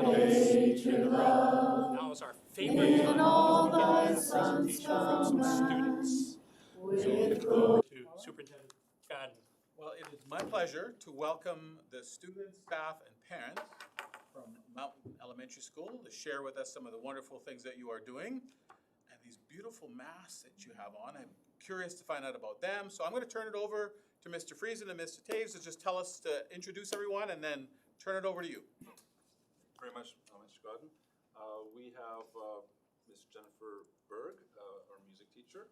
nature love. Now is our favorite In all thy time sons from some command, students. with To Superintendent Fadden. Well, it is my pleasure to welcome the students, staff, and parents from Mountain Elementary School to share with us some of the wonderful things that you are doing and these beautiful masks that you have on. I'm curious to find out about them, so I'm going to turn it over to Mr. Friesen and Mr. Taves to just tell us to introduce everyone and then turn it over to you. Very much, Mr. Godden. We have Ms. Jennifer Berg, our music teacher,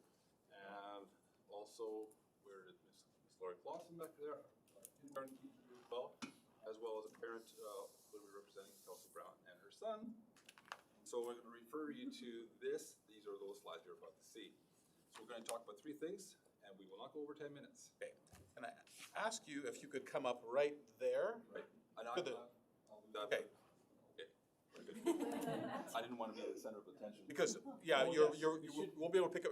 and also where is Ms. Lori Clausen back there, our kindergarten teacher as well as a parent who we're representing, Kelsey Brown and her son. So we're going to refer you to this. These are those slides you're about to see. So we're going to talk about three things, and we will not go over 10 minutes. Okay. Can I ask you if you could come up right there? Right. And I'll do that. Okay. I didn't want to be the center of attention. Because, yeah, you won't be able to pick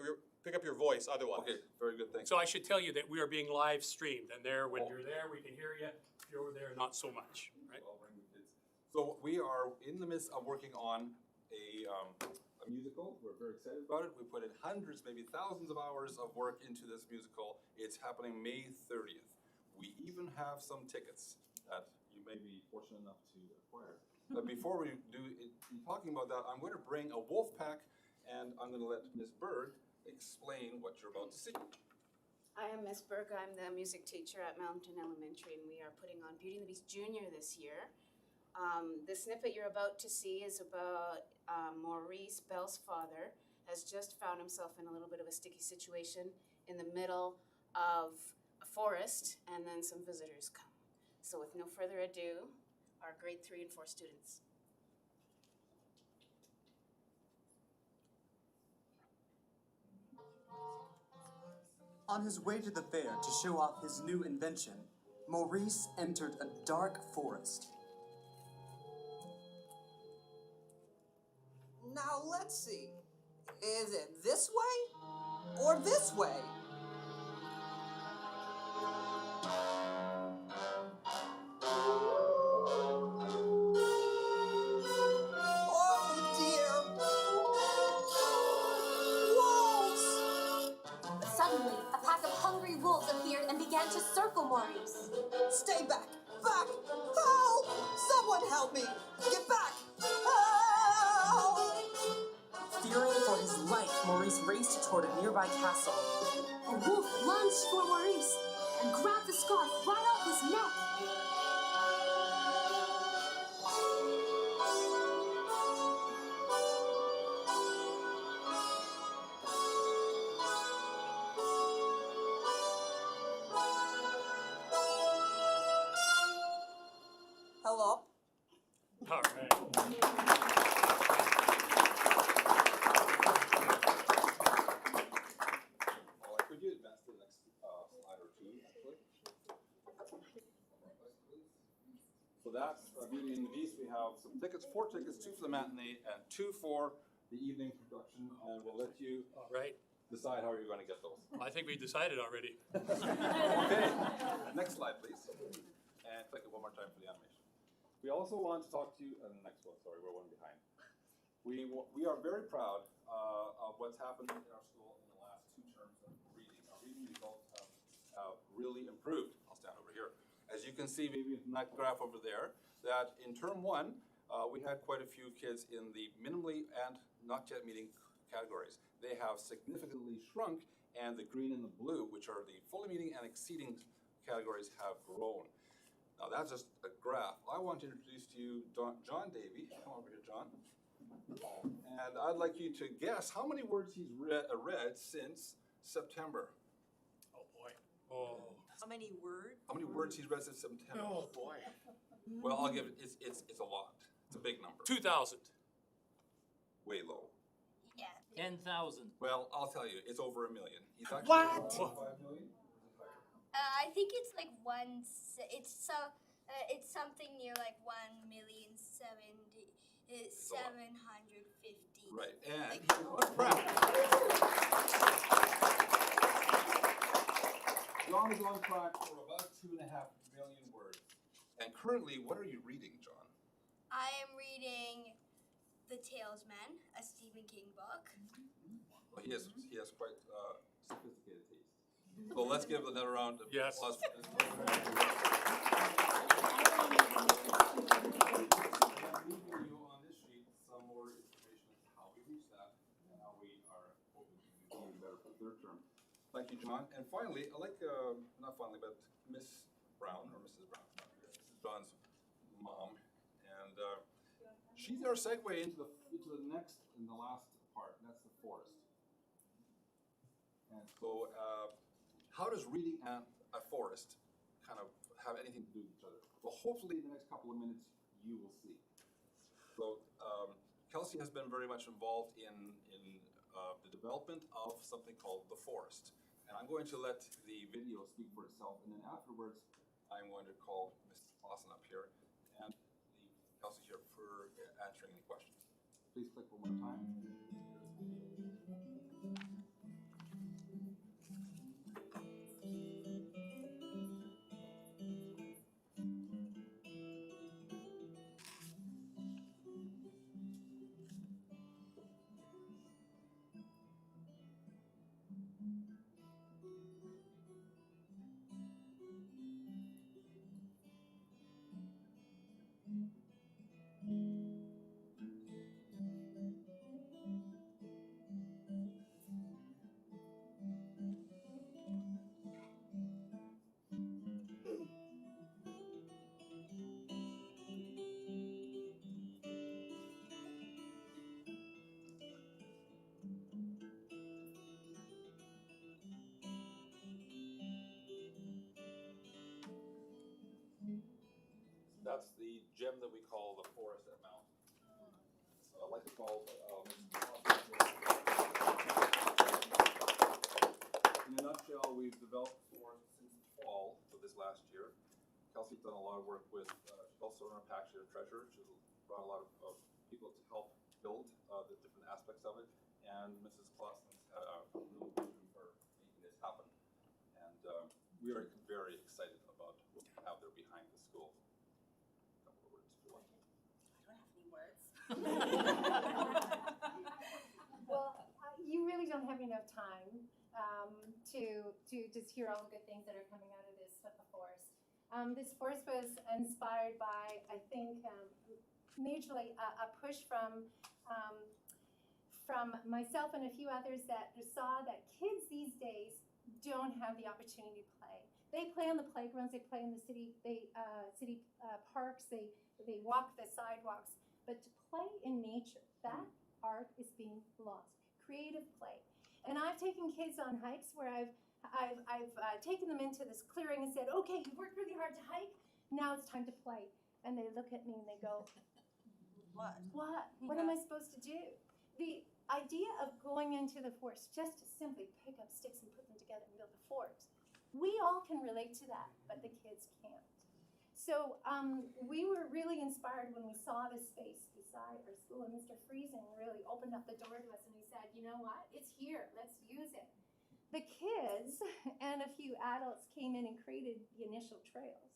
up your voice otherwise. Okay, very good, thanks. So I should tell you that we are being live streamed, and there, when you're there, we can hear you. If you're over there, not so much, right? So we are in the midst of working on a musical. We're very excited about it. We put in hundreds, maybe thousands of hours of work into this musical. It's happening May 30th. We even have some tickets that you may be fortunate enough to acquire. But before we do talking about that, I'm going to bring a wolf pack, and I'm going to let Ms. Berg explain what you're about to see. I am Ms. Berg. I'm the music teacher at Mountain Elementary, and we are putting on Beauty and the Beast Junior this year. The snippet you're about to see is about Maurice, Belle's father, has just found himself in a little bit of a sticky situation in the middle of a forest, and then some visitors come. So with no further ado, our grade 3 and 4 students. On his way to the fair to show off his new invention, Maurice entered a dark forest. Now let's see. Is it this way or this way? Oh dear! Wolves! Suddenly, a pack of hungry wolves appeared and began to circle Maurice. Stay back! Back! Help! Someone help me! Get back! Help! Fearing for his life, Maurice raced toward a nearby castle. A wolf lunged for Maurice and grabbed the scarf right off his neck. Hello? All right. Could you advance to the next slide or two, actually? So that's Beauty and the Beast. We have some tickets, 4 tickets, 2 for the matinee and 2 for the evening production, and we'll let you All right. decide how you're going to get those. I think we decided already. Okay, next slide, please. And click it one more time for the animation. We also want to talk to you, the next one, sorry, we're one behind. We are very proud of what's happened in our school in the last 2 terms of reading. Our reading results have really improved. I'll stand over here. As you can see, maybe in that graph over there, that in term 1, we had quite a few kids in the minimally and not yet meeting categories. They have significantly shrunk, and the green and the blue, which are the fully meeting and exceeding categories, have grown. Now that's just a graph. I want to introduce to you John Davey. Come over here, John. And I'd like you to guess how many words he's read since September. Oh, boy. Oh. How many words? How many words he's read since September? Oh, boy. Well, I'll give it. It's a lot. It's a big number. 2,000. Way low. Yeah. 10,000. Well, I'll tell you, it's over 1 million. He's actually What? over 5 million. I think it's like it's something near like 1,750,750. Right, and he's proud. John is on track for about 2.5 million words. And currently, what are you reading, John? I am reading The Talesman, a Stephen King book. Well, he has quite sophisticated taste. So let's give another round of Yes. applause for this. I'm leaving you on this sheet some more information on how we reach that and how we are hoping to do even better for the third term. Thank you, John. And finally, I like, not finally, but Miss Brown, or Mrs. Brown, Mrs. Brown's mom, and she's our segue into the next and the last part, and that's the forest. And so, how does reading and a forest kind of have anything to do with each other? Well, hopefully in the next couple of minutes, you will see. So, Kelsey has been very much involved in the development of something called the forest. And I'm going to let the video speak for itself, and then afterwards, I'm going to call Mrs. Clausen up here and leave Kelsey here for answering any questions. Please click one more time. That's the gem that we call the forest at Mountain. So I'd like to call in a nutshell, we've developed forest since fall of this last year. Kelsey's done a lot of work with, she's also run a pack share treasure. She's brought a lot of people to help build the different aspects of it. And Mrs. Clausen's had a real vision for making this happen. And we are very excited about what we have there behind the school. A couple of words if you want. I don't have any words. Well, you really don't have enough time to just hear all the good things that are coming out of this forest. This forest was inspired by, I think, majorly a push from myself and a few others that saw that kids these days don't have the opportunity to play. They play on the playgrounds, they play in the city parks, they walk the sidewalks, but to play in nature, that art is being lost. Creative play. And I've taken kids on hikes where I've taken them into this clearing and said, okay, you worked really hard to hike, now it's time to play. And they look at me and they go, What? What am I supposed to do? The idea of going into the forest just to simply pick up sticks and put them together and build a fort. We all can relate to that, but the kids can't. So we were really inspired when we saw this space beside our school, and Mr. Friesen really opened up the door to us and he said, you know what, it's here, let's use it. The kids and a few adults came in and created the initial trails.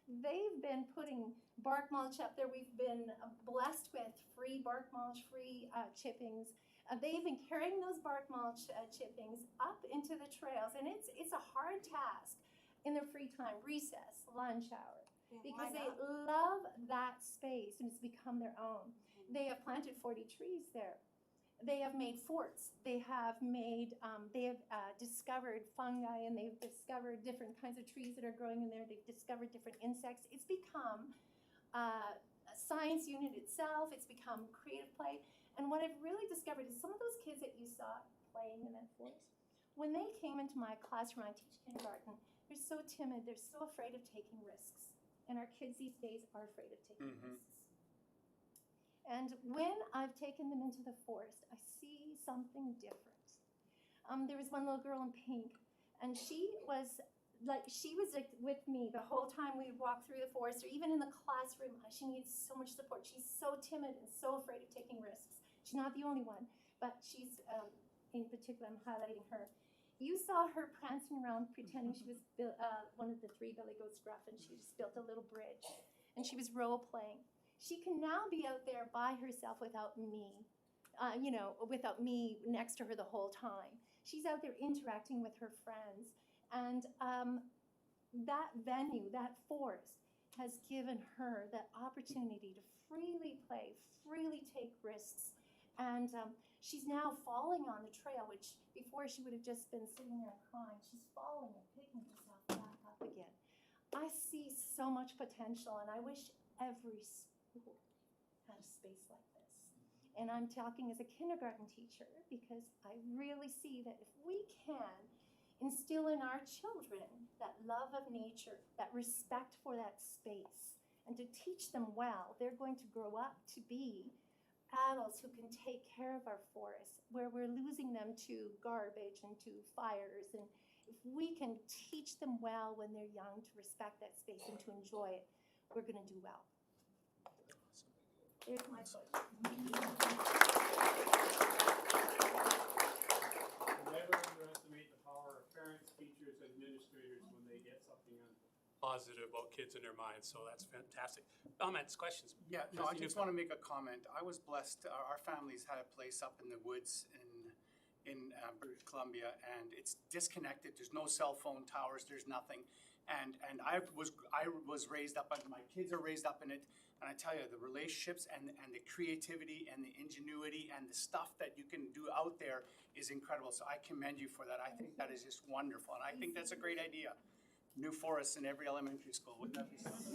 They've been putting bark mulch up there. We've been blessed with free bark mulch, free chippings. They've been carrying those bark mulch chippings up into the trails, and it's a hard task in their free time, recess, lunch hour, because they love that space and it's become their own. They have planted 40 trees there. They have made forts. They have made, discovered fungi, and they've discovered different kinds of trees that are growing in there. They've discovered different insects. It's become a science unit itself. It's become creative play. And what I've really discovered is some of those kids that you saw playing in that forest, when they came into my classroom, I teach kindergarten, they're so timid. They're so afraid of taking risks. And our kids these days are afraid of taking risks. And when I've taken them into the forest, I see something different. There was one little girl in pink, and she was with me the whole time we would walk through the forest, or even in the classroom. She needs so much support. She's so timid and so afraid of taking risks. She's not the only one, but she's, in particular, I'm highlighting her. You saw her prancing around pretending she was one of the 3 billy goats gruff, and she just built a little bridge, and she was role playing. She can now be out there by herself without me, without me next to her the whole time. She's out there interacting with her friends. And that venue, that forest, has given her the opportunity to freely play, freely take risks. And she's now falling on the trail, which before she would have just been sitting there crying. She's falling and picking herself back up again. I see so much potential, and I wish every school had a space like this. And I'm talking as a kindergarten teacher because I really see that if we can instill in our children that love of nature, that respect for that space, and to teach them well, they're going to grow up to be adults who can take care of our forests, where we're losing them to garbage and to fires. And if we can teach them well when they're young to respect that space and to enjoy it, we're going to do well. There's my question. Never underestimate the power of parents, teachers, and administrators when they get something positive about kids in their minds, so that's fantastic. Comments, questions? Yeah, no, I Trustee just Newcomb. want to make a comment. I was blessed, our families had a place up in the woods in British Columbia, and it's disconnected. There's no cell phone towers, there's nothing. And I was raised up, my kids are raised up in it, and I tell you, the relationships and the creativity and the ingenuity and the stuff that you can do out there is incredible. So I commend you for that. I think that is just wonderful, and I think that's a great idea. New forests in every elementary school. Wouldn't that be something?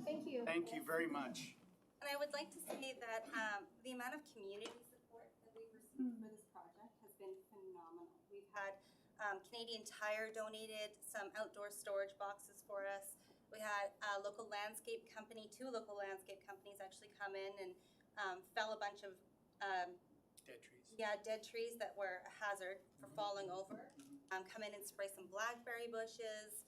Thank you. Thank you very much. And I would like to say that the amount of community support that we've received for this project has been phenomenal. We've had Canadian Tire donated some outdoor storage boxes for us. We had a local landscape company, 2 local landscape companies actually come in and fell a bunch of Dead trees. dead trees that were a hazard for falling over. Come in and spray some blackberry bushes,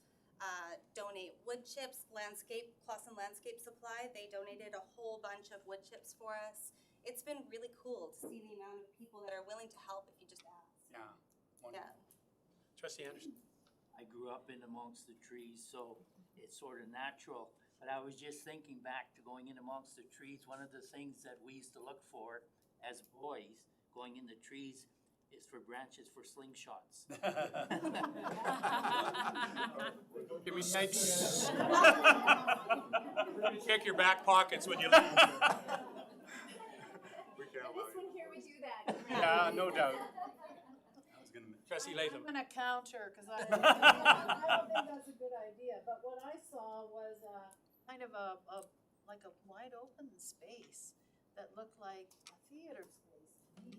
donate wood chips, Clausen Landscape Supply. They donated a whole bunch of wood chips for us. It's been really cool to see the amount of people that are willing to help if you just ask. Yeah. Wonderful. Yeah. Trustee Anderson? I grew up in amongst the trees, so it's sort of natural. But I was just thinking back to going in amongst the trees. One of the things that we used to look for as boys going in the trees is for branches for slingshots. Give me the idea. Check your back pockets when you leave. We can't allow This you. one here, we do that. Yeah, no doubt. I was gonna. Trustee Latham? I'm gonna counter, because I don't think that's a good idea, but what I saw was kind of like a wide open space that looked like a theater space to me.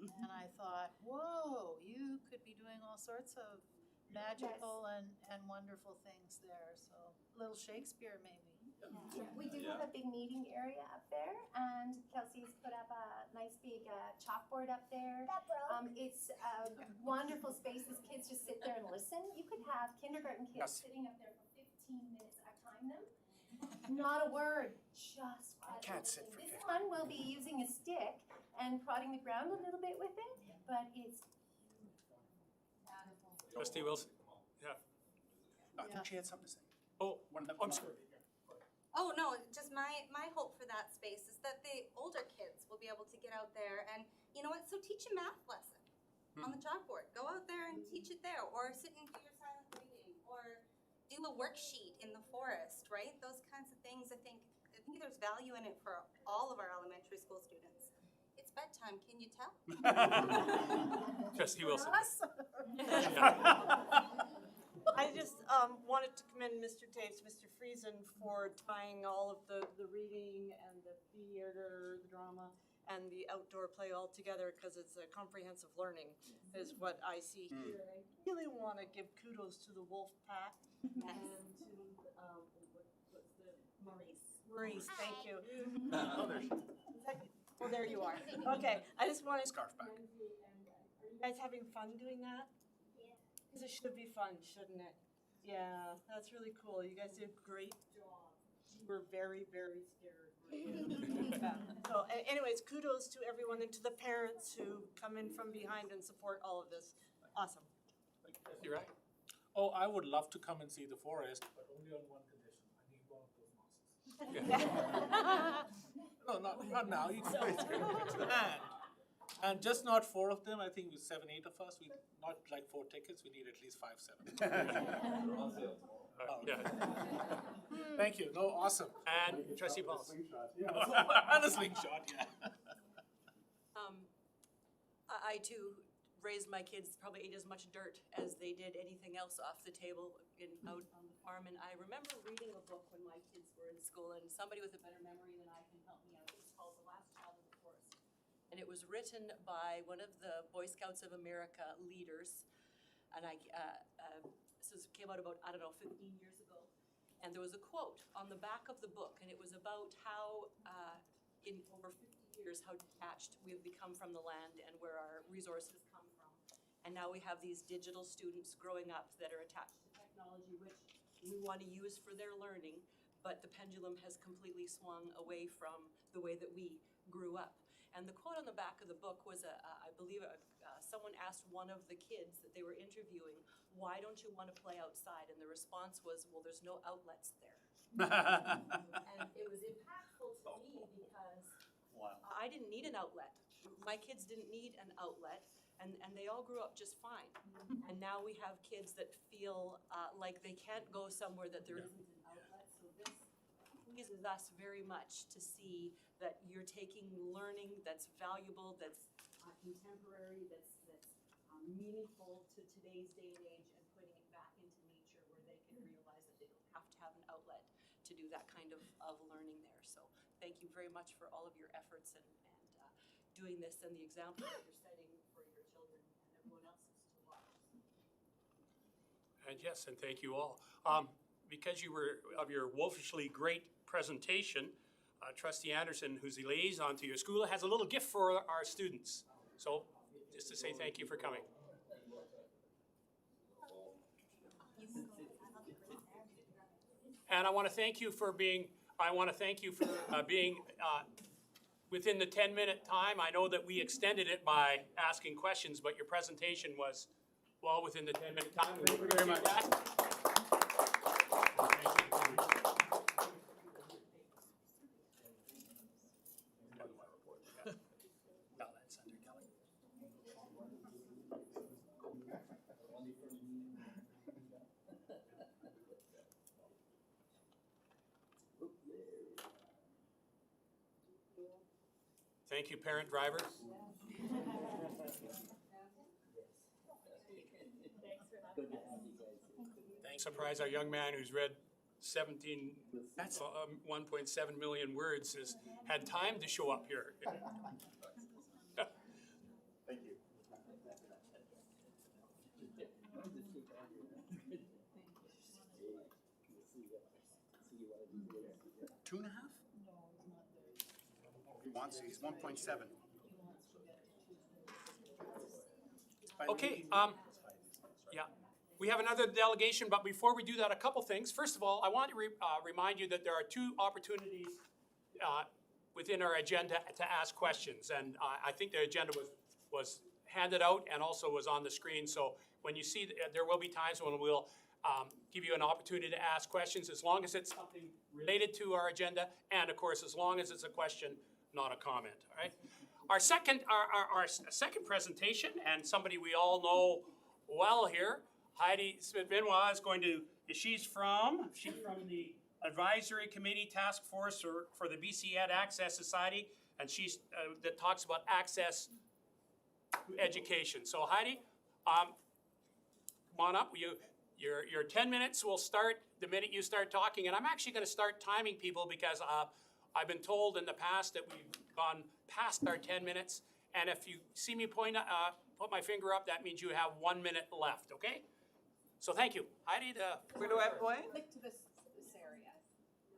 And I thought, whoa, you could be doing all sorts of magical and wonderful things there, so a little Shakespeare maybe. Yeah. We do have a big meeting area up there, and Kelsey's put up a nice big chalkboard up there. It's a wonderful space. These kids just sit there and listen. You could have kindergarten kids sitting up there for 15 minutes. I timed them. Not a word, just I can't sit for this 15. one will be using a stick and prodding the ground a little bit with it, but it's Trustee Wilson? Yeah. I think she had something to say. Oh, I'm sorry. Oh, no, just my hope for that space is that the older kids will be able to get out there and, you know what, so teach a math lesson on the chalkboard. Go out there and teach it there, or sit and do your silent reading, or do a worksheet in the forest, right? Those kinds of things, I think there's value in it for all of our elementary school students. It's bedtime, can you tell? Trustee Wilson? I just wanted to commend Mr. Taves, Mr. Friesen for tying all of the reading and the theater, the drama, and the outdoor play all together, because it's a comprehensive learning is what I see here. I really want to give kudos to the Wolf Pack and to what's the Maurice, thank you. Well, there you are. Okay, I just wanted Scarf back. Are you guys having fun doing that? Because it should be fun, shouldn't it? Yeah, that's really cool. You guys did a great job. We're very, very scared. Yeah. So anyways, kudos to everyone and to the parents who come in from behind and support all of this. Awesome. You're right. Oh, I would love to come and see the forest, but only on one condition. I need one of those mosses. No, not now. You can raise your hand. And just not 4 of them. I think with 7, 8 of us. We not like 4 tickets. We need at least 5, 7. Yeah. Thank you. No, awesome. And Trustee Paul. And a slingshot, yeah. I too raised my kids, probably ate as much dirt as they did anything else off the table out on the farm. And I remember reading a book when my kids were in school, and somebody with a better memory than I can help me out. It's called The Last Child in the Forest. And it was written by one of the Boy Scouts of America leaders. And this came out about, 15 years ago. And there was a quote on the back of the book, and it was about how in over 50 years, how detached we've become from the land and where our resources come from. And now we have these digital students growing up that are attached to technology, which we want to use for their learning, but the pendulum has completely swung away from the way that we grew up. And the quote on the back of the book was, I believe someone asked one of the kids that they were interviewing, why don't you want to play outside? And the response was, well, there's no outlets there. And it was impactful to me because I didn't need an outlet. My kids didn't need an outlet, and they all grew up just fine. And now we have kids that feel like they can't go somewhere that there isn't an outlet. So this pleases us very much to see that you're taking learning that's valuable, that's contemporary, that's meaningful to today's day and age, and putting it back into nature where they can realize that they don't have to have an outlet to do that kind of learning there. So thank you very much for all of your efforts and doing this and the example that you're setting for your children and everyone else to watch. And yes, and thank you all. Because you were of your wolfishly great presentation, Trustee Anderson, who's the liaison to your school, has a little gift for our students. So just to say thank you for coming. And I want to thank you for being within the 10-minute time. I know that we extended it by asking questions, but your presentation was well within the 10-minute time. Thank you very much. Thank you, parent drivers. Thanks. Surprise, our young man who's read 1.7 million words has had time to show up here. Thank you. 2.5? He's 1.7. Okay, yeah. We have another delegation, but before we do that, a couple things. First of all, I want to remind you that there are 2 opportunities within our agenda to ask questions. And I think the agenda was handed out and also was on the screen. So when you see, there will be times when we'll give you an opportunity to ask questions, as long as it's something related to our agenda, and of course, as long as it's a question, not a comment, all right? Our second presentation, and somebody we all know well here, Heidi Smith-Benoit is she's from the Advisory Committee Task Force for the BC Ed Access Society, and she's that talks about access to education. So Heidi, come on up. Your 10 minutes will start the minute you start talking, and I'm actually going to start timing people because I've been told in the past that we've gone past our 10 minutes, and if you see me put my finger up, that means you have 1 minute left, okay? So thank you. Heidi, where do I point? Click to this area.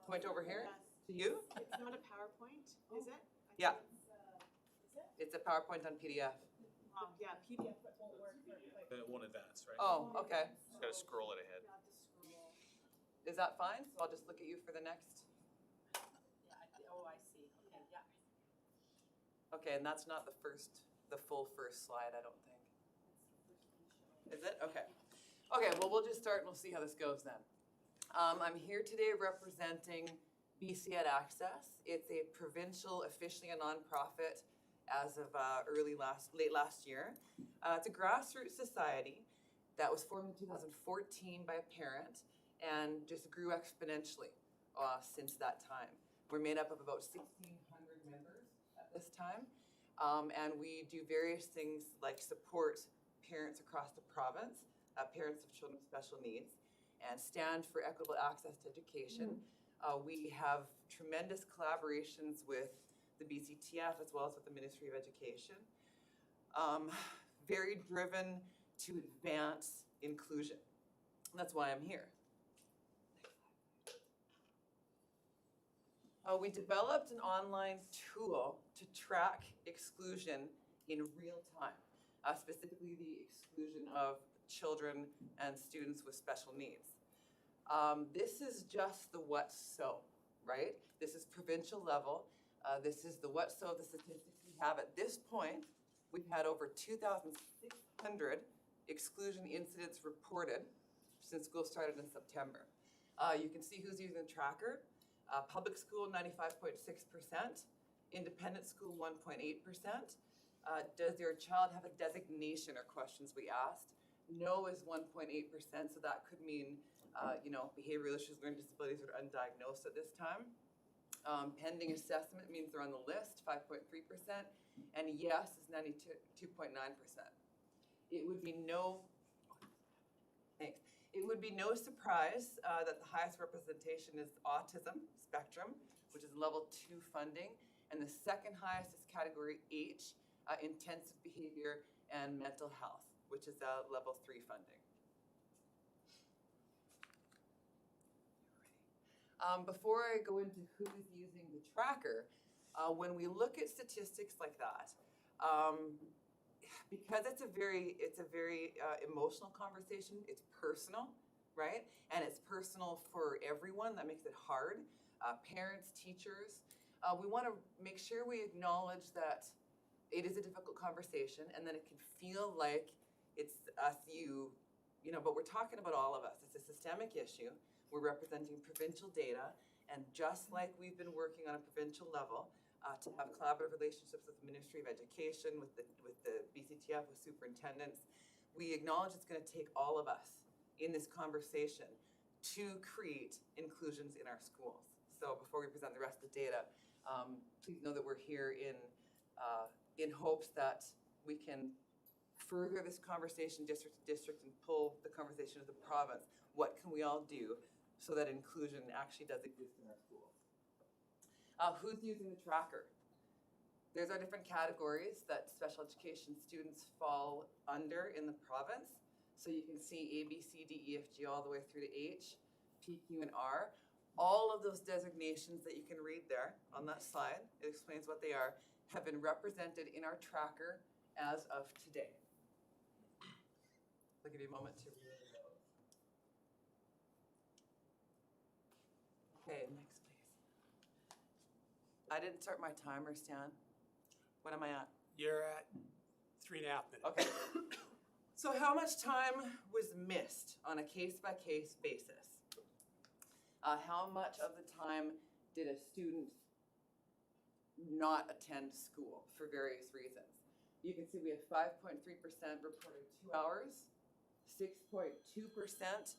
Point over here? To you? It's not a PowerPoint, is it? Yeah. It's a PowerPoint on PDF. Yeah, PDF won't work very quick. It won't advance, right? Oh, okay. Just gotta scroll it ahead. Is that fine? So I'll just look at you for the next. Oh, I see. Okay, yeah. Okay, and that's not the full first slide, I don't think. Is it? Okay. Okay, well, we'll just start and we'll see how this goes then. I'm here today representing BC Ed Access. It's a provincial, officially a nonprofit as of late last year. It's a grassroots society that was formed in 2014 by a parent and just grew exponentially since that time. We're made up of about 1,600 members at this time, and we do various things like support parents across the province, parents of children with special needs, and stand for equitable access to education. We have tremendous collaborations with the BCTF as well as with the Ministry of Education. Very driven to advance inclusion. And that's why I'm here. We developed an online tool to track exclusion in real time, specifically the exclusion of children and students with special needs. This is just the what so, right? This is provincial level. This is the what so, the statistics we have at this point. We've had over 2,600 exclusion incidents reported since school started in September. You can see who's using the tracker. Public school, 95.6%. Independent school, 1.8%. Does your child have a designation, are questions we asked. No is 1.8%, so that could mean behavioral issues, learning disabilities are undiagnosed at this time. Pending assessment means they're on the list, 5.3%, and yes is 92.9%. It would be no surprise that the highest representation is autism spectrum, which is level 2 funding, and the second highest is category H, intensive behavior and mental health, which is level 3 funding. Before I go into who is using the tracker, when we look at statistics like that, because it's a very emotional conversation, it's personal, right? And it's personal for everyone, that makes it hard. Parents, teachers, we want to make sure we acknowledge that it is a difficult conversation and that it can feel like it's us, but we're talking about all of us. It's a systemic issue. We're representing provincial data, and just like we've been working on a provincial level to have collaborative relationships with the Ministry of Education, with the BCTF, with superintendents, we acknowledge it's going to take all of us in this conversation to create inclusions in our schools. So before we present the rest of the data, please know that we're here in hopes that we can further this conversation district to district and pull the conversation to the province. What can we all do so that inclusion actually does exist in our schools? Who's using the tracker? There's our different categories that special education students fall under in the province. So you can see A, B, C, D, E, F, G, all the way through to H, P, Q, and R. All of those designations that you can read there on that slide, it explains what they are, have been represented in our tracker as of today. I'll give you a moment to read those. Okay, next please. I didn't start my timer, Stan. What am I at? You're at 3.5 minutes. Okay. So how much time was missed on a case-by-case basis? How much of the time did a student not attend school for various reasons? You can see we have 5.3% reported 2 hours, 6.2%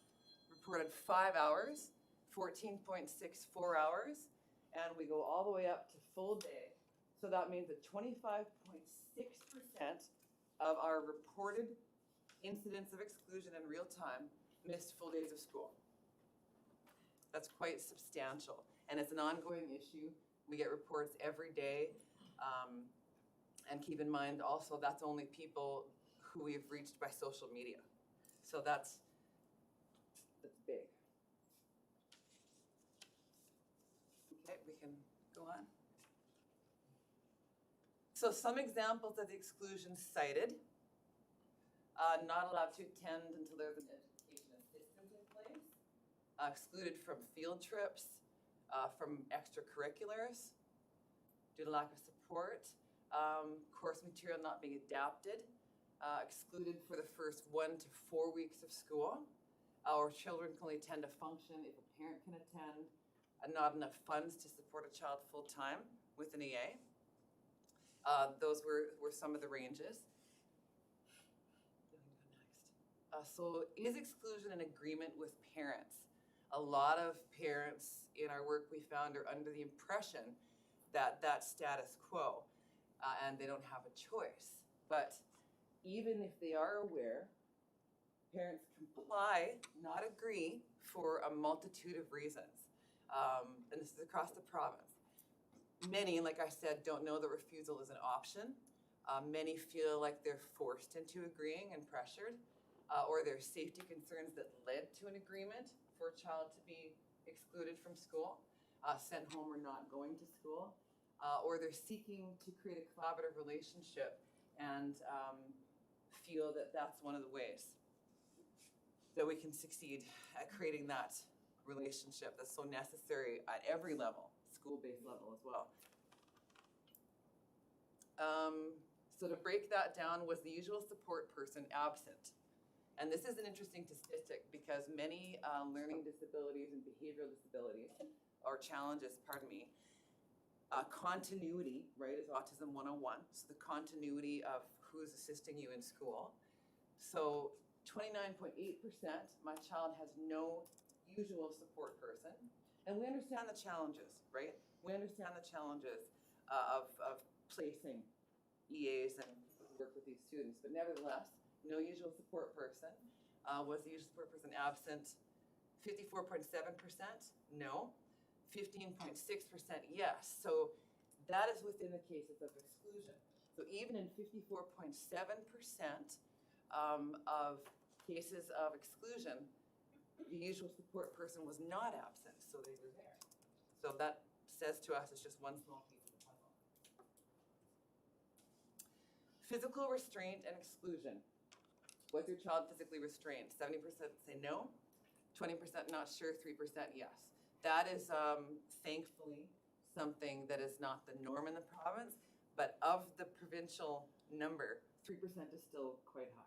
reported 5 hours, 14.6 4 hours, and we go all the way up to full day. So that means that 25.6% of our reported incidents of exclusion in real time missed full days of school. That's quite substantial, and it's an ongoing issue. We get reports every day, and keep in mind also that's only people who we've reached by social media. So that's big. Okay, we can go on. So some examples of the exclusions cited. Not allowed to attend until there's an education assistant in place. Excluded from field trips, from extracurriculars due to lack of support. Course material not being adapted. Excluded for the first 1 to 4 weeks of school. Our children can only attend a function if a parent can attend. not enough funds to support a child full-time with an EA. Those were some of the ranges. So is exclusion an agreement with parents? A lot of parents in our work we found are under the impression that that's status quo and they don't have a choice. But even if they are aware, parents comply, not agree, for a multitude of reasons. And this is across the province. Many, like I said, don't know that refusal is an option. Many feel like they're forced into agreeing and pressured, or there are safety concerns that led to an agreement for a child to be excluded from school, sent home or not going to school, or they're seeking to create a collaborative relationship and feel that that's one of the ways that we can succeed at creating that relationship that's so necessary at every level, school-based level as well. So to break that down, was the usual support person absent? And this is an interesting statistic because many learning disabilities and behavioral disabilities, or challenges, pardon me, continuity, right, is Autism 101. So the continuity of who's assisting you in school. So 29.8%, my child has no usual support person. And we understand the challenges, right? We understand the challenges of placing EAs and work with these students. But nevertheless, no usual support person. Was the usual support person absent? 54.7%? No. 15.6% yes. So that is within the cases of exclusion. So even in 54.7% of cases of exclusion, the usual support person was not absent, so they were there. So that says to us it's just one small piece of the puzzle. Physical restraint and exclusion. Was your child physically restrained? 70% say no, 20% not sure, 3% yes. That is thankfully something that is not the norm in the province, but of the provincial number, 3% is still quite high.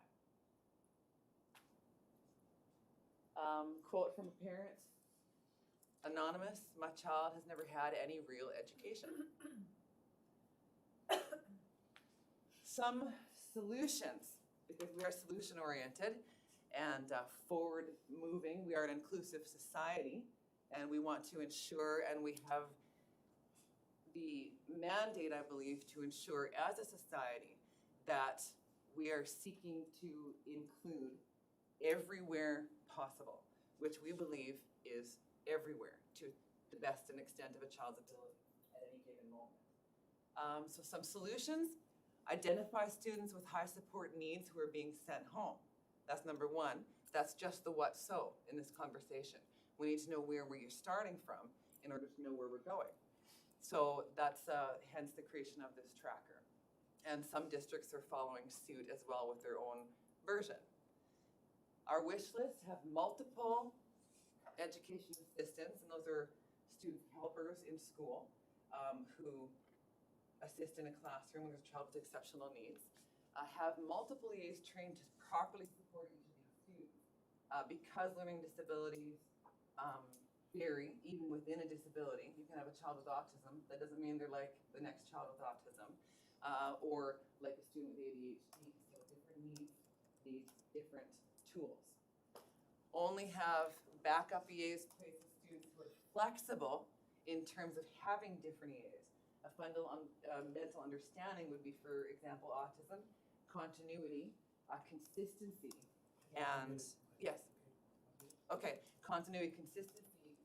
Quote from a parent, anonymous, my child has never had any real education. Some solutions, because we are solution oriented and forward moving, we are an inclusive society and we want to ensure, and we have the mandate, I believe, to ensure as a society that we are seeking to include everywhere possible, which we believe is everywhere to the best and extent of a child's ability at any given moment. So some solutions: identify students with high support needs who are being sent home. That's number one. That's just the what so in this conversation. We need to know where you're starting from in order to know where we're going. So that's hence the creation of this tracker. And some districts are following suit as well with their own version. Our wish lists have multiple education assistants, and those are student helpers in school who assist in a classroom when there's a child with exceptional needs. Have multiple EAs trained to properly support each of these students. Because learning disabilities vary, even within a disability. You can have a child with autism. That doesn't mean they're like the next child with autism. Or like a student with ADHD. So different needs need different tools. Only have backup EAs placed with students who are flexible in terms of having different EAs. A fundamental mental understanding would be, for example, autism, continuity, consistency, and yes. Okay, continuity, consistency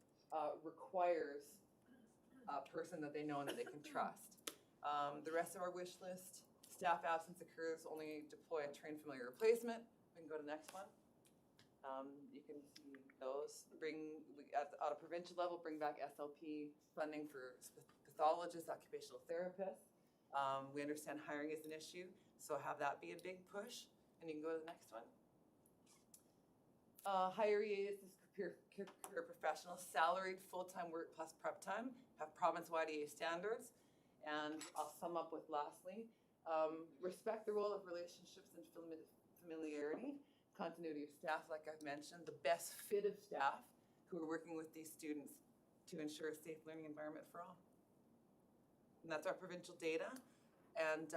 requires a person that they know and that they can trust. The rest of our wish list: staff absence occurs, only deploy a trained familiar replacement. We can go to the next one. You can see those. At a provincial level, bring back SLP funding for pathologists, occupational therapists. We understand hiring is an issue, so have that be a big push. And you can go to the next one. Hire EAs as career professionals, salaried full-time work plus prep time, have province-wide EA standards. And I'll sum up with lastly, respect the role of relationships and familiarity, continuity of staff, like I've mentioned, the best fit of staff who are working with these students to ensure a safe learning environment for all. And that's our provincial data. And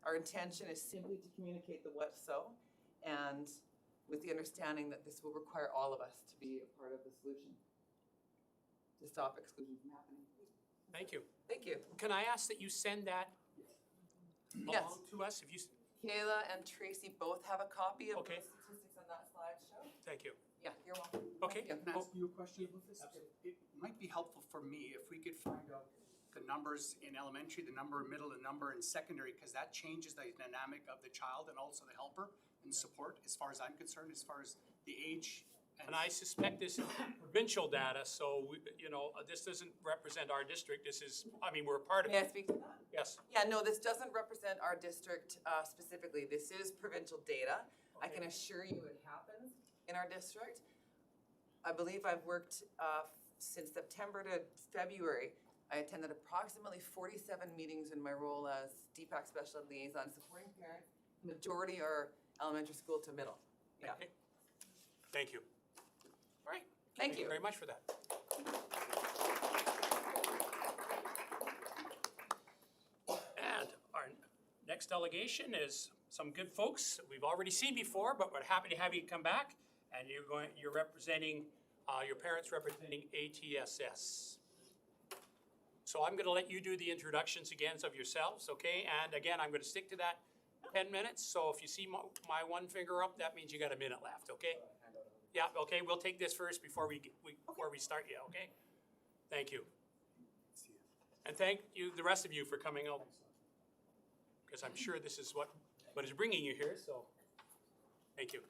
our intention is simply to communicate the what so, and with the understanding that this will require all of us to be a part of the solution to stop exclusion from happening. Thank you. Thank you. Can I ask that you send that Yes. along to us? If you, Kayla and Tracy both have a copy of Okay. the statistics on that slideshow. thank you. Yeah, you're welcome. Okay. Can I ask you a question about this? It might be helpful for me if we could find out the numbers in elementary, the number in middle, the number in secondary, because that changes the dynamic of the child and also the helper and support, as far as I'm concerned, as far as the age. And I suspect this is provincial data, so, this doesn't represent our district. This is, we're a part of May I it. speak to that? Yes. Yeah, no, this doesn't represent our district specifically. This is provincial data. I can assure you it happens in our district. I believe I've worked since September to February. I attended approximately 47 meetings in my role as DPAC Special Ed Liaison supporting parents. Majority are elementary school to middle. Yeah. Okay. Thank you. All right. Thank you. Very much for that. And our next delegation is some good folks that we've already seen before, but we're happy to have you come back. And you're representing, your parents representing ATSS. So I'm gonna let you do the introductions again of yourselves, okay? And again, I'm gonna stick to that 10 minutes. So if you see my one finger up, that means you got a minute left, okay? Yeah, okay, we'll take this first before we start you, okay? Thank you. And thank you, the rest of you, for coming out. Because I'm sure this is what is bringing you here, so thank you.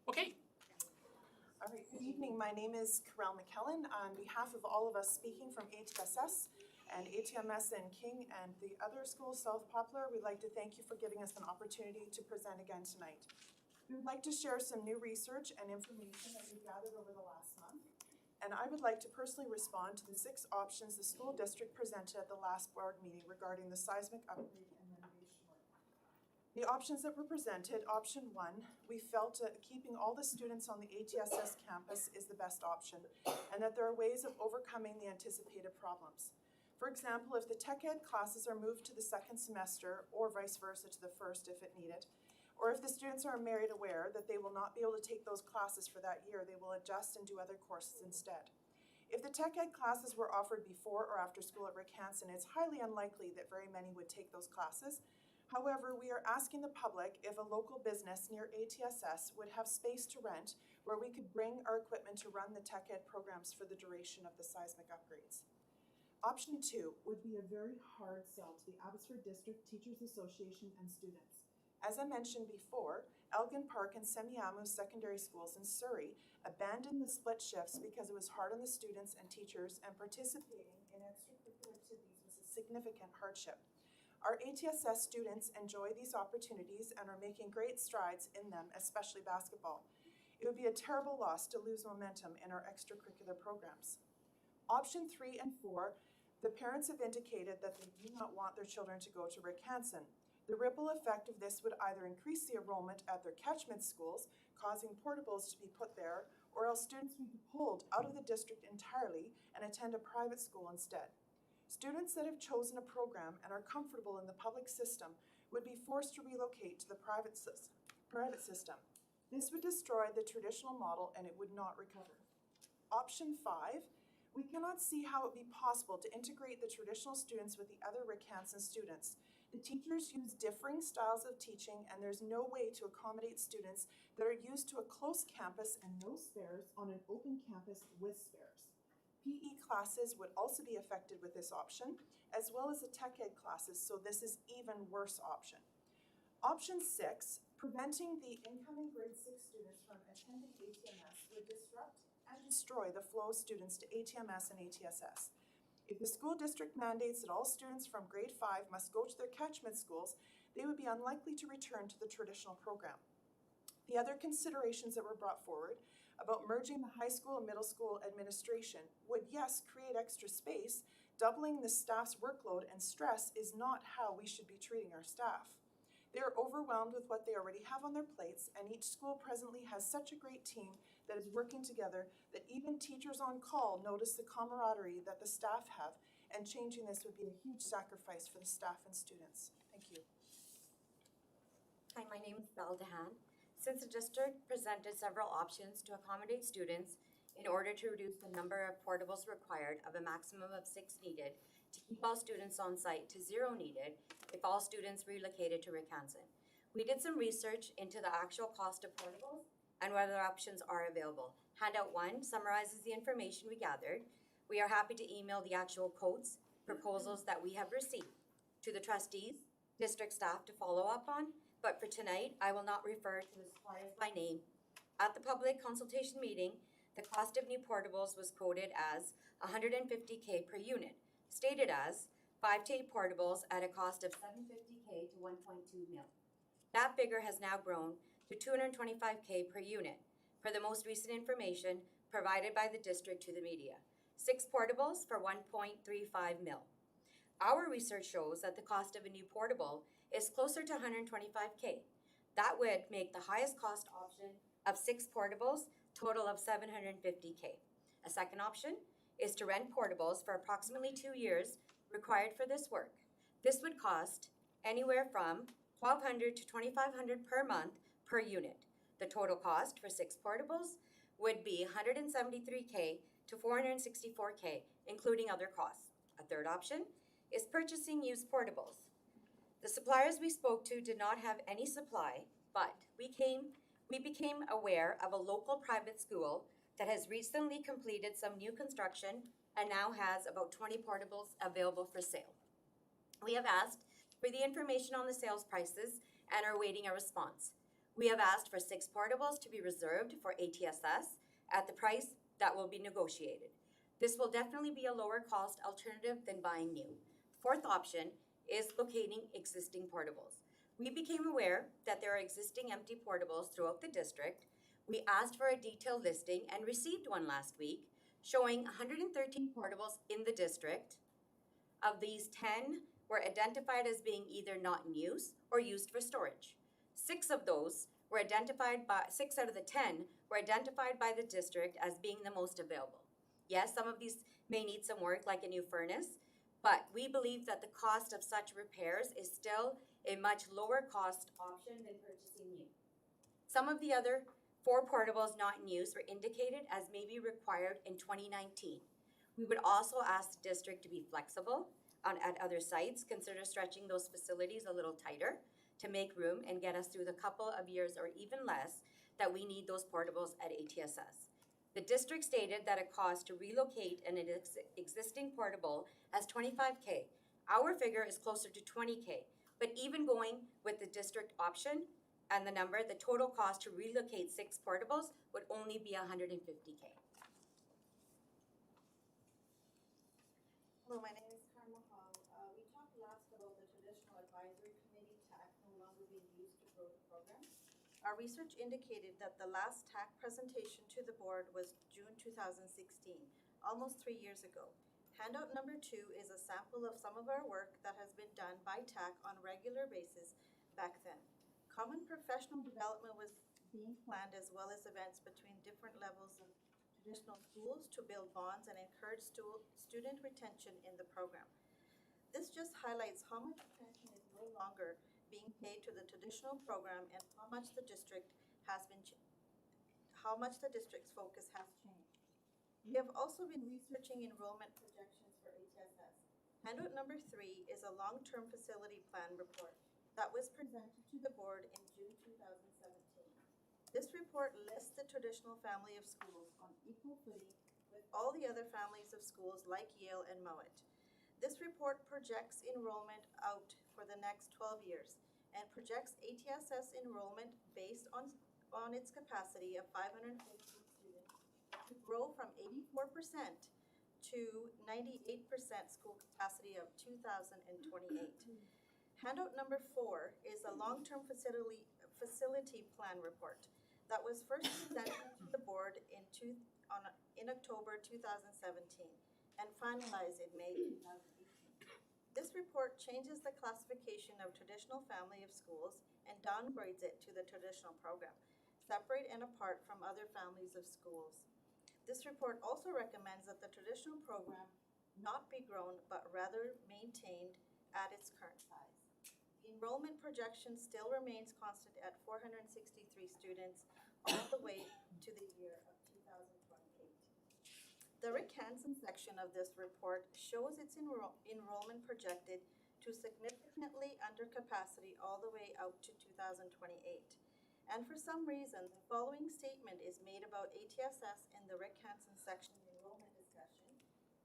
Okay. All right, good evening. My name is Carell McKellen. On behalf of all of us speaking from ATSS and ATMS and King and the other schools, South Poplar, we'd like to thank you for giving us an opportunity to present again tonight. We would like to share some new research and information that we've gathered over the last month. And I would like to personally respond to the 6 options the school district presented at the last board meeting regarding the seismic upgrade and renovation work. The options that were presented, option 1, we felt that keeping all the students on the ATSS campus is the best option, and that there are ways of overcoming the anticipated problems. For example, if the tech ed classes are moved to the second semester, or vice versa to the first if it needed, or if the students are made aware that they will not be able to take those classes for that year, they will adjust and do other courses instead. If the tech ed classes were offered before or after school at Rick Hansen, it's highly unlikely that very many would take those classes. However, we are asking the public if a local business near ATSS would have space to rent where we could bring our equipment to run the tech ed programs for the duration of the seismic upgrades. Option 2 would be a very hard sell to the Abbotsford District Teachers Association and students. As I mentioned before, Elgin Park and Semiahmoo secondary schools in Surrey abandoned the split shifts because it was hard on the students and teachers, and participating in extracurricular activities was a significant hardship. Our ATSS students enjoy these opportunities and are making great strides in them, especially basketball. It would be a terrible loss to lose momentum in our extracurricular programs. Option 3 and 4, the parents have indicated that they do not want their children to go to Rick Hansen. The ripple effect of this would either increase the enrollment at their catchment schools, causing portables to be put there, or else students would be pulled out of the district entirely and attend a private school instead. Students that have chosen a program and are comfortable in the public system would be forced to relocate to the private system. This would destroy the traditional model and it would not recover. Option 5, we cannot see how it would be possible to integrate the traditional students with the other Rick Hansen students. The teachers use differing styles of teaching, and there's no way to accommodate students that are used to a close campus and no spares on an open campus with spares. PE classes would also be affected with this option, as well as the tech ed classes, so this is even worse option. Option 6, preventing the incoming grade 6 students from attending ATMS would disrupt and destroy the flow of students to ATMS and ATSS. If the school district mandates that all students from grade 5 must go to their catchment schools, they would be unlikely to return to the traditional program. The other considerations that were brought forward about merging the high school and middle school administration would, yes, create extra space Doubling the staff's workload and stress is not how we should be treating our staff. They are overwhelmed with what they already have on their plates, and each school presently has such a great team that is working together that even teachers on call notice the camaraderie that the staff have, and changing this would be a huge sacrifice for the staff and students. Thank you. Hi, my name is Belle Dehan. Since the district presented several options to accommodate students in order to reduce the number of portables required of a maximum of 6 needed, to keep all students on site to 0 needed if all students relocated to Rickanson. We did some research into the actual cost of portables and whether options are available. Handout 1 summarizes the information we gathered. We are happy to email the actual quotes, proposals that we have received to the trustees, district staff to follow up on, but for tonight, I will not refer to the suppliers by name. At the public consultation meeting, the cost of new portables was quoted as $150K per unit, stated as 5 to 8 portables at a cost of $750K to $1.2 million. That figure has now grown to $225K per unit for the most recent information provided by the district to the media. 6 portables for $1.35 million. Our research shows that the cost of a new portable is closer to $125K. That would make the highest cost option of 6 portables total of $750K. A second option is to rent portables for approximately 2 years required for this work. This would cost anywhere from $1,200 to $2,500 per month per unit. The total cost for 6 portables would be $173K to $464K, including other costs. A third option is purchasing used portables. The suppliers we spoke to did not have any supply, but we became aware of a local private school that has recently completed some new construction and now has about 20 portables available for sale. We have asked for the information on the sales prices and are awaiting a response. We have asked for 6 portables to be reserved for ATSS at the price that will be negotiated. This will definitely be a lower cost alternative than buying new. Fourth option is locating existing portables. We became aware that there are existing empty portables throughout the district. We asked for a detailed listing and received one last week showing 113 portables in the district. Of these, 10 were identified as being either not in use or used for storage. 6 out of the 10 were identified by the district as being the most available. Yes, some of these may need some work, like a new furnace, but we believe that the cost of such repairs is still a much lower cost option than purchasing new. Some of the other 4 portables not in use were indicated as may be required in 2019. We would also ask the district to be flexible at other sites, consider stretching those facilities a little tighter to make room and get us through the couple of years or even less that we need those portables at ATSS. The district stated that it cost to relocate an existing portable as $25K. Our figure is closer to $20K, but even going with the district option and the number, the total cost to relocate 6 portables would only be $150K. Hello, my name is Karma Hall. We talked last about the Traditional Advisory Committee TAC no longer being used to grow the program. Our research indicated that the last TAC presentation to the board was June 2016, almost 3 years ago. Handout number 2 is a sample of some of our work that has been done by TAC on a regular basis back then. Common professional development was being planned as well as events between different levels of traditional schools to build bonds and encourage student retention in the program. This just highlights how much attention is no longer being paid to the traditional program and how much the district's focus has changed. We have also been researching enrollment projections for HSS. Handout number 3 is a long-term facility plan report that was presented to the board in June 2017. This report lists the traditional family of schools on equal footing with all the other families of schools like Yale and Mowat. This report projects enrollment out for the next 12 years and projects ATSS enrollment based on its capacity of 550 students to grow from 84% to 98% school capacity of 2028. Handout number 4 is a long-term facility plan report that was first presented to the board in October 2017. and finalized in May 2018. This report changes the classification of traditional family of schools and downgrades it to the traditional program, separate and apart from other families of schools. This report also recommends that the traditional program not be grown, but rather maintained at its current size. The enrollment projection still remains constant at 463 students all the way to the year of 2028. The Rick Hansen section of this report shows its enrollment projected to significantly under capacity all the way out to 2028. And for some reason, the following statement is made about ATSS in the Rick Hansen section enrollment discussion.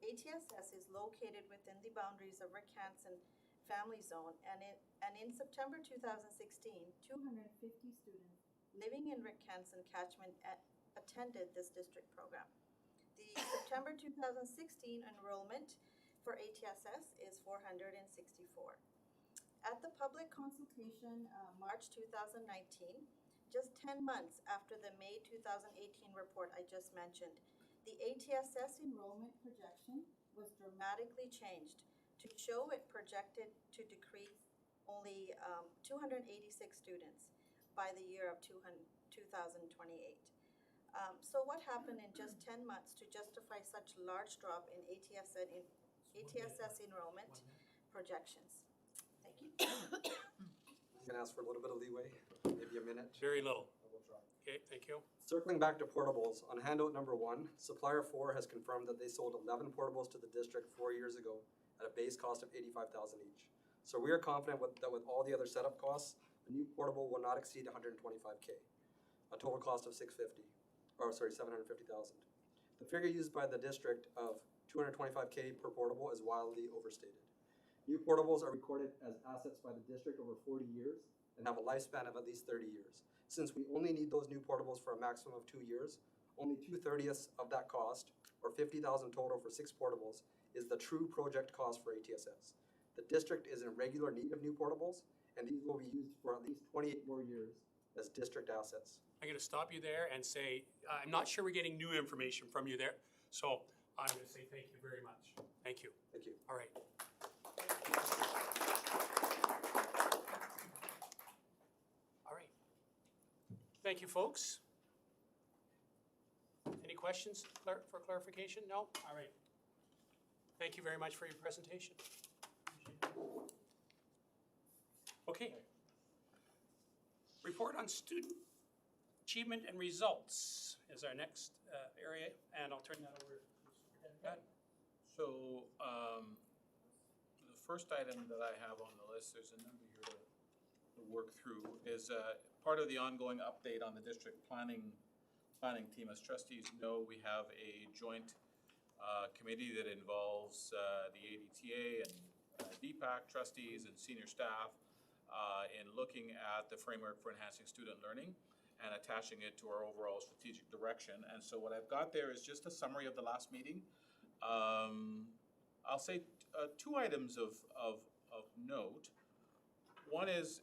ATSS is located within the boundaries of Rick Hansen Family Zone, and in September 2016, 250 students living in Rick Hansen catchment attended this district program. The September 2016 enrollment for ATSS is 464. At the public consultation, March 2019, just 10 months after the May 2018 report I just mentioned, the ATSS enrollment projection was dramatically changed to show it projected to decrease only 286 students by the year of 2028. So what happened in just 10 months to justify such large drop in ATSS enrollment projections? Thank you. I'm gonna ask for a little bit of leeway, maybe a minute. Very little. I will try. Okay, thank you. Circling back to portables, on handout number 1, supplier 4 has confirmed that they sold 11 portables to the district 4 years ago at a base cost of $85,000 each. So we are confident that with all the other setup costs, the new portable will not exceed $125K, a total cost of $750,000. The figure used by the district of $225K per portable is wildly overstated. New portables are recorded as assets by the district over 40 years and have a lifespan of at least 30 years. Since we only need those new portables for a maximum of 2 years, only 2/30 of that cost, or $50,000 total for 6 portables, is the true project cost for ATSS. The district is in regular need of new portables, and these will be used for at least 28 more years as district assets. I'm going to stop you there and say, I'm not sure we're getting new information from you there. So I'm going to say thank you very much. Thank you. Thank you. All right. All right. Thank you, folks. Any questions for clarification? No? All right. Thank you very much for your presentation. Okay. Report on student achievement and results is our next area, and I'll turn that over to Superintendent. So, the first item that I have on the list, there's a number here to work through, is part of the ongoing update on the district planning team. As trustees know, we have a joint committee that involves the ADTA and DPAC trustees and senior staff in looking at the framework for enhancing student learning and attaching it to our overall strategic direction. And so what I've got there is just a summary of the last meeting. I'll say 2 items of note. One is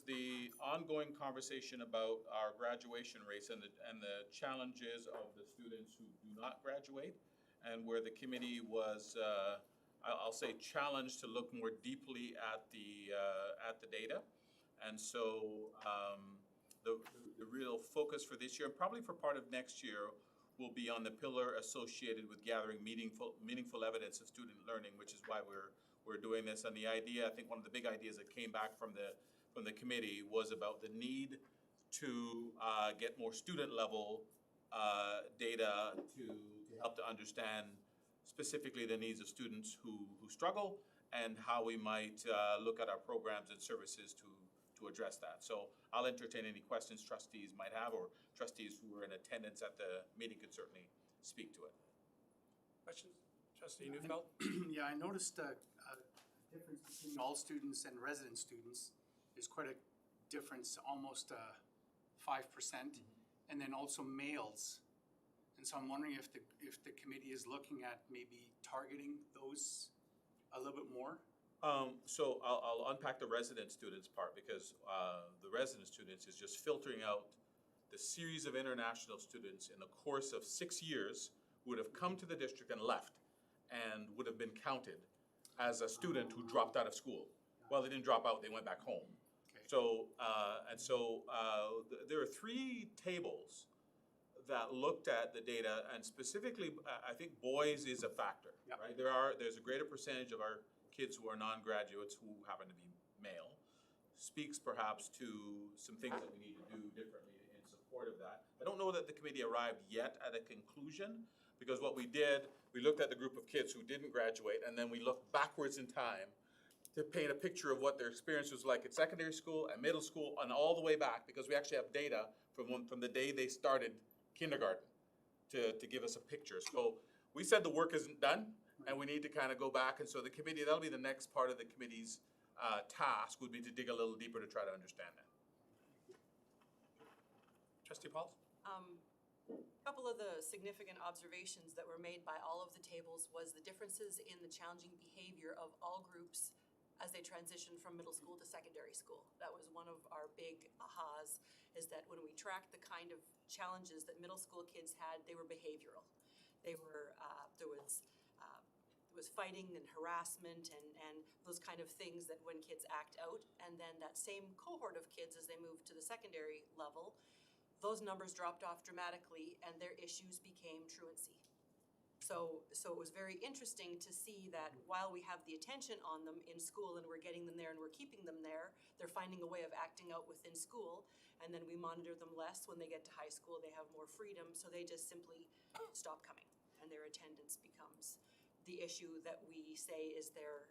the ongoing conversation about our graduation rates and the challenges of the students who do not graduate, and where the committee was, I'll say, challenged to look more deeply at the data. And so the real focus for this year, and probably for part of next year, will be on the pillar associated with gathering meaningful evidence of student learning, which is why we're doing this. And the idea, I think one of the big ideas that came back from the committee was about the need to get more student level data to help to understand specifically the needs of students who struggle, and how we might look at our programs and services to address that. So I'll entertain any questions trustees might have, or trustees who were in attendance at the meeting could certainly speak to it. Questions? Trustee Neufeld? Yeah, I noticed a difference between all students and resident students. There's quite a difference, almost 5%, and then also males. And so I'm wondering if the committee is looking at maybe targeting those a little bit more. So I'll unpack the resident students part, because the resident students is just filtering out the series of international students in the course of 6 years who would have come to the district and left. and would have been counted as a student who dropped out of school. Well, they didn't drop out, they went back home. So, there are 3 tables that looked at the data, and specifically, I think boys is a factor, right? There's a greater percentage of our kids who are non-graduates who happen to be male. Speaks perhaps to some things that we need to do differently in support of that. I don't know that the committee arrived yet at a conclusion, because what we did, we looked at the group of kids who didn't graduate, and then we looked backwards in time to paint a picture of what their experience was like at secondary school and middle school and all the way back, because we actually have data from the day they started kindergarten to give us a picture. So we said the work isn't done, and we need to kind of go back, and so the committee, that'll be the next part of the committee's task, would be to dig a little deeper to try to understand that. Trustee Pauls? A couple of the significant observations that were made by all of the tables was the differences in the challenging behavior of all groups as they transition from middle school to secondary school. That was one of our big ahas, is that when we tracked the kind of challenges that middle school kids had, they were behavioral. They were, there was fighting and harassment and those kind of things that when kids act out. And then that same cohort of kids, as they moved to the secondary level, those numbers dropped off dramatically and their issues became truancy. So it was very interesting to see that while we have the attention on them in school and we're getting them there and we're keeping them there, they're finding a way of acting out within school, and then we monitor them less when they get to high school. They have more freedom, so they just simply stop coming, and their attendance becomes the issue that we say is their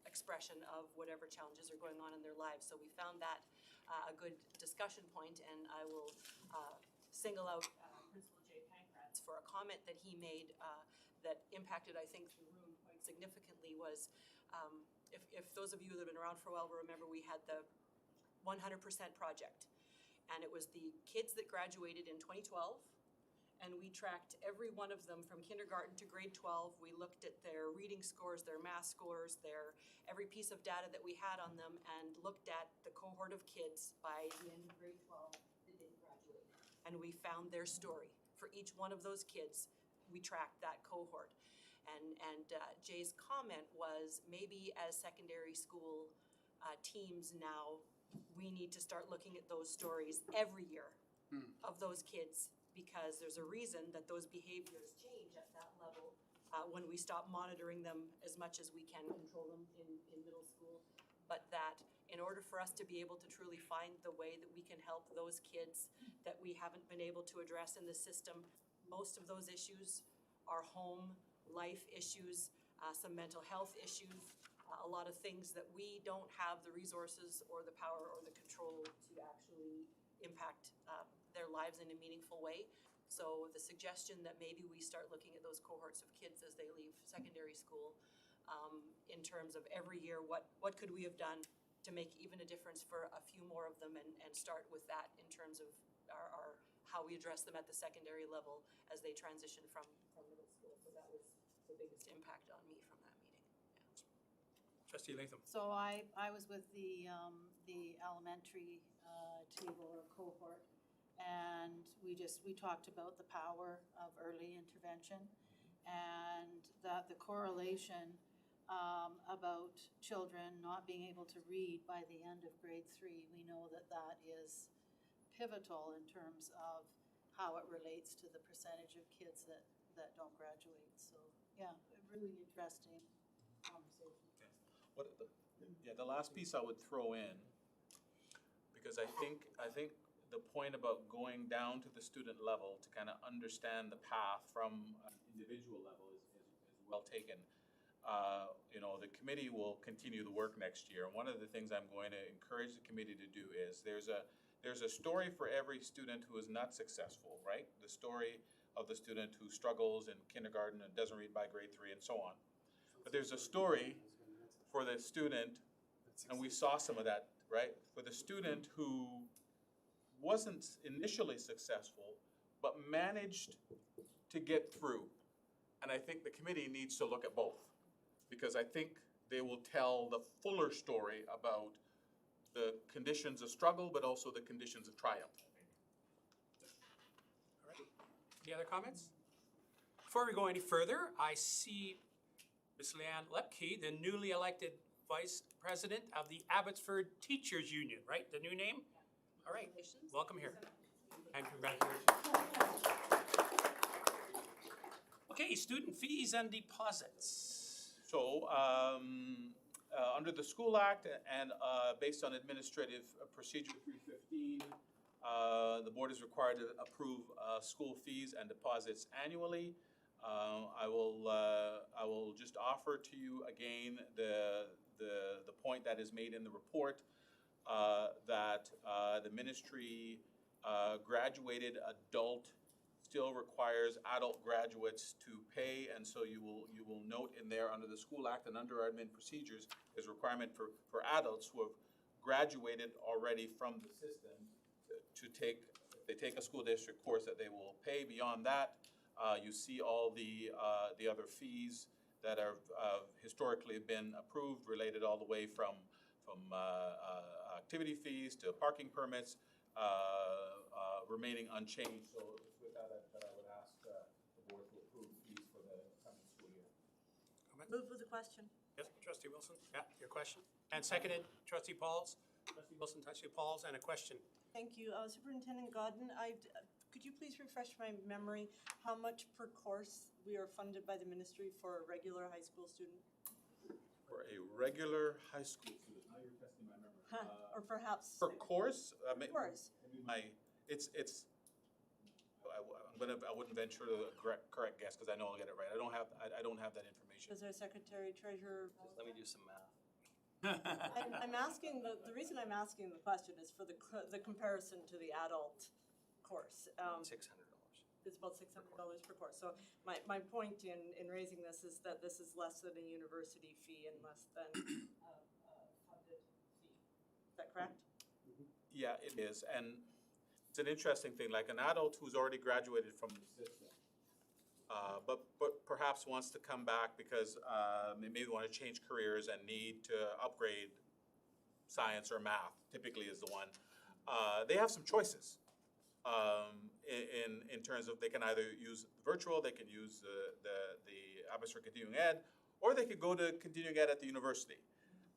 expression of whatever challenges are going on in their lives. So we found that a good discussion point, and I will single out Principal Jay Pankratz for a comment that he made that impacted, I think, the room quite significantly was, if those of you that have been around for a while will remember, we had the 100% project, and it was the kids that graduated in 2012, and we tracked every one of them from kindergarten to grade 12. We looked at their reading scores, their math scores, every piece of data that we had on them, and looked at the cohort of kids by the end of grade 12 that didn't graduate. And we found their story. For each one of those kids, we tracked that cohort. And Jay's comment was, maybe as secondary school teams now, we need to start looking at those stories every year of those kids, because there's a reason that those behaviors change at that level when we stop monitoring them as much as we can control them in middle school. But that in order for us to be able to truly find the way that we can help those kids that we haven't been able to address in the system, most of those issues are home life issues, some mental health issues, a lot of things that we don't have the resources or the power or the control to actually impact their lives in a meaningful way. So the suggestion that maybe we start looking at those cohorts of kids as they leave secondary school, in terms of every year, what could we have done to make even a difference for a few more of them, and start with that in terms of our how we address them at the secondary level as they transition from middle school. So that was the biggest impact on me from that meeting. Yeah. Trustee Latham. So I was with the elementary table or cohort, and we talked about the power of early intervention and that the correlation about children not being able to read by the end of grade 3. We know that is pivotal in terms of how it relates to the percentage of kids that don't graduate. So yeah, a really interesting conversation. The last piece I would throw in, because I think the point about going down to the student level to kind of understand the path from an individual level is well taken. The committee will continue the work next year. And one of the things I'm going to encourage the committee to do is there's a story for every student who is not successful, right? The story of the student who struggles in kindergarten and doesn't read by grade 3 and so on. But there's a story for the student, and we saw some of that, right? For the student who wasn't initially successful, but managed to get through. And I think the committee needs to look at both, because I think they will tell the fuller story about the conditions of struggle, but also the conditions of triumph. All right. Any other comments? Before we go any further, I see Ms. Leanne Lepke, the newly elected Vice President of the Abbotsford Teachers Union, right? The new name? All right, welcome here. And congratulations. Okay, student fees and deposits. So, under the School Act and based on Administrative Procedure 315, the board is required to approve school fees and deposits annually. I will just offer to you again the point that is made in the report that the ministry graduated adult still requires adult graduates to pay, and so you will note in there under the School Act and under our admin procedures, there's a requirement for adults who have graduated already from the system to take, if they take a school district course, that they will pay. Beyond that, you see all the other fees that are historically been approved, related all the way from activity fees to parking permits, remaining unchanged. So it's with that I would ask the board to approve fees for the coming school year. Move with the question. Yes, Trustee Wilson, yeah, your question. And seconded, Trustee Pauls. Trustee Wilson, Trustee Pauls, and a question. Thank you. Superintendent Godden, could you please refresh my memory how much per course we are funded by the ministry for a regular high school student? For a regular high school student, now you're testing my memory. Or perhaps Per course? course. Maybe I wouldn't venture to correct guess because I know I'll get it right. I don't have that information. Does our secretary treasurer? Let me do some math. I'm asking, the reason I'm asking the question is for the comparison to the adult course. $600. It's about $600 per course. So my point in raising this is that this is less than a university fee and less than a funded fee. Is that correct? Yeah, it is, and it's an interesting thing. Like an adult who's already graduated from the system, but perhaps wants to come back because they maybe want to change careers and need to upgrade science or math. Typically, is the one. They have some choices. In terms of, they can either use virtual, they can use the Abbotsford Continuing Ed, or they could go to Continuing Ed at the university.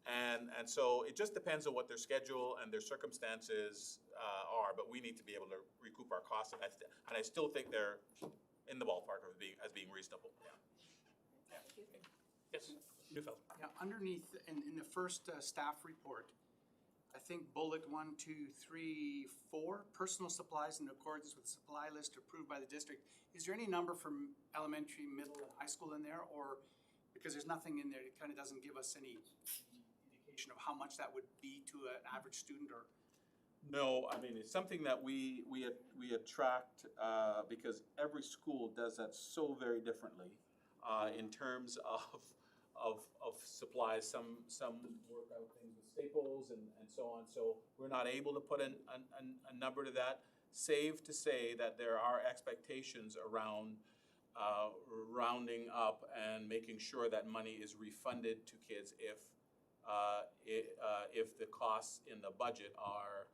And so it just depends on what their schedule and their circumstances are, but we need to be able to recoup our costs, and I still think they're in the ballpark of being reasonable. Yeah. Yes, Neufeld. Yeah, underneath in the first staff report, I think bullet 1, 2, 3, 4, personal supplies in accordance with supply list approved by the district. Is there any number for elementary, middle, and high school in there, or because there's nothing in there, it kind of doesn't give us any indication of how much that would be to an average student? Or No, I mean, it's something that we attract because every school does that so very differently in terms of supplies. Some work out things with staples and so on. So we're not able to put a number to that, save to say that there are expectations around rounding up and making sure that money is refunded to kids if the costs in the budget are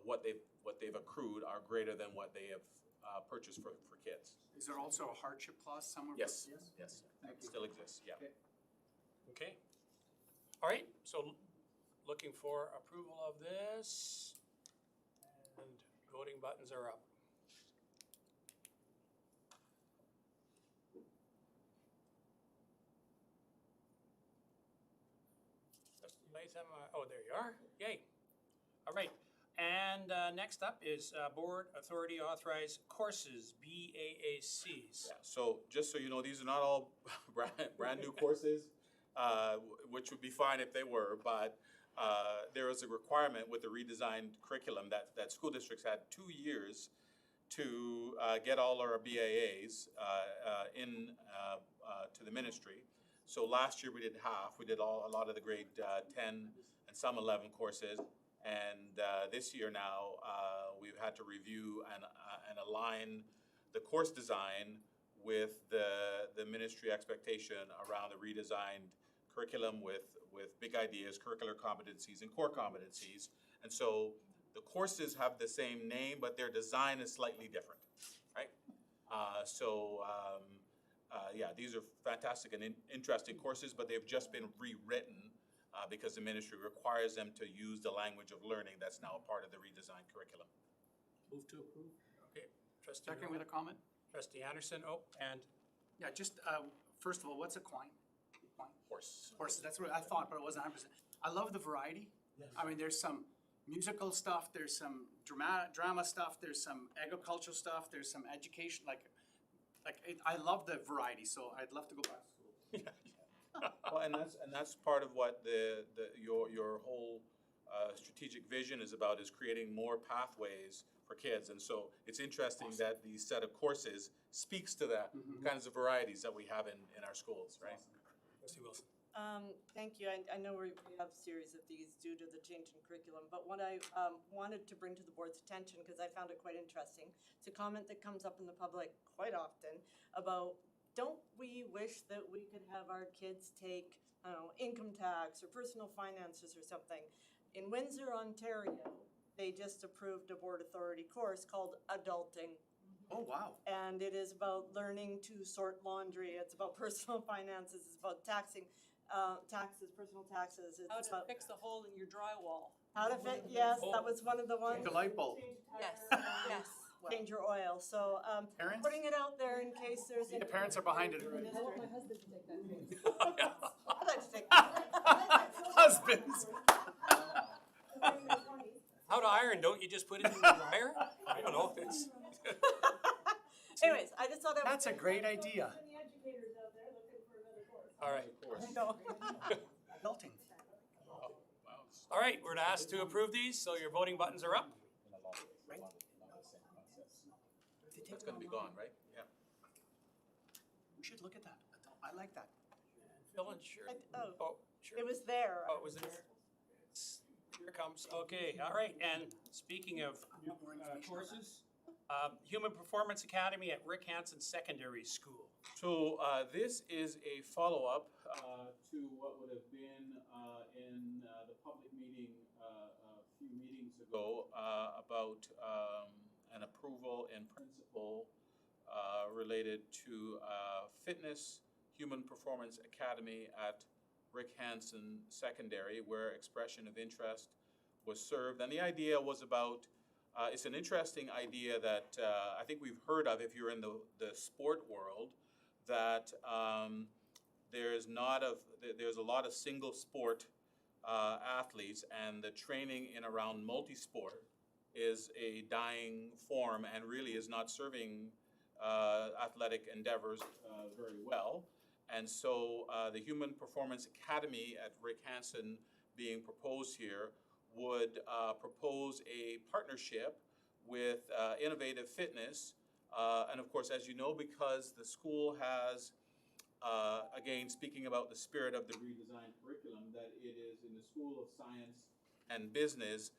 what they've accrued are greater than what they have purchased for kids. is there also a hardship clause somewhere? Yes, Yes. that still exists, yeah. Okay. All right, so looking for approval of this, and voting buttons are up. Latham, oh, there you are, yay. All right, and next up is Board Authority Authorized Courses, BAACs. Yeah, so just so you know, these are not all brand new courses, which would be fine if they were, but there is a requirement with the redesigned curriculum that school districts had 2 years to get all our BAAs to the ministry. So last year we did half. We did a lot of the grade 10 and some 11 courses, and this year now we've had to review and align the course design with the ministry expectation around the redesigned curriculum with big ideas, curricular competencies, and core competencies. And so the courses have the same name, but their design is slightly different, right? yeah, these are fantastic and interesting courses, but they've just been rewritten because the ministry requires them to use the language of learning that's now a part of the redesigned curriculum. Move to approve. Okay, trustee. Second with a comment? Trustee Anderson, and Yeah, just, first of all, what's a quine? Horse. Horse, that's what I thought, but it wasn't 100%. I love the variety. I mean, there's some musical stuff, there's some drama stuff, there's some agricultural stuff, there's some education, I love the variety, so I'd love to go back to school. Well, and that's part of what your whole strategic vision is about, is creating more pathways for kids. And so it's interesting that the set of courses speaks to that kinds of varieties that we have in our schools, right? Trustee Wilson. Thank you. I know we have a series of these due to the change in curriculum, but what I wanted to bring to the board's attention, because I found it quite interesting, it's a comment that comes up in the public quite often about, don't we wish that we could have our kids take, I don't know, income tax or personal finances or something? In Windsor, Ontario, they just approved a board authority course called Adulting. Oh, wow. And it is about learning to sort laundry. It's about personal finances. It's about taxing, taxes, personal taxes. It's How to about fix a hole in your drywall. how to fit. Yes, that was one of the ones. The light bulb. Yes, yes. Change your oil. So Parents? putting it out there in case there's. The parents are behind it already. I want my husband to take that. I'd like to take that. Husbands. How to iron, don't you just put it in the dryer? I don't know if it's. Anyways, I just thought that. That's a great idea. The educators out there looking for another course. All right. Adulting. All right, we're asked to approve these, so your voting buttons are up. That's gonna be gone, right? Yeah. We should look at that. I like that. Phil and sure. Oh, sure. it was there. Oh, it was there. Here it comes. Okay, all right. And speaking of courses, Human Performance Academy at Rick Hansen Secondary School. So this is a follow-up to what would have been in the public meeting a few meetings ago about an approval in principle related to Fitness Human Performance Academy at Rick Hansen Secondary, where expression of interest was served. And the idea was about, it's an interesting idea that I think we've heard of if you're in the sport world, that there's a lot of single sport athletes, and the training in around multi-sport is a dying form and really is not serving athletic endeavors very well. And so the Human Performance Academy at Rick Hansen being proposed here would propose a partnership with Innovative Fitness. And of course, as you know, because the school has, again, speaking about the spirit of the redesigned curriculum, that it is in the School of Science and Business,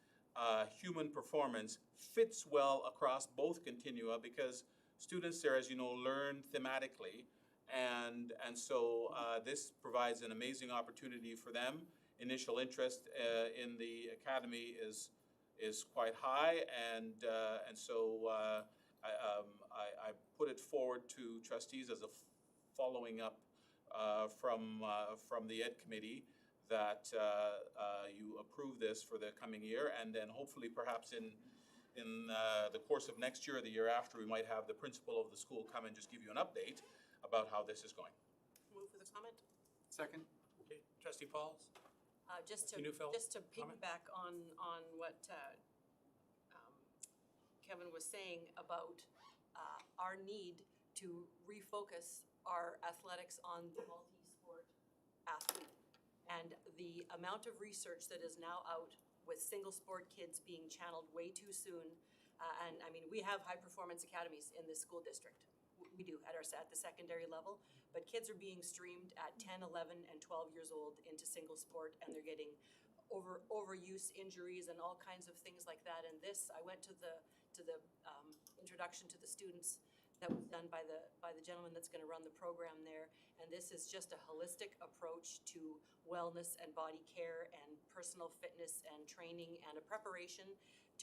human performance fits well across both continua, because students there, as you know, learn thematically. And so this provides an amazing opportunity for them. Initial interest in the academy is quite high, and so I put it forward to trustees as a following up from the Ed Committee that you approve this for the coming year, and then hopefully perhaps in the course of next year or the year after, we might have the principal of the school come and just give you an update about how this is going. Move for the comment. Second. Okay, Trustee Pauls? Just to Phil, piggyback on what Kevin was saying about our need to refocus our athletics on the multi-sport athlete, and the amount of research that is now out with single sport kids being channeled way too soon. And I mean, we have high performance academies in this school district. We do at the secondary level, but kids are being streamed at 10, 11, and 12 years old into single sport, and they're getting overuse injuries and all kinds of things like that. And this, I went to the introduction to the students that was done by the gentleman that's going to run the program there, and this is just a holistic approach to wellness and body care and personal fitness and training, and a preparation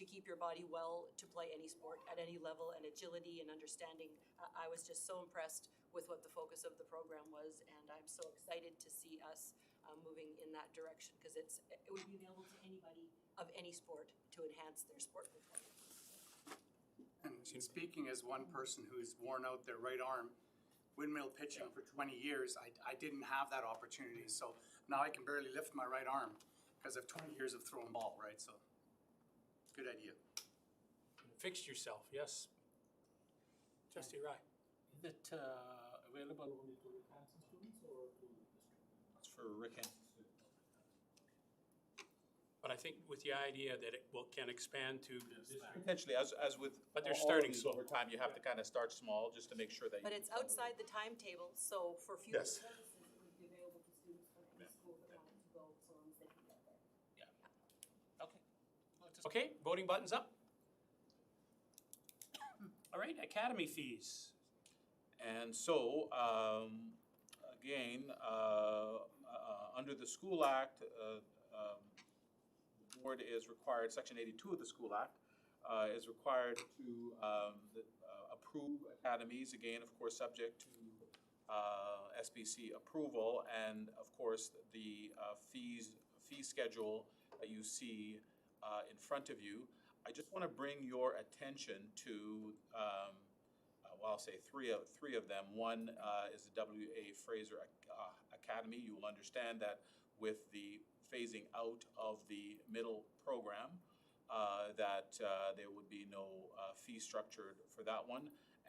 to keep your body well to play any sport at any level, and agility and understanding. I was just so impressed with what the focus of the program was, and I'm so excited to see us moving in that direction, because it would be available to anybody of any sport to enhance their sport performance. And speaking as one person who's worn out their right arm, windmill pitching for 20 years, I didn't have that opportunity. So now I can barely lift my right arm because of 20 years of throwing ball, right? So good idea. Fixed yourself, yes. Trustee Rai. Is it available only to Wisconsin students or to the district? That's for Rick Hansen. But I think with the idea that it can expand to. Potentially, as with But they're all of starting these slow. over time, you have to kind of start small just to make sure that. But you it's outside the timetable, so for future Yes. purposes, it would be available to students from any school that wanted to go, so long as they can get there. Okay, voting button's up. All right, academy fees. And so, again, under the School Act, the board is required, Section 82 of the School Act, is required to approve academies, again, of course, subject to SBC approval, and of course, the fee schedule that you see in front of you. I just want to bring your attention to, well, I'll say three of them. One is the W.A. Fraser Academy. You will understand that with the phasing out of the middle program, that there would be no fee structured for that one.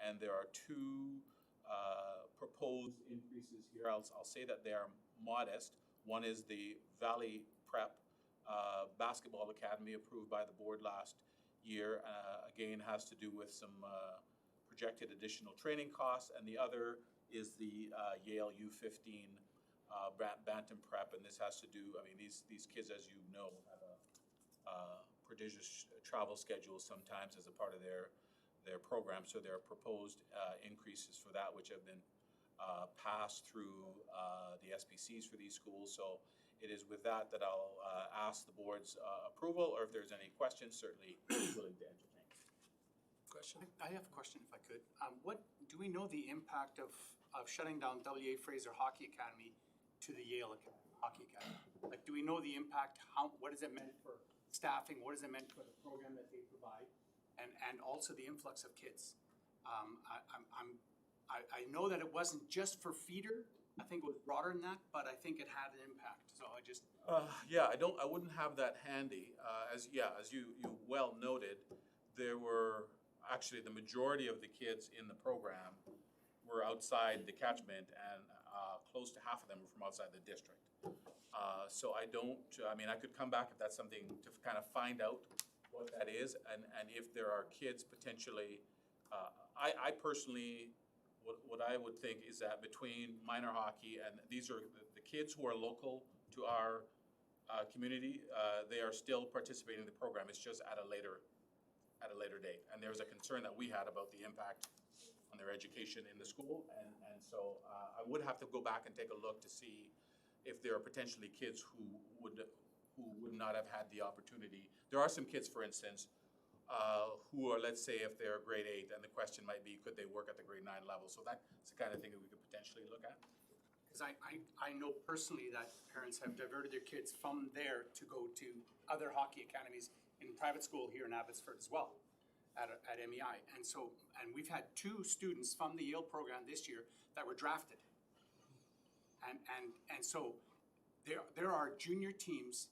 And there are two proposed increases here. I'll say that they are modest. One is the Valley Prep Basketball Academy approved by the board last year. Again, has to do with some projected additional training costs. And the other is the Yale U15 Bantam Prep. And this has to do, I mean, these kids, as you know, have a prodigious travel schedule sometimes as a part of their program. So there are proposed increases for that, which have been passed through the SBCs for these schools. So it is with that I'll ask the board's approval, or if there's any questions, certainly willing to entertain. Question? I have a question if I could. What do we know the impact of shutting down W.A. Fraser Hockey Academy to the Yale Hockey Academy? Like, do we know the impact? What has it meant for staffing? What has it meant for the program that they provide? And also the influx of kids. I know that it wasn't just for feeder. I think it was broader than that, but I think it had an impact. So I just. Yeah, I wouldn't have that handy. As you well noted, there were actually the majority of the kids in the program were outside the catchment, and close to half of them were from outside the district. So I could come back if that's something to kind of find out what that is, and if there are kids potentially. I personally, what I would think is that between minor hockey and these are the kids who are local to our community, they are still participating in the program. It's just at a later date. And there's a concern that we had about the impact on their education in the school, and so I would have to go back and take a look to see if there are potentially kids who would not have had the opportunity. There are some kids, for instance, who are, let's say, if they're grade 8, and the question might be, could they work at the grade 9 level? So that's the kind of thing that we could potentially look at. Because I know personally that parents have diverted their kids from there to go to other hockey academies in private school here in Abbotsford as well, at MEI. And we've had 2 students from the Yale program this year that were drafted. And so there are junior teams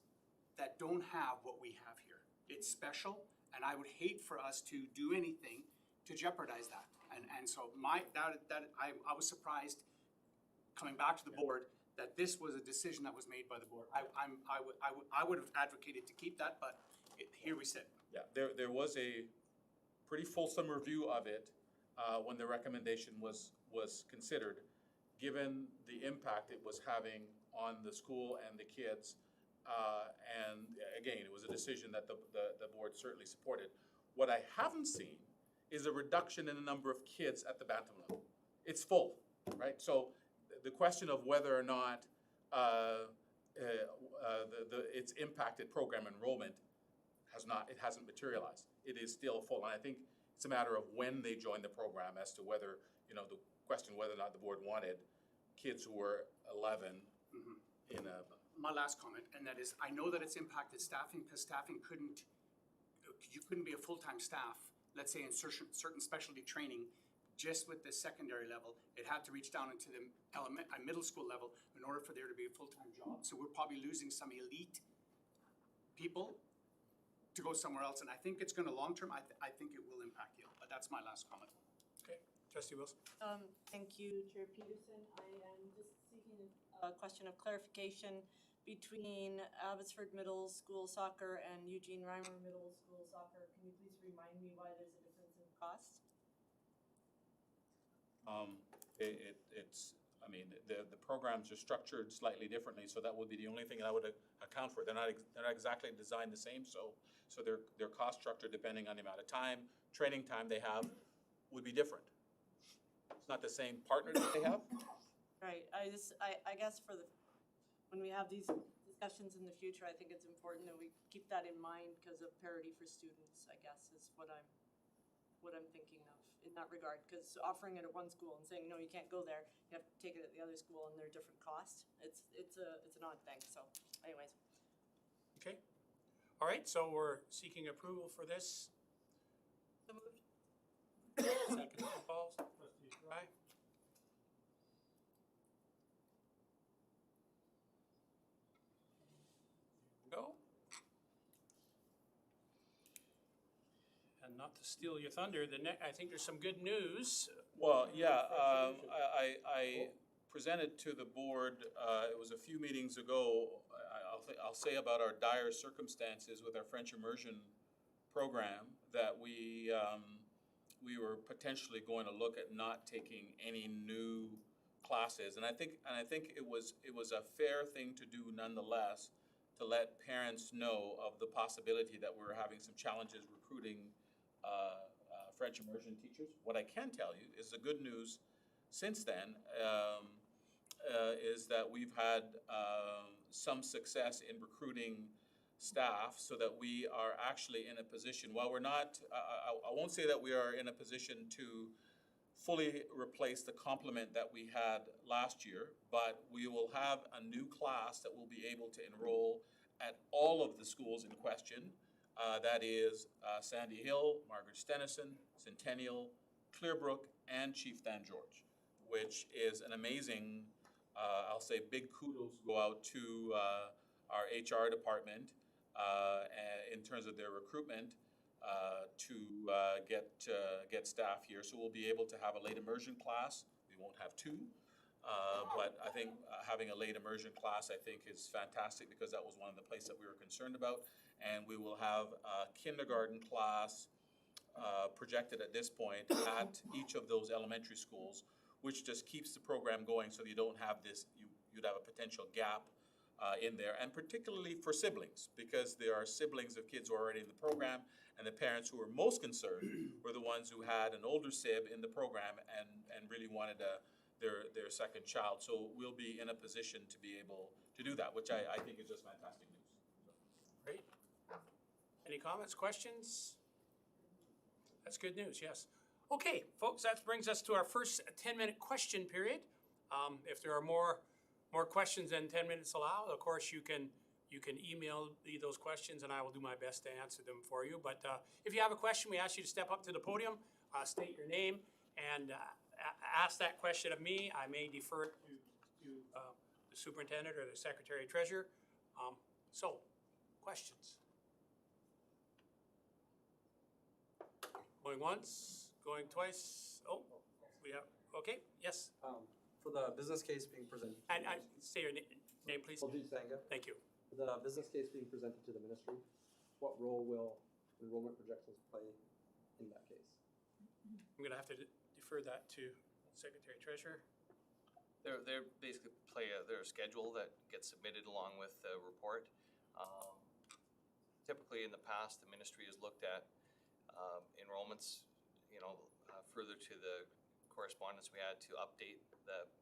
that don't have what we have here. It's special, and I would hate for us to do anything to jeopardize that. And so I was surprised coming back to the board that this was a decision that was made by the board. I would have advocated to keep that, but here we sit. Yeah, there was a pretty fulsome review of it when the recommendation was considered, given the impact it was having on the school and the kids. And again, it was a decision that the board certainly supported. What I haven't seen is a reduction in the number of kids at the Bantam level. It's full, right? So the question of whether or not it's impacted program enrollment it hasn't materialized. It is still full, and I think it's a matter of when they join the program as to whether, the question whether or not the board wanted kids who were 11 in a. My last comment, and that is, I know that it's impacted staffing, because staffing you couldn't be a full-time staff, let's say in certain specialty training, just with the secondary level. It had to reach down into the middle school level in order for there to be a full-time job. So we're probably losing some elite people to go somewhere else, and I think it's gonna long-term, I think it will impact you, but that's my last comment. Okay, Trustee Wilson. Thank you, Chair Peterson. I am just seeking a question of clarification between Abbotsford Middle School soccer and Eugene Reimer Middle School soccer. Can you please remind me why there's a difference in cost? The programs are structured slightly differently, so that would be the only thing I would account for. They're not exactly designed the same, so their cost structure, depending on the amount of time, training time they have, would be different. It's not the same partner that they have. Right, I guess when we have these discussions in the future, I think it's important that we keep that in mind because of parity for students, I guess, is what I'm thinking of in that regard. Because offering it at one school and saying, no, you can't go there, you have to take it at the other school and they're different costs. It's an odd thing, so anyways. Okay. All right, so we're seeking approval for this. So moved. Second, Pauls. Trustee Dry. Go. And not to steal your thunder, I think there's some good news. Well, yeah, I presented to the board, it was a few meetings ago, I'll say about our dire circumstances with our French immersion program, that we were potentially going to look at not taking any new classes. And I think it was a fair thing to do nonetheless, to let parents know of the possibility that we're having some challenges recruiting French immersion teachers. What I can tell you is the good news since then is that we've had some success in recruiting staff, so that we are actually in a position, while we're not, I won't say that we are in a position to fully replace the complement that we had last year, but we will have a new class that will be able to enroll at all of the schools in question. That is Sandy Hill, Margaret Stennison, Centennial, Clearbrook, and Chief Dan George, which is an amazing, I'll say big kudos go out to our HR department in terms of their recruitment to get staff here. So we'll be able to have a late immersion class. We won't have two, but I think having a late immersion class, I think, is fantastic, because that was one of the places that we were concerned about. And we will have a kindergarten class projected at this point at each of those elementary schools, which just keeps the program going, so you don't have this, you'd have a potential gap in there, and particularly for siblings, because there are siblings of kids who are already in the program, and the parents who were most concerned were the ones who had an older sib in the program and really wanted their second child. So we'll be in a position to be able to do that, which I think is just fantastic news. Great. Any comments, questions? That's good news, yes. Okay, folks, that brings us to our first 10-minute question period. If there are more questions than 10 minutes allowed, of course, you can email me those questions and I will do my best to answer them for you. But if you have a question, we ask you to step up to the podium, state your name, and ask that question of me. I may defer it to the superintendent or the secretary treasurer. So, questions? Going once, going twice. Oh, we have, okay, yes. For the business case being presented. And say your name, please. Thank you. For the business case being presented to the ministry, what role will enrollment projections play in that case? I'm going to have to defer that to Secretary Treasurer. They're basically their schedule that gets submitted along with the report. Typically in the past, the ministry has looked at enrollments, further to the correspondence we had to update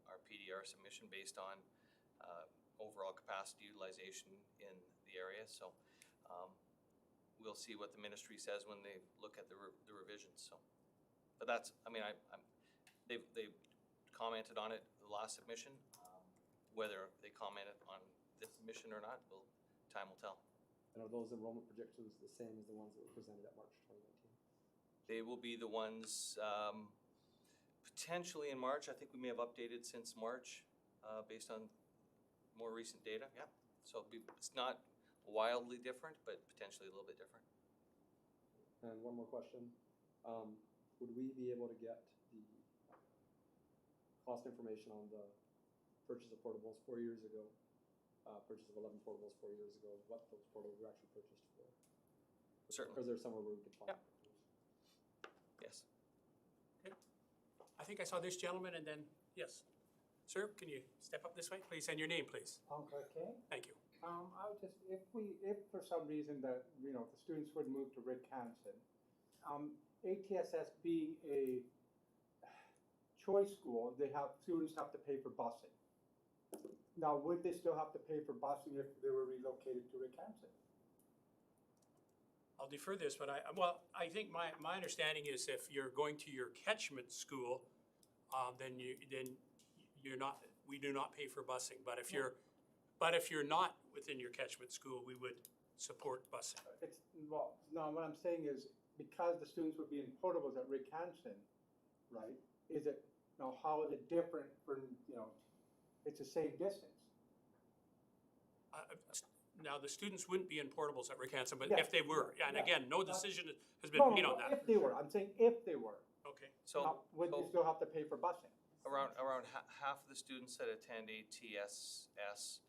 our PDR submission based on overall capacity utilization in the area. So we'll see what the ministry says when they look at the revisions, so. But that's, I mean, they've commented on it, the last submission. Whether they commented on this submission or not, time will tell. And are those enrollment projections the same as the ones that were presented at March 2019? They will be the ones, potentially in March. I think we may have updated since March, based on more recent data, yeah. So it's not wildly different, but potentially a little bit different. And one more question. Would we be able to get the cost information on the purchase of portables 4 years ago, purchase of 11 portables 4 years ago, what those portables were actually purchased for? Certainly. Or is there somewhere where we could find it? Yes. Okay. I think I saw this gentleman and then, yes. Sir, can you step up this way, please, and your name, please? Uncle King. Thank you. I would just, if for some reason that, the students would move to Rick Hansen, ATSS being a choice school, students have to pay for busing. Now, would they still have to pay for busing if they were relocated to Rick Hansen? I'll defer this, but I think my understanding is if you're going to your catchment school, then we do not pay for busing. But if you're not within your catchment school, we would support busing. No, what I'm saying is, because the students would be in portables at Rick Hansen, right, how is it different from, it's the same distance? Now, the students wouldn't be in portables at Rick Hansen, but Yes. if they were, and Yeah. again, no decision has been made on that. If they were, I'm saying if they were. Okay. Now, would they still have to pay for busing? Around half of the students that attend ATSS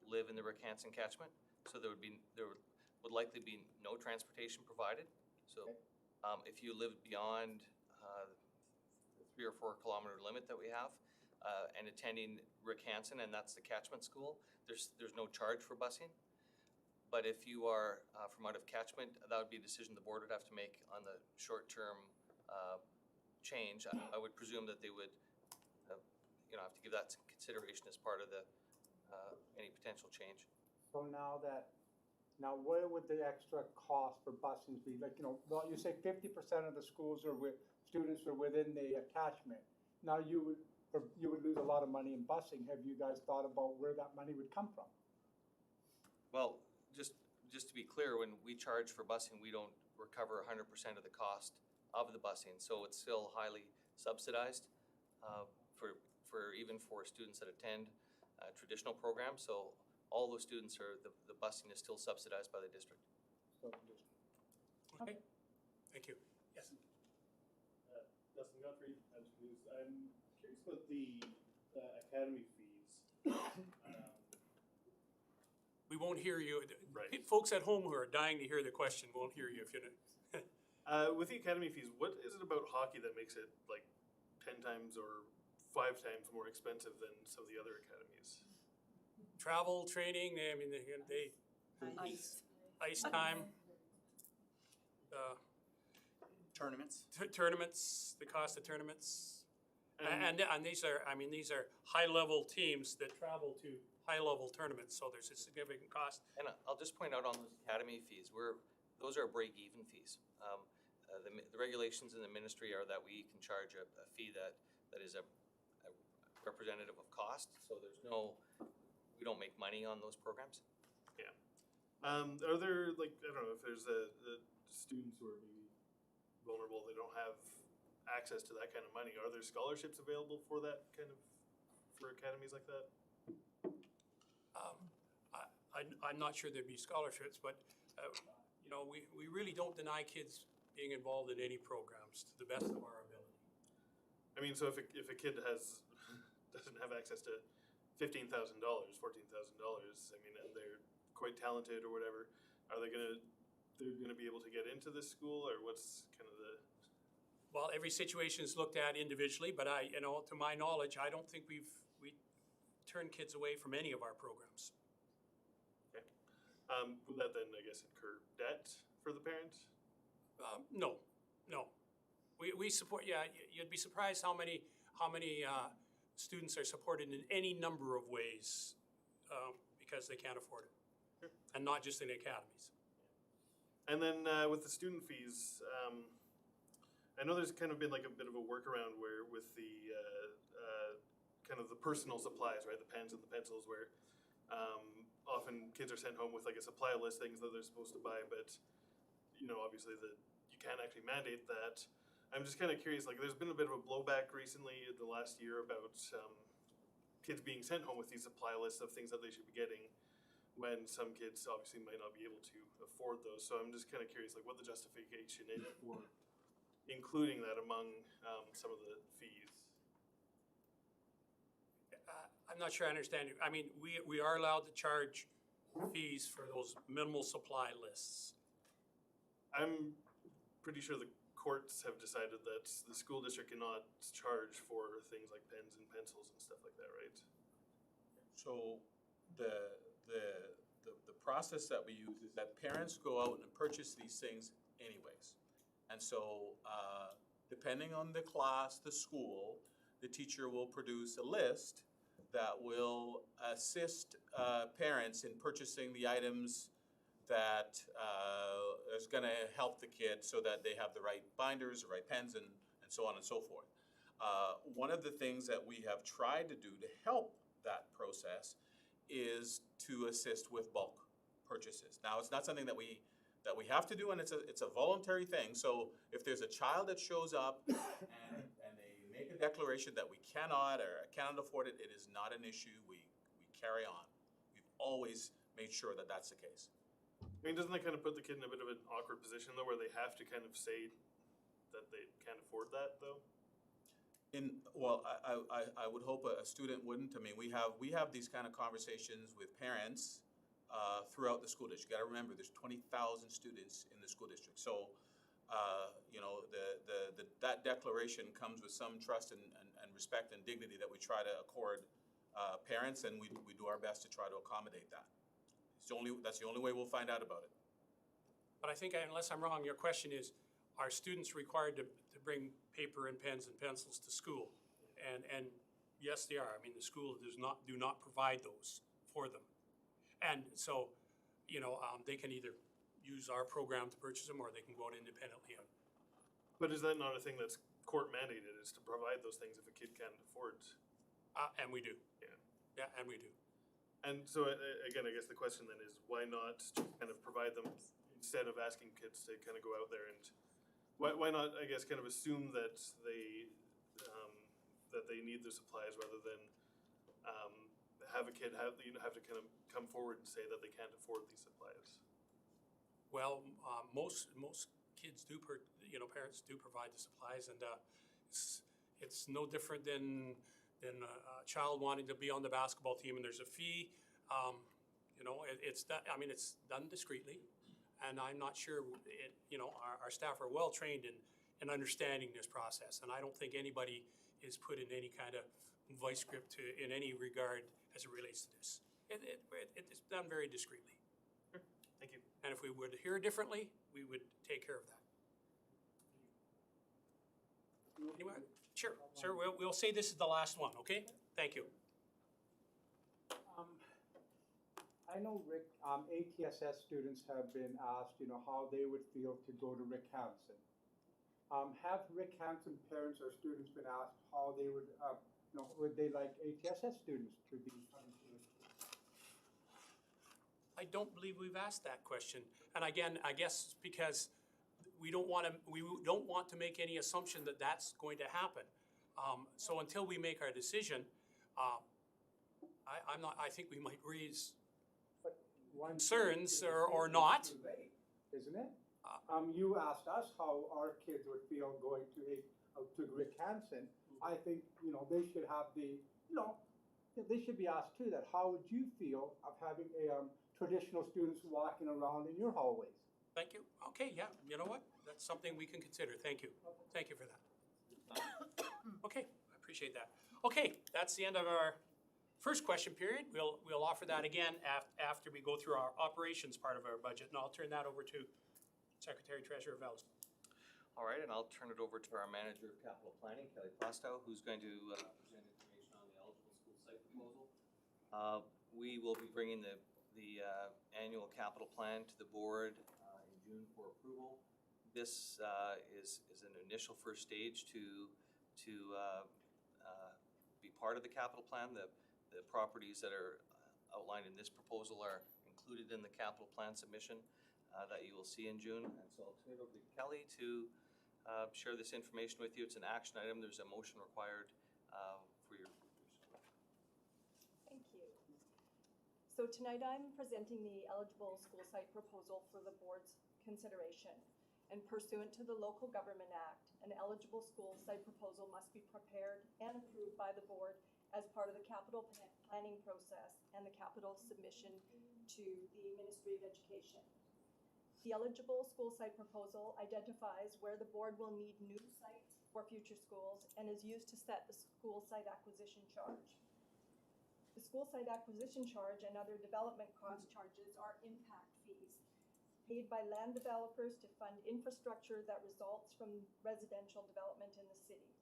live in the Rick Hansen catchment, so there would likely be no transportation provided. So, if you live beyond the 3 or 4 kilometer limit that we have, and attending Rick Hansen, and that's the catchment school, there's no charge for busing. But if you are from out of catchment, that would be a decision the board would have to make on the short-term change. I would presume that they would, have to give that some consideration as part of the any potential change. So now where would the extra cost for busing be? Like, you say 50% of the schools students are within the attachment. Now you would lose a lot of money in busing. Have you guys thought about where that money would come from? Well, just to be clear, when we charge for busing, we don't recover 100% of the cost of the busing, so it's still highly subsidized for students that attend traditional programs. So all those students the busing is still subsidized by the district. Okay, thank you. Yes. Dustin Guthrie, Edge News. I'm curious about the academy fees. We won't hear you. Right. Folks at home who are dying to hear the question won't hear you if you don't. With the academy fees, what is it about hockey that makes it like 10 times or 5 times more expensive than some of the other academies? Travel, training, ice time. Tournaments. Tournaments, the cost of tournaments. And these are high-level teams that travel to high-level tournaments, so there's a significant cost. And I'll just point out on those academy fees, those are break-even fees. The regulations in the ministry are that we can charge a fee that is a representative of cost, so we don't make money on those programs. Yeah. Are there, I don't know, if there's the students who are maybe vulnerable, they don't have access to that kind of money, are there scholarships available for academies like that? I'm not sure there'd be scholarships, but we really don't deny kids being involved in any programs to the best of our ability. I mean, so if a kid doesn't have access to $15,000, $14,000, I mean, and they're quite talented or whatever, are they're gonna be able to get into this school, or what's kind of the? Well, every situation is looked at individually, but to my knowledge, I don't think we turn kids away from any of our programs. Okay. Would that then, I guess, incur debt for the parent? No. We support. Yeah, you'd be surprised how many students are supported in any number of ways because they can't afford it, and not just in academies. And then with the student fees, I know there's kind of been like a bit of a workaround where with the kind of the personal supplies, right, the pens and the pencils, where often kids are sent home with like a supply list, things that they're supposed to buy, but obviously you can't actually mandate that. I'm just kind of curious, like there's been a bit of a blowback recently in the last year about kids being sent home with these supply lists of things that they should be getting, when some kids obviously might not be able to afford those. So I'm just kind of curious, like what the justification is for including that among some of the fees. I'm not sure I understand you. I mean, we are allowed to charge fees for those minimal supply lists. I'm pretty sure the courts have decided that the school district cannot charge for things like pens and pencils and stuff like that, right? So the process that we use is that parents go out and purchase these things anyways. And so depending on the class, the school, the teacher will produce a list that will assist parents in purchasing the items that is going to help the kid so that they have the right binders, the right pens, and so on and so forth. One of the things that we have tried to do to help that process is to assist with bulk purchases. Now, it's not something that we have to do, and it's a voluntary thing. So if there's a child that shows up and they make a declaration that we cannot afford it, it is not an issue. We carry on. We've always made sure that that's the case. I mean, doesn't that kind of put the kid in a bit of an awkward position though, where they have to kind of say that they can't afford that though? I would hope a student wouldn't. I mean, we have these kind of conversations with parents throughout the school district. You got to remember, there's 20,000 students in the school district. So, that declaration comes with some trust and respect and dignity that we try to accord parents, and we do our best to try to accommodate that. That's the only way we'll find out about it. But I think, unless I'm wrong, your question is, are students required to bring paper and pens and pencils to school? And yes, they are. I mean, the school do not provide those for them. And so, they can either use our program to purchase them, or they can go out independently. But is that not a thing that's court mandated, is to provide those things if a kid can't afford? And we do. Yeah. Yeah, and we do. And so again, I guess the question then is, why not just kind of provide them instead of asking kids to kind of go out there, and why not, I guess, kind of assume that they need the supplies rather than have a kid have to kind of come forward and say that they can't afford these supplies? Well, most kids do, parents do provide the supplies, and it's no different than a child wanting to be on the basketball team and there's a fee. It's done discreetly, and I'm not sure our staff are well trained in understanding this process, and I don't think anybody is put in any kind of vice grip in any regard as it relates to this. It's done very discreetly. Thank you. And if we would hear differently, we would take care of that. Anyway, sure, sir, we'll say this is the last one, okay? Thank you. I know, Rick, ATSS students have been asked, how they would feel to go to Rick Hansen. Have Rick Hansen parents or students been asked how they would they like ATSS students to be coming to the school? I don't believe we've asked that question. And again, I guess because we don't want to make any assumption that that's going to happen. So until we make our decision, I think we might raise concerns or not. Too late, isn't it? You asked us how our kids would feel going to Rick Hansen. I think, they should have they should be asked too, that how would you feel of having traditional students walking around in your hallways? Thank you. Okay, yeah, you know what? That's something we can consider. Thank you. Thank you for that. Okay, I appreciate that. Okay, that's the end of our first question period. We'll offer that again after we go through our operations part of our budget, and I'll turn that over to Secretary Treasurer Vels. All right, and I'll turn it over to our Manager of Capital Planning, Kelly Plastow, who's going to present information on the eligible school site proposal. We will be bringing the annual capital plan to the board in June for approval. This is an initial first stage to be part of the capital plan. The properties that are outlined in this proposal are included in the capital plan submission that you will see in June. And so I'll turn it over to Kelly to share this information with you. It's an action item. There's a motion required for your. Thank you. So tonight I'm presenting the eligible school site proposal for the board's consideration. And pursuant to the Local Government Act, an eligible school site proposal must be prepared and approved by the board as part of the capital planning process and the capital submission to the Ministry of Education. The eligible school site proposal identifies where the board will need new sites for future schools and is used to set the school site acquisition charge. The school site acquisition charge and other development cost charges are impact fees paid by land developers to fund infrastructure that results from residential development in the city.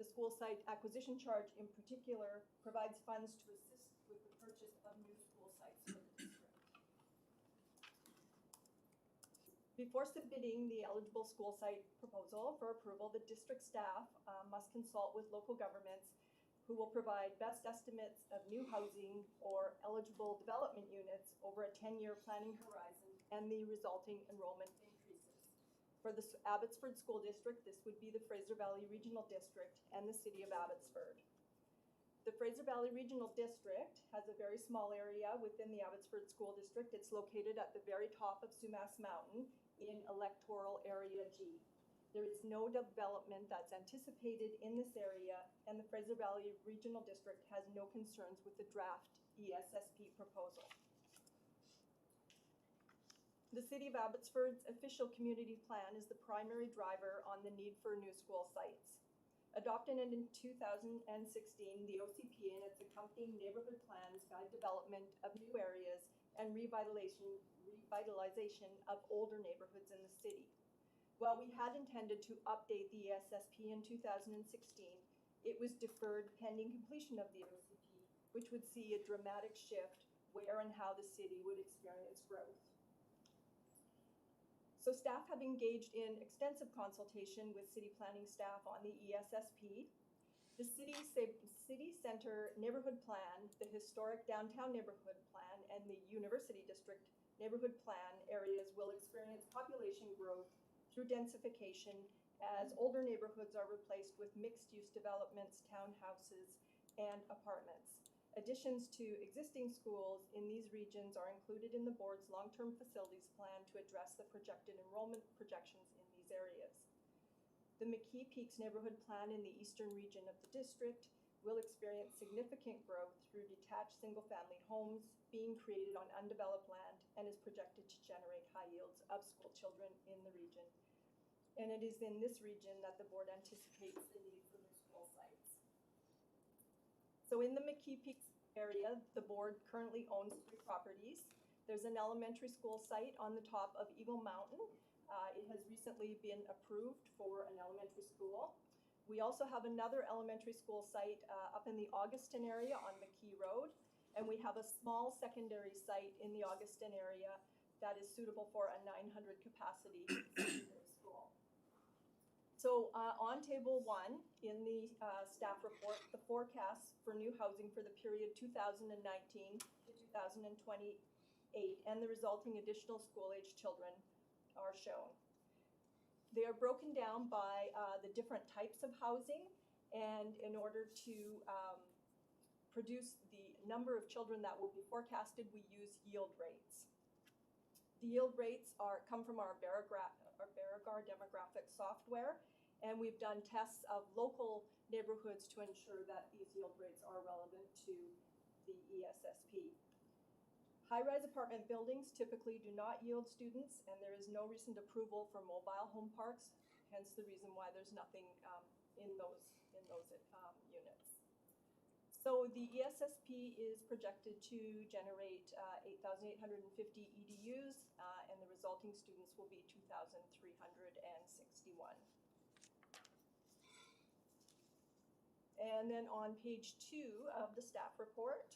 The school site acquisition charge in particular provides funds to assist with the purchase of new school sites for the district. Before submitting the eligible school site proposal for approval, the district staff must consult with local governments who will provide best estimates of new housing or eligible development units over a 10-year planning horizon and the resulting enrollment increases. For the Abbotsford School District, this would be the Fraser Valley Regional District and the City of Abbotsford. The Fraser Valley Regional District has a very small area within the Abbotsford School District. It's located at the very top of Sumas Mountain in electoral area G. There is no development that's anticipated in this area, and the Fraser Valley Regional District has no concerns with the draft ESSP proposal. The City of Abbotsford's official community plan is the primary driver on the need for new school sites. Adopted in 2016, the OCP and its accompanying neighborhood plans guide development of new areas and revitalization of older neighborhoods in the city. While we had intended to update the ESSP in 2016, it was deferred pending completion of the OCP, which would see a dramatic shift where and how the city would experience growth. So staff have engaged in extensive consultation with city planning staff on the ESSP. The city center neighborhood plan, the historic downtown neighborhood plan, and the University District neighborhood plan areas will experience population growth through densification as older neighborhoods are replaced with mixed-use developments, townhouses, and apartments. Additions to existing schools in these regions are included in the board's long-term facilities plan to address the projected enrollment projections in these areas. The McKee Peaks neighborhood plan in the eastern region of the district will experience significant growth through detached single-family homes being created on undeveloped land and is projected to generate high yields of school children in the region. And it is in this region that the board anticipates the need for new school sites. So in the McKee Peaks area, the board currently owns 3 properties. There's an elementary school site on the top of Eagle Mountain. It has recently been approved for an elementary school. We also have another elementary school site up in the Augustin area on McKee Road, and we have a small secondary site in the Augustin area that is suitable for a 900 capacity secondary school. So on table 1 in the staff report, the forecasts for new housing for the period 2019 to 2028 and the resulting additional school-age children are shown. They are broken down by the different types of housing, and in order to produce the number of children that will be forecasted, we use yield rates. The yield rates come from our Verigar demographic software, and we've done tests of local neighborhoods to ensure that these yield rates are relevant to the ESSP. High-rise apartment buildings typically do not yield students, and there is no recent approval for mobile home parks, hence the reason why there's nothing in those units. So the ESSP is projected to generate 8,850 EDUs, and the resulting students will be 2,361. And then on page 2 of the staff report,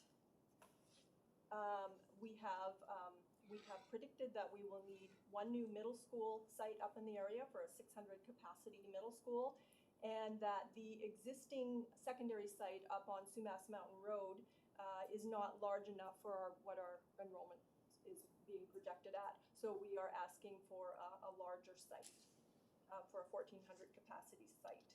we have we have predicted that we will need one new middle school site up in the area for a 600 capacity middle school, and that the existing secondary site up on Sumas Mountain Road is not large enough for what our enrollment is being projected at. So we are asking for a larger site, for a 1,400 capacity site.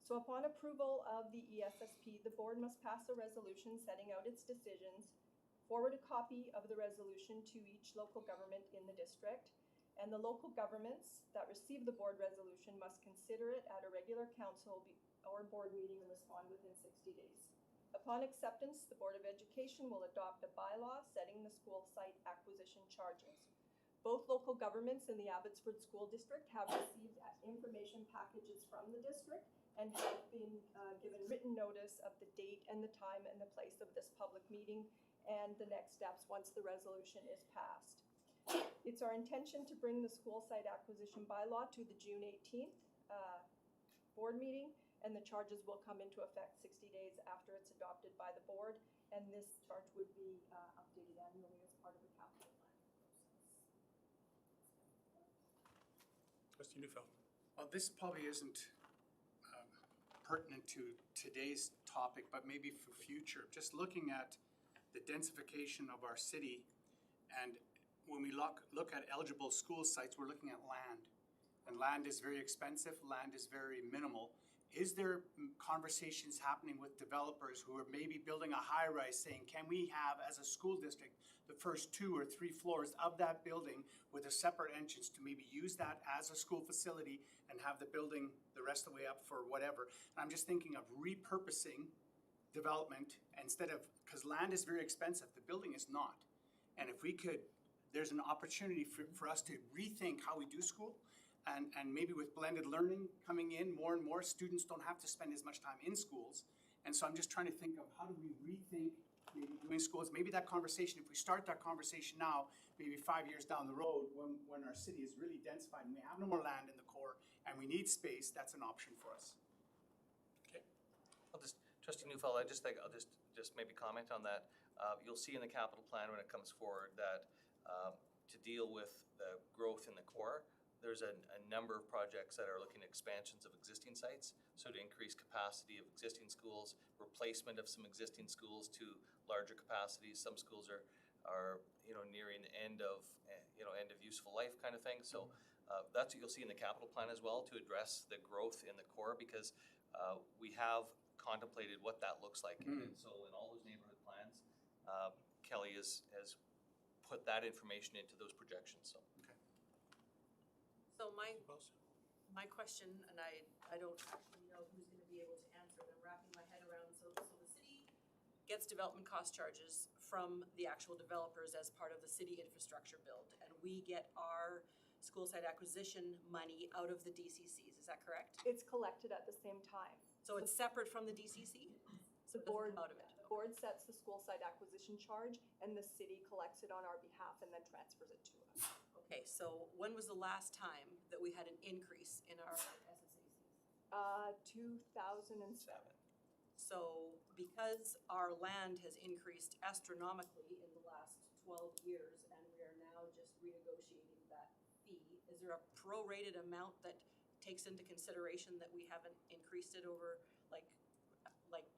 So upon approval of the ESSP, the board must pass a resolution setting out its decisions, forward a copy of the resolution to each local government in the district, and the local governments that receive the board resolution must consider it at a regular council or board meeting and respond within 60 days. Upon acceptance, the Board of Education will adopt a bylaw setting the school site acquisition charges. Both local governments in the Abbotsford School District have received information packages from the district and have been given written notice of the date and the time and the place of this public meeting and the next steps once the resolution is passed. It's our intention to bring the school site acquisition bylaw to the June 18th board meeting, and the charges will come into effect 60 days after it's adopted by the board, and this charge would be updated annually as part of the capital plan process. Trustee Neufeld. Well, this probably isn't pertinent to today's topic, but maybe for future. Just looking at the densification of our city, and when we look at eligible school sites, we're looking at land. And land is very expensive, land is very minimal. Is there conversations happening with developers who are maybe building a high-rise saying, can we have, as a school district, the first 2 or 3 floors of that building with a separate entrance to maybe use that as a school facility and have the building the rest of the way up for whatever? And I'm just thinking of repurposing development instead of, because land is very expensive, the building is not. And if we could, there's an opportunity for us to rethink how we do school. And maybe with blended learning coming in, more and more students don't have to spend as much time in schools. And so I'm just trying to think of how do we rethink maybe doing schools. Maybe that conversation, if we start that conversation now, maybe 5 years down the road, when our city is really densified and we have no more land in the core and we need space, that's an option for us. Okay. I'll just, Trustee Neufeld, I'll just maybe comment on that. You'll see in the capital plan when it comes forward that to deal with the growth in the core, there's a number of projects that are looking at expansions of existing sites, so to increase capacity of existing schools, replacement of some existing schools to larger capacities. Some schools are nearing end of useful life kind of thing. So that's what you'll see in the capital plan as well, to address the growth in the core, because we have contemplated what that looks like. And so in all those neighborhood plans, Kelly has put that information into those projections. So. So my question, and I don't actually know who's gonna be able to answer it, I'm wrapping my head around, so the city gets development cost charges from the actual developers as part of the city infrastructure build, and we get our school site acquisition money out of the DCCs, is that correct? It's collected at the same time. So it's separate from the DCC? The board, out of it. board sets the school site acquisition charge, and the city collects it on our behalf and then transfers it to us. Okay, so when was the last time that we had an increase in our SSACs? 2007. So because our land has increased astronomically in the last 12 years and we are now just renegotiating that fee, is there a prorated amount that takes into consideration that we haven't increased it over, like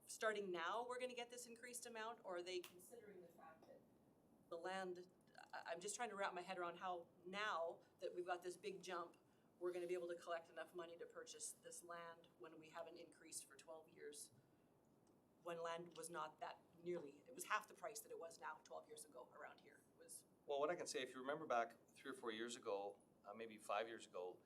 starting now we're gonna get this increased amount, or are they considering the fact that the land, I'm just trying to wrap my head around how now that we've got this big jump, we're gonna be able to collect enough money to purchase this land when we haven't increased for 12 years. When land was not that nearly, it was half the price that it was now 12 years ago around here. It was. Well, what I can say, if you remember back 3 or 4 years ago, maybe 5 years ago,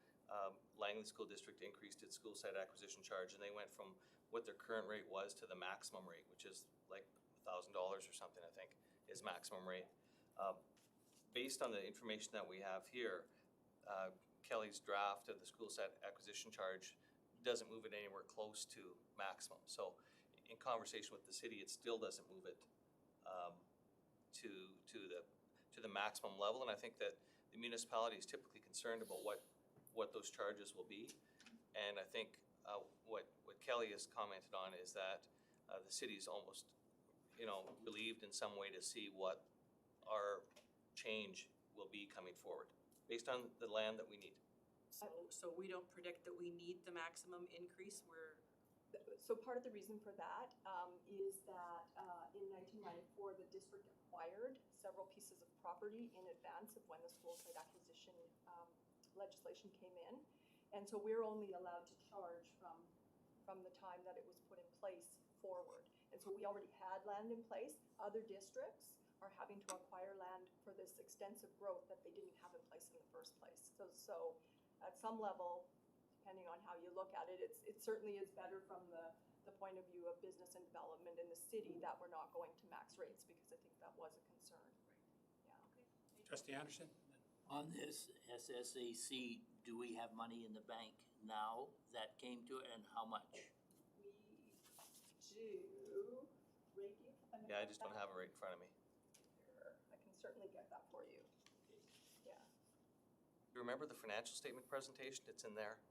Langley School District increased its school site acquisition charge, and they went from what their current rate was to the maximum rate, which is like $1,000 or something, I think, is maximum rate. Based on the information that we have here, Kelly's draft of the school site acquisition charge doesn't move it anywhere close to maximum. So in conversation with the city, it still doesn't move it to the maximum level. And I think that the municipality is typically concerned about what those charges will be. And I think what Kelly has commented on is that the city's almost, relieved in some way to see what our change will be coming forward, based on the land that we need. So we don't predict that we need the maximum increase, So part of the reason for that is that in 1994, the district acquired several pieces of property in advance of when the school site acquisition legislation came in. And so we're only allowed to charge from the time that it was put in place forward. And so we already had land in place. Other districts are having to acquire land for this extensive growth that they didn't have in place in the first place. So at some level, depending on how you look at it, it certainly is better from the point of view of business and development in the city that we're not going to max rates, because I think that was a concern. Trustee Anderson? On this SSAC, do we have money in the bank now that came to it, and how much? We do. Reiki? Yeah, I just don't have it right in front of me. I can certainly get that for you. Yeah. You remember the financial statement presentation? It's in there.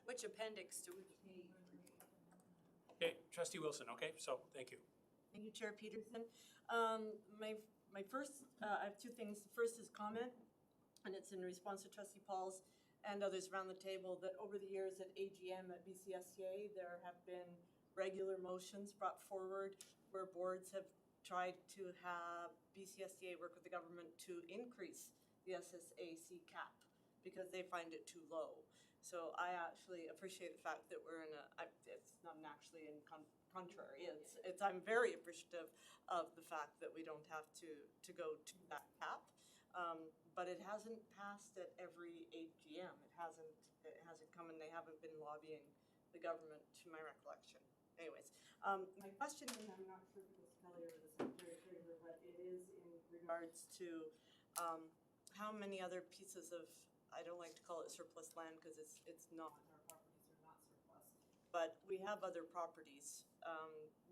which appendix do we pay? Okay, Trustee Wilson, okay, so thank you. Thank you, Chair Peterson. My first, I have two things. The first is comment, and it's in response to Trustee Paul's and others around the table, that over the years at AGM at BCSCA, there have been regular motions brought forward where boards have tried to have BCSCA work with the government to increase the SSAC cap because they find it too low. So I actually appreciate the fact that we're in it's not actually in contrary. I'm very appreciative of the fact that we don't have to go to that cap. But it hasn't passed at every AGM. It hasn't come, and they haven't been lobbying the government, to my recollection. Anyways, my question is, I'm not sure if it's Kelly or the Secretary Treasurer, but it is in regards to how many other pieces of, I don't like to call it surplus land because it's not, our properties are not surplus. But we have other properties,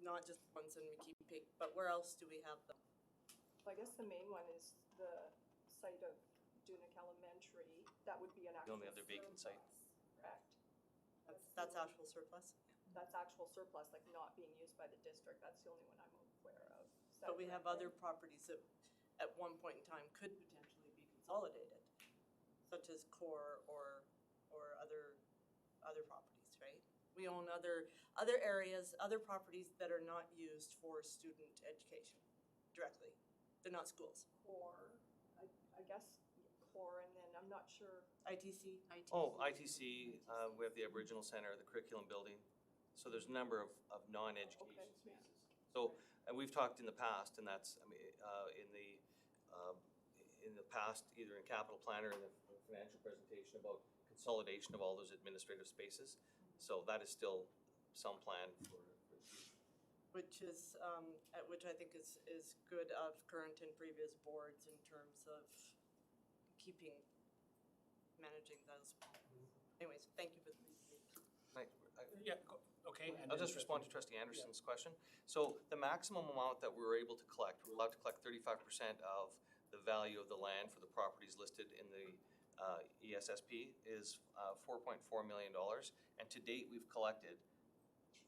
not just the ones in McKee-Pig, but where else do we have them? Well, I guess the main one is the site of Dunick Elementary. That would be an The actual only other vacant site. Correct. That's actual surplus? That's actual surplus, like not being used by the district. That's the only one I'm aware of. Is that But we have correct? other properties that at one point in time could potentially be consolidated, such as core or other properties, right? We own other areas, other properties that are not used for student education directly. They're not schools. Core, I guess core, and then I'm not sure. ITC. Oh, ITC, we have the Aboriginal Center, the curriculum building. So there's a number of non-education spaces. So, and we've talked in the past, and that's, I mean, in the past, either in capital plan or in the financial presentation, about consolidation of all those administrative spaces. So that is still some plan for Which I think is good of current and previous boards in terms of managing those. Anyways, thank you for the presentation. Yeah, okay. and I'll then just respond to Trustee Anderson's question. So the maximum amount that we were able to collect, we're allowed to collect 35% of the value of the land for the properties listed in the ESSP is $4.4 million. And to date, we've collected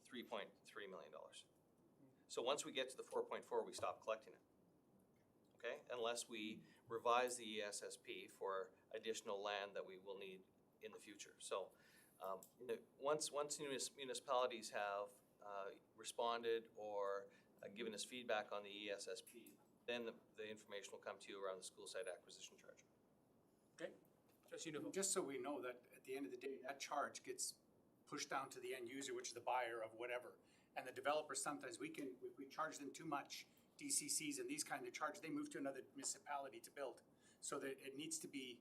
$3.3 million. So once we get to the 4.4, we stop collecting it. Okay, unless we revise the ESSP for additional land that we will need in the future. So once municipalities have responded or given us feedback on the ESSP, then the information will come to you around the school site acquisition charge. Okay, Trustee Nouveau. Just so we know that at the end of the day, that charge gets pushed down to the end user, which is the buyer of whatever. And the developers, sometimes if we charge them too much, DCCs and these kind of charges, they move to another municipality to build. So that it needs to be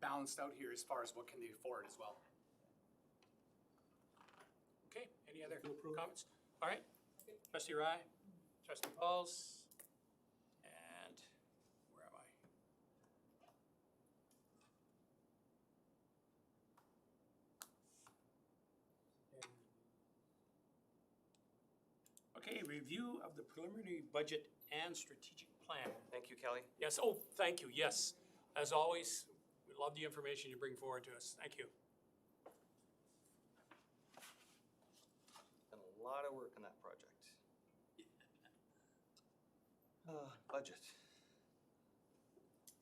balanced out here as far as what can they afford as well. Okay, any other comments? All right, Trustee Rai, Trustee Pauls, and where am I? Okay, review of the preliminary budget and strategic plan. Thank you, Kelly. Yes, oh, thank you, yes. As always, we love the information you bring forward to us. Thank you. Been a lot of work on that project. Budget.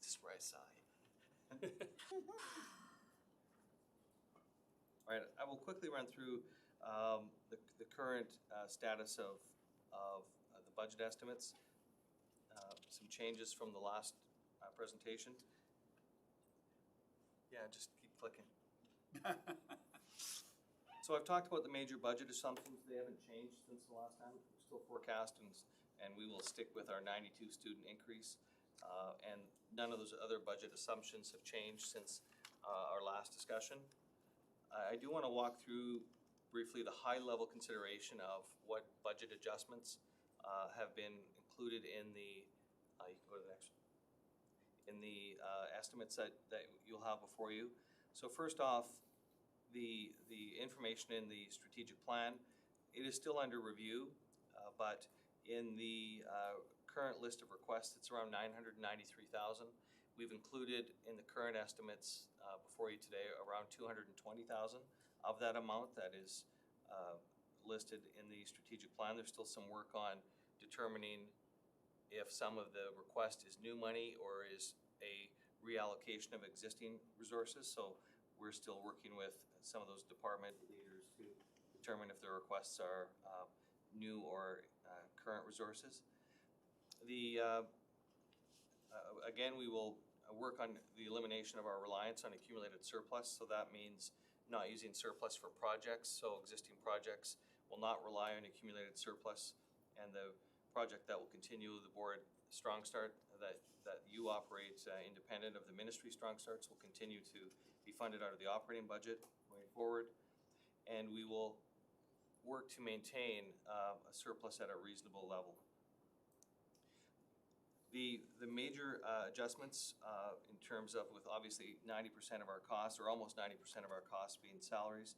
This is where I sigh. All right, I will quickly run through the current status of the budget estimates. Some changes from the last presentation. Yeah, just keep clicking. So I've talked about the major budget assumptions. They haven't changed since the last time. We're still forecasting, and we will stick with our 92 student increase. And none of those other budget assumptions have changed since our last discussion. I do want to walk through briefly the high-level consideration of what budget adjustments have been included in the, you can go to the next one, in the estimates that you'll have before you. So first off, the information in the strategic plan, it is still under review, but in the current list of requests, it's around $993,000. We've included in the current estimates before you today around $220,000 of that amount that is listed in the strategic plan. There's still some work on determining if some of the request is new money or is a reallocation of existing resources. So we're still working with some of those department leaders to determine if their requests are new or current resources. Again, we will work on the elimination of our reliance on accumulated surplus. So that means not using surplus for projects. So existing projects will not rely on accumulated surplus, and the project that will continue the board Strong Start that you operate independent of the ministry Strong Starts will continue to be funded out of the operating budget going forward, and we will work to maintain a surplus at a reasonable level. The major adjustments in terms of, with obviously 90% of our costs, or almost 90% of our costs being salaries,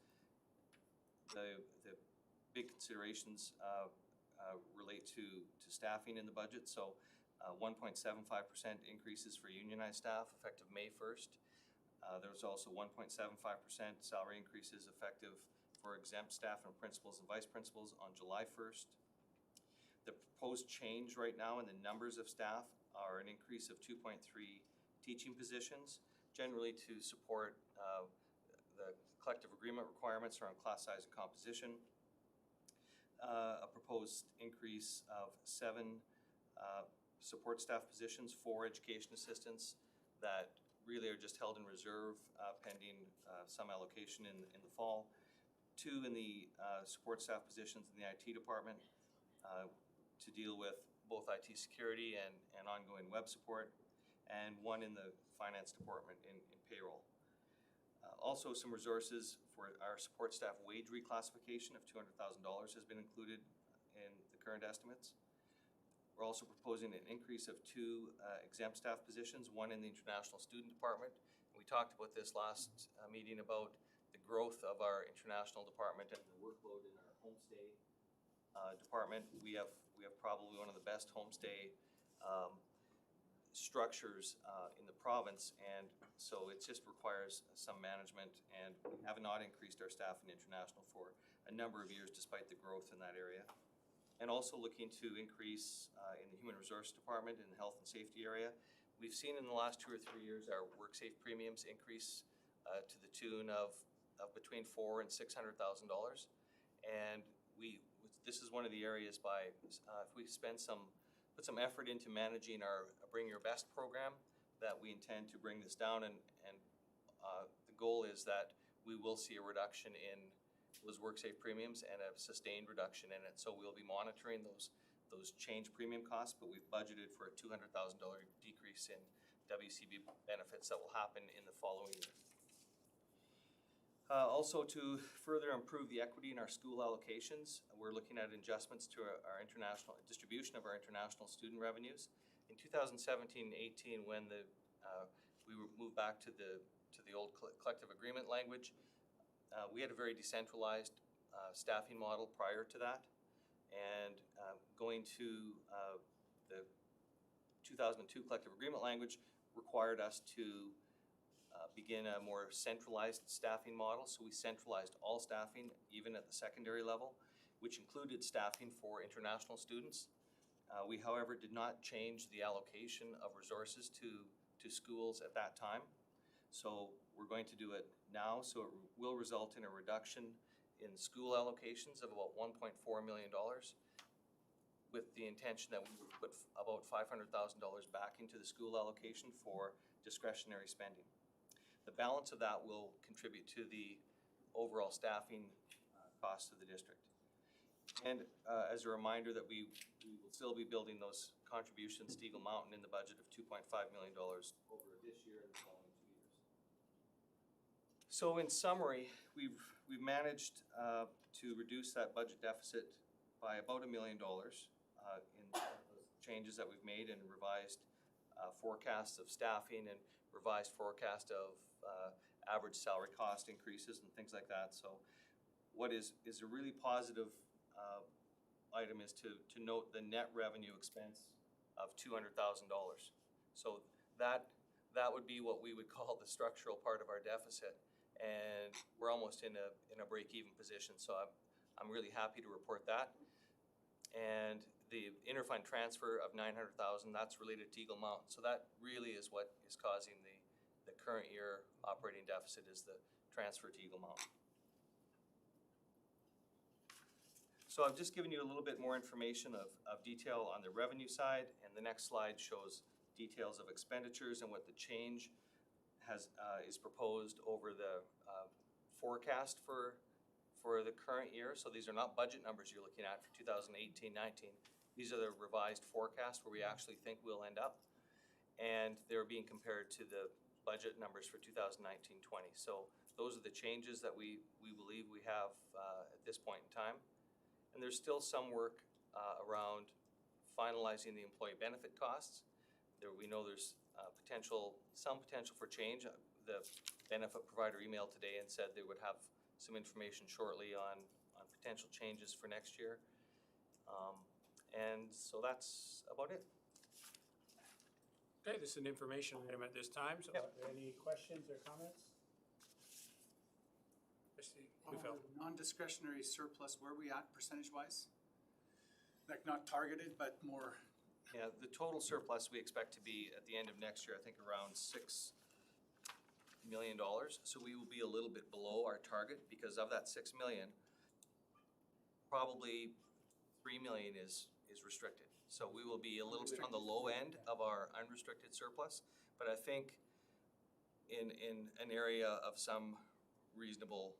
the big considerations relate to staffing in the budget. So 1.75% increases for unionized staff effective May 1st. There's also 1.75% salary increases effective for exempt staff and principals and vice principals on July 1st. The proposed change right now in the numbers of staff are an increase of 2.3 teaching positions, generally to support the collective agreement requirements around class size and composition. A proposed increase of 7 support staff positions, 4 education assistants that really are just held in reserve pending some allocation in the fall. 2 in the support staff positions in the IT department to deal with both IT security and ongoing web support, and 1 in the finance department in payroll. Also, some resources for our support staff wage reclassification of $200,000 has been included in the current estimates. We're also proposing an increase of 2 exempt staff positions, 1 in the international student department. We talked about this last meeting about the growth of our international department and the workload in our homestay department. We have probably one of the best homestay structures in the province, and so it just requires some management, and we have not increased our staff in international for a number of years despite the growth in that area. And also looking to increase in the human resource department in the health and safety area. We've seen in the last 2 or 3 years our WorkSafe premiums increase to the tune of between $400,000 and $600,000, and this is one of the areas if we put some effort into managing our Bring Your Best program, that we intend to bring this down, and the goal is that we will see a reduction in those WorkSafe premiums and a sustained reduction in it. So we'll be monitoring those change premium costs, but we've budgeted for a $200,000 decrease in WCB benefits that will happen in the following year. Also, to further improve the equity in our school allocations, we're looking at adjustments to our international distribution of our international student revenues. In 2017-18, when we moved back to the old collective agreement language, we had a very decentralized staffing model prior to that, and going to the 2002 collective agreement language required us to begin a more centralized staffing model. So we centralized all staffing, even at the secondary level, which included staffing for international students. We, however, did not change the allocation of resources to schools at that time. So we're going to do it now, so it will result in a reduction in school allocations of about $1.4 million, with the intention that we will put about $500,000 back into the school allocation for discretionary spending. The balance of that will contribute to the overall staffing costs of the district. And as a reminder that we will still be building those contributions to Eagle Mountain in the budget of $2.5 million over this year and the following 2 years. So in summary, we've managed to reduce that budget deficit by about $1 million in the changes that we've made and revised forecasts of staffing and revised forecast of average salary cost increases and things like that. So what is a really positive item is to note the net revenue expense of $200,000. So that would be what we would call the structural part of our deficit, and we're almost in a break-even position. So I'm really happy to report that. And the interfund transfer of $900,000, that's related to Eagle Mountain. So that really is what is causing the current year operating deficit, is the transfer to Eagle Mountain. So I've just given you a little bit more information of detail on the revenue side, and the next slide shows details of expenditures and what the change is proposed over the forecast for the current year. So these are not budget numbers you're looking at for 2018-19. These are the revised forecast where we actually think we'll end up, and they're being compared to the budget numbers for 2019-20. So those are the changes that we believe we have at this point in time. And there's still some work around finalizing the employee benefit costs. We know there's some potential for change. The benefit provider emailed today and said they would have some information shortly on potential changes for next year. And so that's about it. Okay, this is an information item at this time, so are there any questions or comments? Non-discretionary surplus, where are we at percentage-wise? Like not targeted, but more. Yeah, the total surplus we expect to be at the end of next year, I think around $6 million. So we will be a little bit below our target because of that $6 million. Probably $3 million is restricted. So we will be a little bit on the low end of our unrestricted surplus, but I think in an area of some reasonable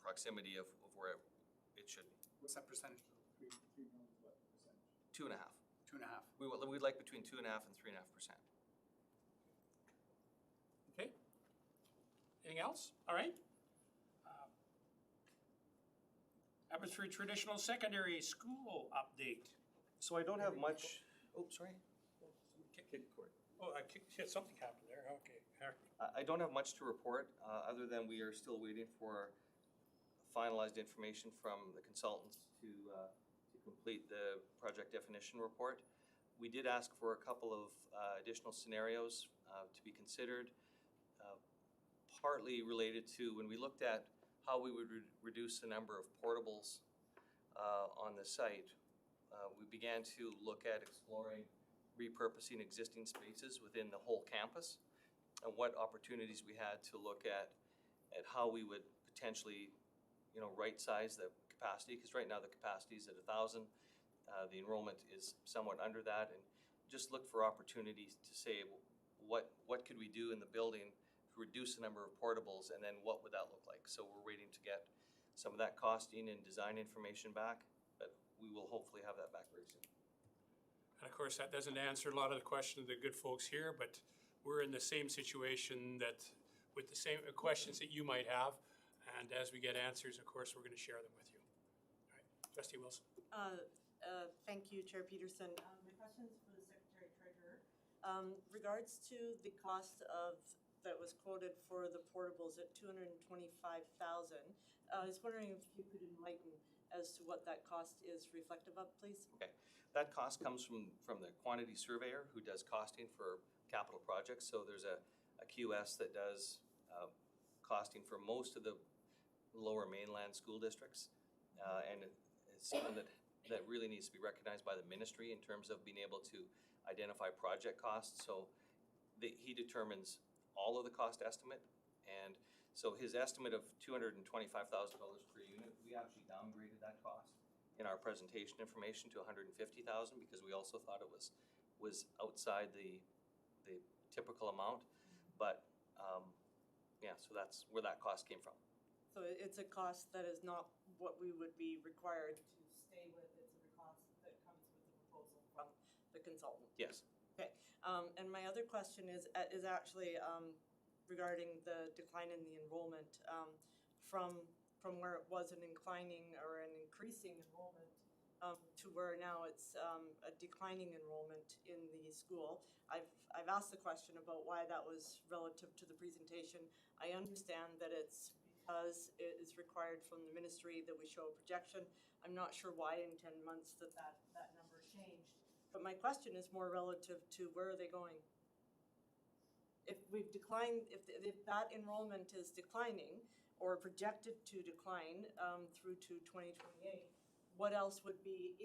proximity of where it should be. What's that percentage? 2.5. 2.5. We'd like between 2.5% and 3.5%. Okay. Anything else? All right. Abbotsford Traditional Secondary School update. So I don't have much. Oh, sorry. Oh, something happened there. Okay. All right. I don't have much to report other than we are still waiting for finalized information from the consultants to complete the project definition report. We did ask for a couple of additional scenarios to be considered, partly related to when we looked at how we would reduce the number of portables on the site. We began to look at exploring repurposing existing spaces within the whole campus and what opportunities we had to look at how we would potentially right-size the capacity, because right now the capacity is at 1,000. The enrollment is somewhat under that, and just look for opportunities to say what could we do in the building to reduce the number of portables, and then what would that look like. So we're waiting to get some of that costing and design information back, but we will hopefully have that back very soon. And of course, that doesn't answer a lot of the questions of the good folks here, but we're in the same situation with the same questions that you might have. And as we get answers, of course, we're going to share them with you. All right, Trustee Wilson. Thank you, Chair Peterson. My question is for the Secretary Treasurer. Regards to the cost that was quoted for the portables at $225,000, I was wondering if you could enlighten as to what that cost is reflective of, please. Okay, that cost comes from the quantity surveyor who does costing for capital projects. So there's a QS that does costing for most of the lower mainland school districts, and it's someone that that really needs to be recognized by the ministry in terms of being able to identify project costs. So he determines all of the cost estimate, and so his estimate of $225,000 per unit, we actually downgraded that cost in our presentation information to $150,000 because we also thought it was outside the typical amount. But yeah, so that's where that cost came from. So it's a cost that is not what we would be required to stay with, it's a cost that comes with the proposal from the consultant. Yes. Okay, and my other question is actually regarding the decline in the enrollment, from where it was an inclining or an increasing enrollment to where now it's a declining enrollment in the school. I've asked the question about why that was relative to the presentation. I understand that it's because it is required from the ministry that we show a projection. I'm not sure why in 10 months that number changed. But my question is more relative to where are they going? If we've declined, if that enrollment is declining or projected to decline through to 2028, what else would be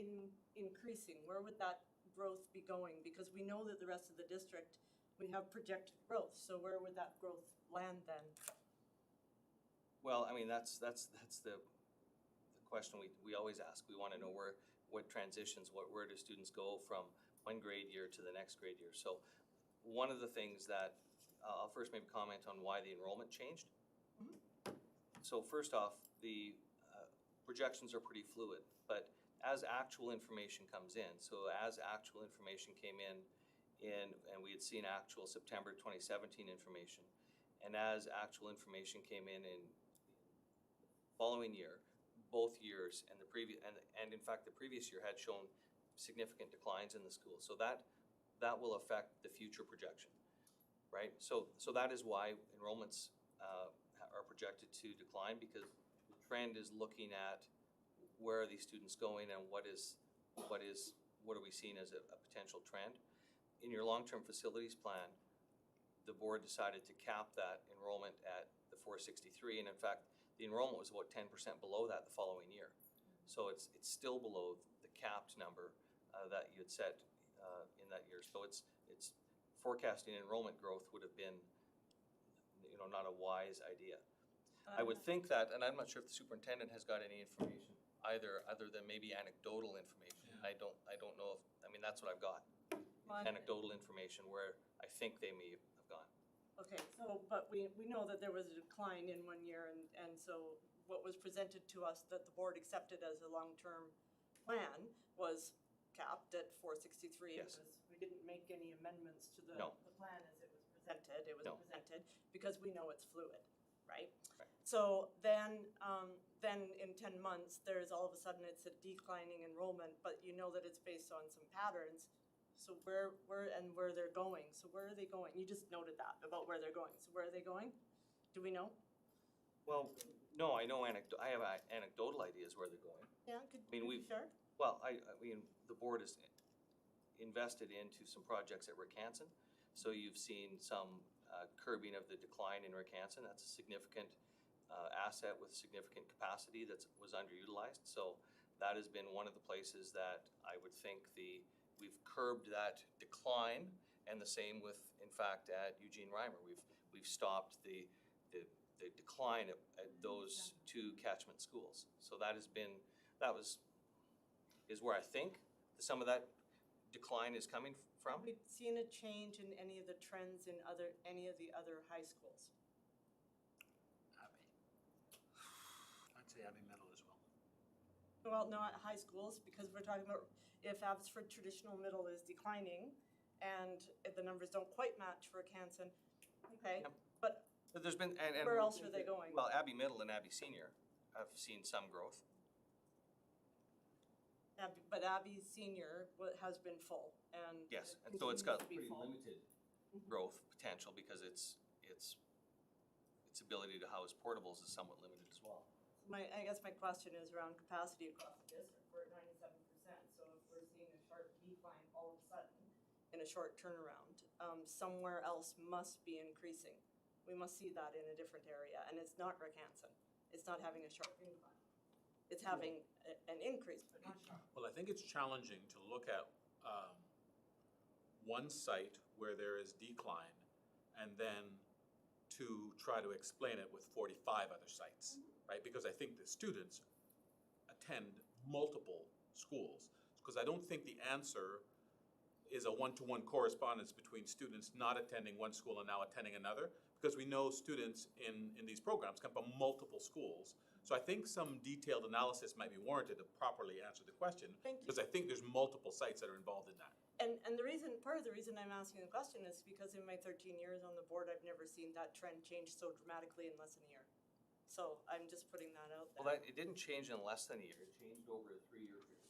increasing? Where would that growth be going? Because we know that the rest of the district, we have projected growth. So where would that growth land then? Well, I mean, that's the question we always ask. We want to know what transitions, where do students go from one grade year to the next grade year. So one of the things that I'll first maybe comment on why the enrollment changed. So first off, the projections are pretty fluid, but as actual information comes in, so as actual information came in and we had seen actual September 2017 information, and as actual information came in following year, both years and the previous and in fact the previous year had shown significant declines in the school. So that will affect the future projection, right? So that is why enrollments are projected to decline, because the trend is looking at where are these students going and what are we seeing as a potential trend. In your long-term facilities plan, the board decided to cap that enrollment at the 463, and in fact the enrollment was about 10% below that the following year. So it's still below the capped number that you had set in that year. So it's forecasting enrollment growth would have been, not a wise idea. I would think that, and I'm not sure if the superintendent has got any information either, other than maybe anecdotal information. Yeah. I don't know if, that's what I've got. Anecdotal information where I think they may have gone. Okay, so, but we know that there was a decline in 1 year, and so what was presented to us that the board accepted as a long-term plan was capped at 463. Yes. We didn't make any amendments to the No. plan as it was presented. It was No. presented because we know it's fluid, right? Right. So then in 10 months, there's all of a sudden it's a declining enrollment, but you know that it's based on some patterns. So where they're going. So where are they going? You just noted that about where they're going. So where are they going? Do we know? Well, no, I know I have anecdotal ideas where they're going. Yeah, could I mean, you share? Well, I mean, the board has invested into some projects at Rickanson. So you've seen some curbing of the decline in Rickanson. That's a significant asset with significant capacity that was underutilized. So that has been one of the places that I would think we've curbed that decline, and the same with, in fact, at Eugene Reimer. We've stopped the decline at those two catchment schools. So that is where I think some of that decline is coming from. Have we seen a change in any of the trends in any of the other high schools? I'd say Abbey Middle as well. Well, not high schools, because we're talking about if Abbotsford Traditional Middle is declining and if the numbers don't quite match for Rickanson, okay, Yep. but There's been, and where else are they going? Well, Abbey Middle and Abbey Senior have seen some growth. But Abbey Senior has been full, and Yes, and so it's got continues to be pretty full. limited growth potential because its ability to house portables is somewhat limited as well. I guess my question is around capacity across the district. We're at 97%, so if we're seeing a sharp decline all of a sudden in a short turnaround, somewhere else must be increasing. We must see that in a different area, and it's not Rickanson. It's not having a sharp incline. it's having an increase, but not sharp. Well, I think it's challenging to look at one site where there is decline and then to try to explain it with 45 other sites, right? Because I think the students attend multiple schools. Because I don't think the answer is a one-to-one correspondence between students not attending one school and now attending another, because we know students in these programs come from multiple schools. So I think some detailed analysis might be warranted to properly answer the question. Thank you. Because I think there's multiple sites that are involved in that. And the reason, part of the reason I'm asking the question is because in my 13 years on the board, I've never seen that trend change so dramatically in less than a year. So I'm just putting that out there. Well, it didn't change in less than a year, it changed over a 3-year period.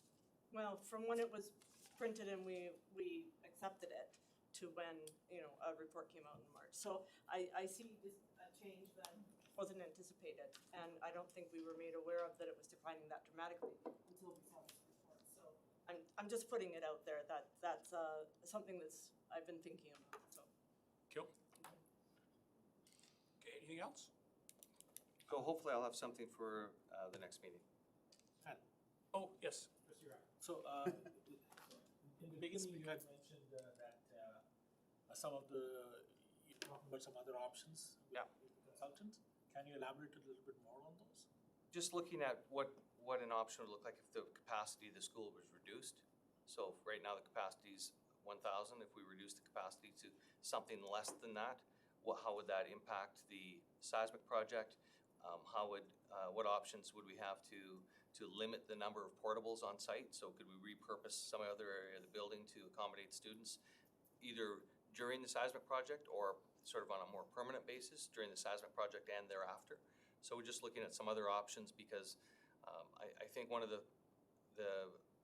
Well, from when it was printed and we accepted it to when, you know, a report came out in March. So I see this a change that wasn't anticipated, and I don't think we were made aware of that it was declining that dramatically until we saw this report. So I'm just putting it out there that that's something that's I've been thinking about, so. Cool. Okay, anything else? So hopefully I'll have something for the next meeting. Oh, yes. So, in the beginning, you had mentioned that some of you talked about some other options with the consultant. Can you elaborate a little bit more on those? Just looking at what an option would look like if the capacity of the school was reduced. So right now the capacity is 1,000. If we reduce the capacity to something less than that, how would that impact the seismic project? What options would we have to limit the number of portables on site? So could we repurpose some other area of the building to accommodate students, either during the seismic project or sort of on a more permanent basis during the seismic project and thereafter? So we're just looking at some other options because I think one of the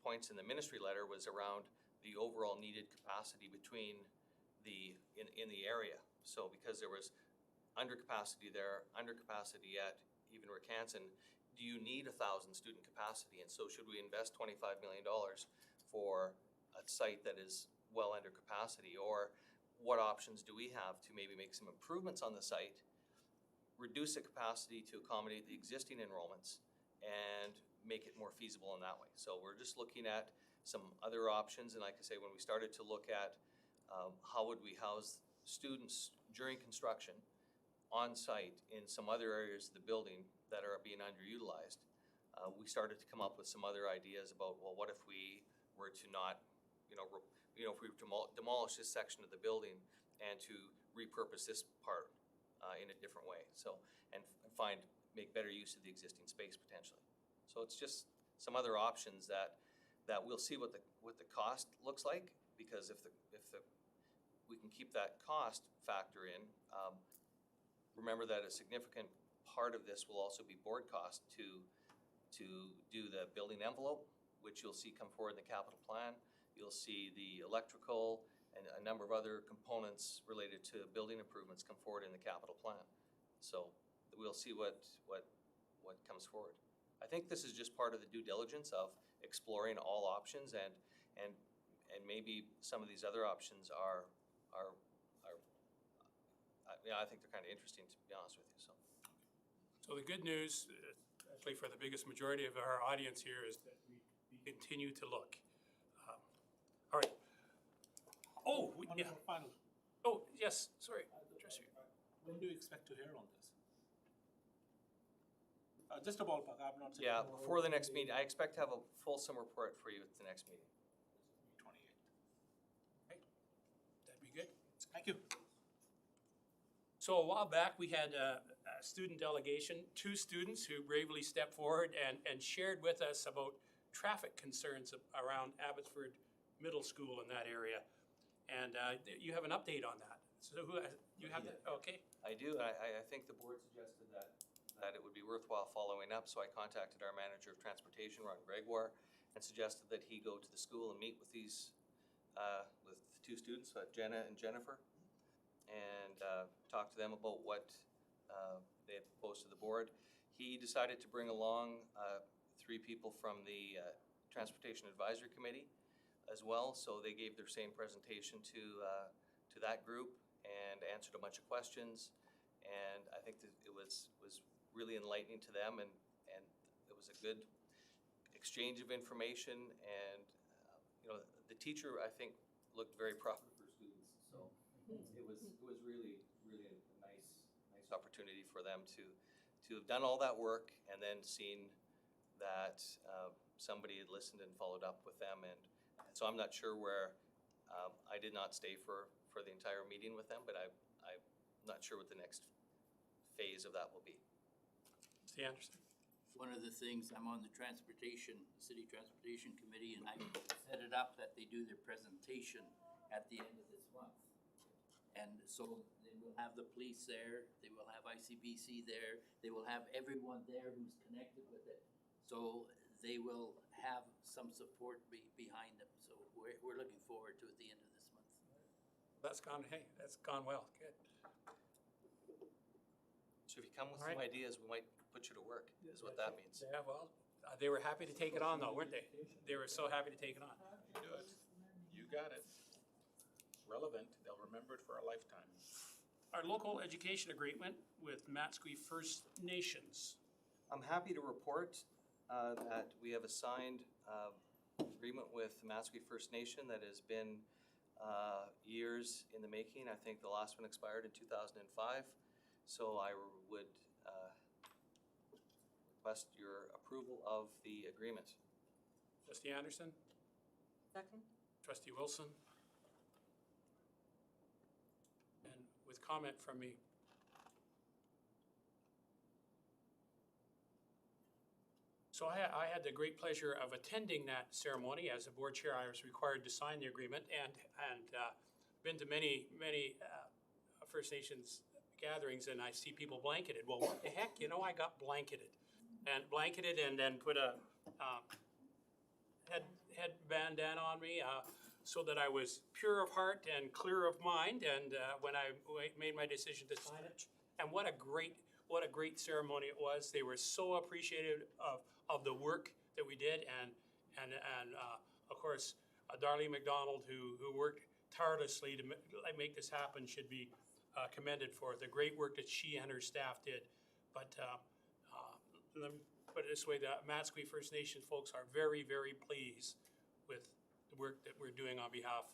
points in the ministry letter was around the overall needed capacity between in the area. So because there was undercapacity there, undercapacity at even Ricanson, do you need 1,000 student capacity? And so should we invest $25 million for a site that is well under capacity? Or what options do we have to maybe make some improvements on the site, reduce the capacity to accommodate the existing enrollments, and make it more feasible in that way? So we're just looking at some other options. And like I say, when we started to look at how would we house students during construction on site in some other areas of the building that are being underutilized, we started to come up with some other ideas about, well, what if we were to not, if we were to demolish this section of the building and to repurpose this part in a different way. So, and make better use of the existing space potentially. So it's just some other options that we'll see what the cost looks like, because if we can keep that cost factor in, remember that a significant part of this will also be board cost to do the building envelope, which you'll see come forward in the capital plan. You'll see the electrical and a number of other components related to building improvements come forward in the capital plan. So we'll see what comes forward. I think this is just part of the due diligence of exploring all options, and maybe some of these other options are I think they're kind of interesting, to be honest with you. So the good news, especially for the biggest majority of our audience here, is that we continue to look. All right. Oh, yeah. Final. Oh, yes, sorry. When do you expect to hear on this? Just a ballpark, I'm not saying. Yeah, before the next meeting, I expect to have a fulsome report for you at the next meeting. 28th. Okay, that'd be good. Thank you. So a while back, we had a student delegation, 2 students who bravely stepped forward and shared with us about traffic concerns around Abbotsford Middle School in that area. And you have an update on that. So you have that? Okay. I do. I think the board suggested that it would be worthwhile following up. So I contacted our manager of transportation, Ron Gregoire, and suggested that he go to the school and meet with these with the 2 students, Jenna and Jennifer, and talk to them about what they had proposed to the board. He decided to bring along 3 people from the Transportation Advisory Committee as well. So they gave their same presentation to that group and answered a bunch of questions. And I think that it was really enlightening to them, and it was a good exchange of information, and, you know, the teacher, I think, looked very proud of her students. So it was really, really a nice opportunity for them to have done all that work and then seen that somebody had listened and followed up with them. And so I'm not sure where, I did not stay for the entire meeting with them, but I'm not sure what the next phase of that will be. Mr. Anderson? One of the things, I'm on the City Transportation Committee, and I set it up that they do their presentation at the end of this month. And so they will have the police there, they will have ICBC there, they will have everyone there who's connected with it. So they will have some support behind them. So we're looking forward to it at the end of this month. That's gone well, good. So if you come with All some right. ideas, we might put you to work, is what that means. Yeah, well, they were happy to take it on though, weren't they? They were so happy to take it on. You do it. You got it. It's relevant. They'll remember it for a lifetime. Our local education agreement with Matsqui First Nations. I'm happy to report that we have a signed agreement with the Matsqui First Nation that has been years in the making. I think the last one expired in 2005. So I would request your approval of the agreement. Trustee Anderson? Second? Trustee Wilson? And with comment from me. So I had the great pleasure of attending that ceremony. As a board chair, I was required to sign the agreement and been to many First Nations gatherings, and I see people blanketed. Well, what the heck, you know, I got blanketed and then put a head bandana on me so that I was pure of heart and clear of mind. And when I made my decision to sign it, and what a great ceremony it was. They were so appreciative of the work that we did, and of course, Darlene McDonald, who worked tirelessly to make this happen, should be commended for the great work that she and her staff did. But let me put it this way, the Matsqui First Nation folks are very, very pleased with the work that we're doing on behalf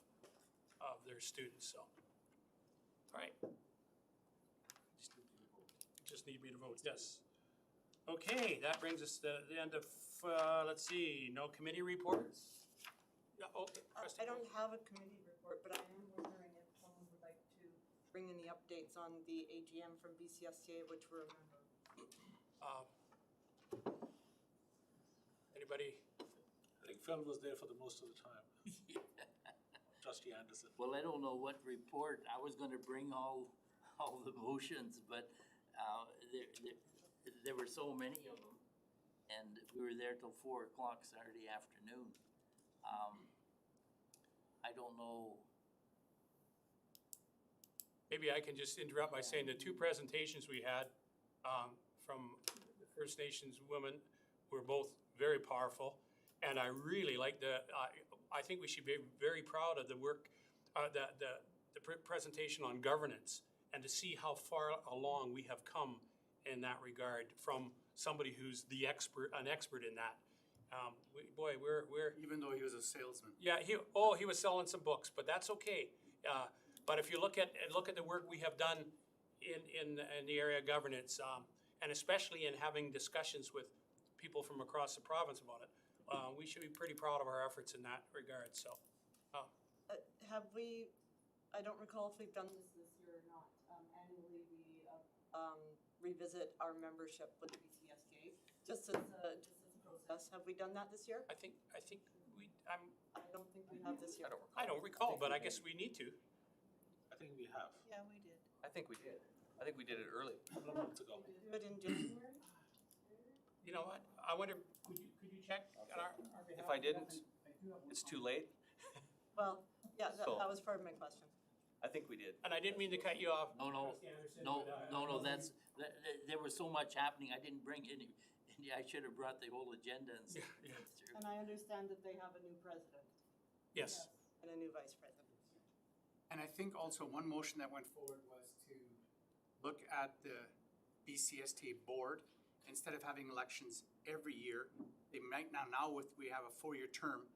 of their students, so. All right. Just need me to vote, yes. Okay, that brings us to the end of, let's see, no committee reports? Yeah, okay. I don't have a committee report, but I am wondering if someone would like to bring in the updates on the AGM from BCSTA, which we're a member. Anybody? I think Phil was there for the most of the time. Trustee Anderson. Well, I don't know what report. I was gonna bring all the motions, but there were so many of them, and we were there till 4 o'clock Saturday afternoon. I don't know. Maybe I can just interrupt by saying the two presentations we had from the First Nations women were both very powerful, and I really like I think we should be very proud of the work, the presentation on governance, and to see how far along we have come in that regard from somebody who's an expert in that. We're Even though he was a salesman. yeah, he was selling some books, but that's okay. But if you look at the work we have done in the area of governance, and especially in having discussions with people from across the province about it, we should be pretty proud of our efforts in that regard. So, Have we, I don't recall if we've done this year or not. Annually, we revisit our membership with the BCSTA, just as a process. Have we done that this year? I think we. I don't think we have this year. I don't recall, but I guess we need to. I think we have. Yeah, we did. I think we did. I think we did it early. A couple of months ago. Do it in January? You know what? I wonder. Could you check on our behalf? If I didn't, it's too late. Well, yeah, that So- was part of my question. I think we did. And I didn't mean to cut you off. No, there was so much happening, I didn't bring any, I should have brought the whole agenda and stuff. And I understand that they have a new president. Yes. And a new vice president. And I think also one motion that went forward was to look at the BCSTA board instead of having elections every year, they might now we have a 4-year term,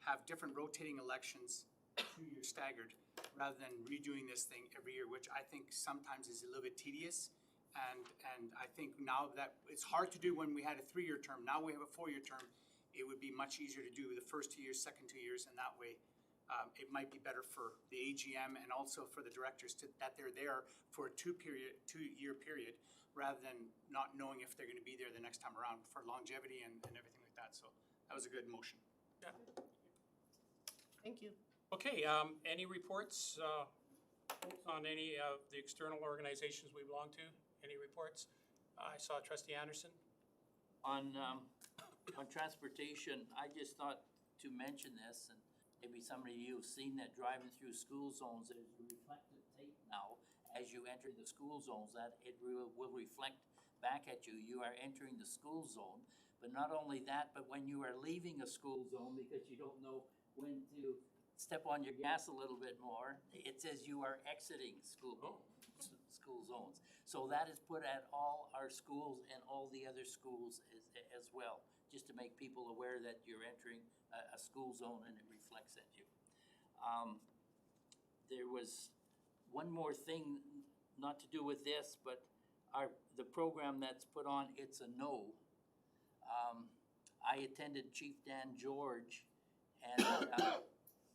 have different rotating elections, 2-year staggered, rather than redoing this thing every year, which I think sometimes is a little bit tedious. And I think now that it's hard to do when we had a 3-year term, now we have a 4-year term, it would be much easier to do the first 2 years, second 2 years, and that way it might be better for the AGM and also for the directors that they're there for a 2-year period, rather than not knowing if they're going to be there the next time around for longevity and everything like that. So that was a good motion. Yeah. Thank you. Okay, any reports on any of the external organizations we belong to? Any reports? I saw Trustee Anderson. On transportation, I just thought to mention this, and maybe some of you have seen that driving through school zones, there's a reflective tape now as you enter the school zones, that it will reflect back at you. You are entering the school zone, but not only that, but when you are leaving a school zone, because you don't know when to step on your gas a little bit more, it says you are exiting school zones. So that is put at all our schools and all the other schools as well, just to make people aware that you're entering a school zone and it reflects at you. There was one more thing, not to do with this, but the program that's put on, It's a No. I attended Chief Dan George, and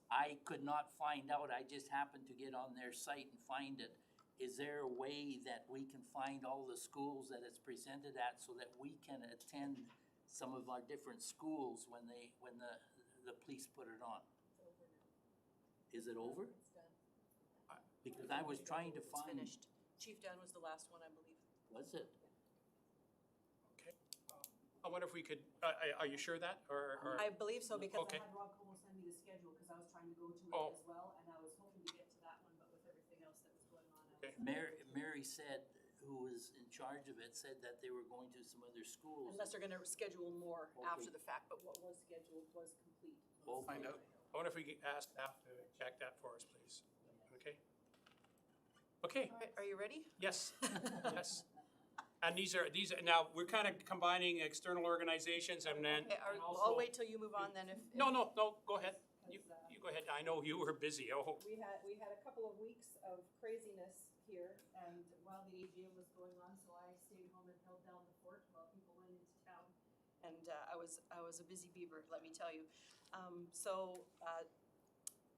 I could not find out. I just happened to get on their site and find it. Is there a way that we can find all the schools that it's presented at so that we can attend some of our different schools when the police put it on? Is it over? It's done. Because I was trying to It's find. finished. Chief Dan was the last one, I believe. Was it? Okay. I wonder if we could, are you sure that, or? I believe so, because Okay. I had Rob Como send me the schedule, because I was trying to go to it Oh. as well, and I was hoping to get to that one, but with everything else that was going on. Okay. Mary said, who was in charge of it, said that they were going to some other schools. Unless they're gonna schedule more Okay. after the fact, but what was scheduled was complete. We'll find out. I wonder if we could ask staff to check that for us, please. Okay? Okay, All right, are you ready? yes, yes. And these are, now, we're kind of combining external organizations and then. Okay, and I'll also- wait till you move on then if. No, go ahead. You go ahead. I know you were busy. Oh, We had a couple of weeks of craziness here, and while the AGM was going on, so I stayed home and held down the fort while people went into town. And I was a busy beaver, let me tell you.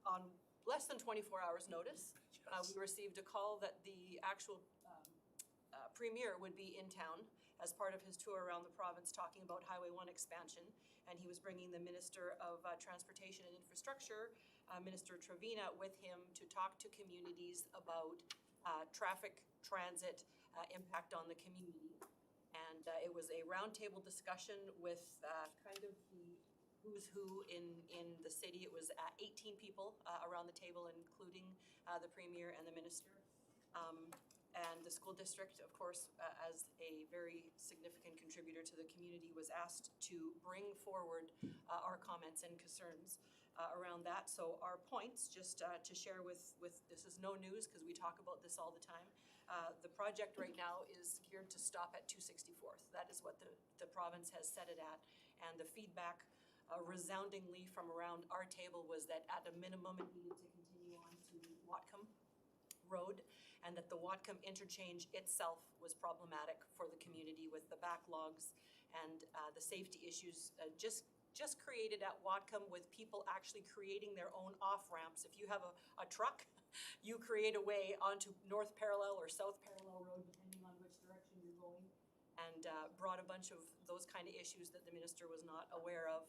On less than 24 hours' notice, we received a call that the actual premier would be in town as part of his tour around the province talking about Highway 1 expansion. And he was bringing the Minister of Transportation and Infrastructure, Minister Trevina, with him to talk to communities about traffic, transit, impact on the community. And it was a roundtable discussion with kind of the who's who in the city. It was 18 people around the table, including the premier and the minister. And the school district, of course, as a very significant contributor to the community, was asked to bring forward our comments and concerns around that. So our points, just to share with this is no news because we talk about this all the time. The project right now is geared to stop at 264th. That is what the province has set it at. And the feedback resoundingly from around our table was that at a minimum it needed to continue on to Whatcom Road, and that the Whatcom interchange itself was problematic for the community with the backlogs and the safety issues just created at Whatcom with people actually creating their own off-ramps. If you have a truck, you create a way onto North Parallel or South Parallel Road, depending on which direction you're going, and brought a bunch of those kind of issues that the minister was not aware of.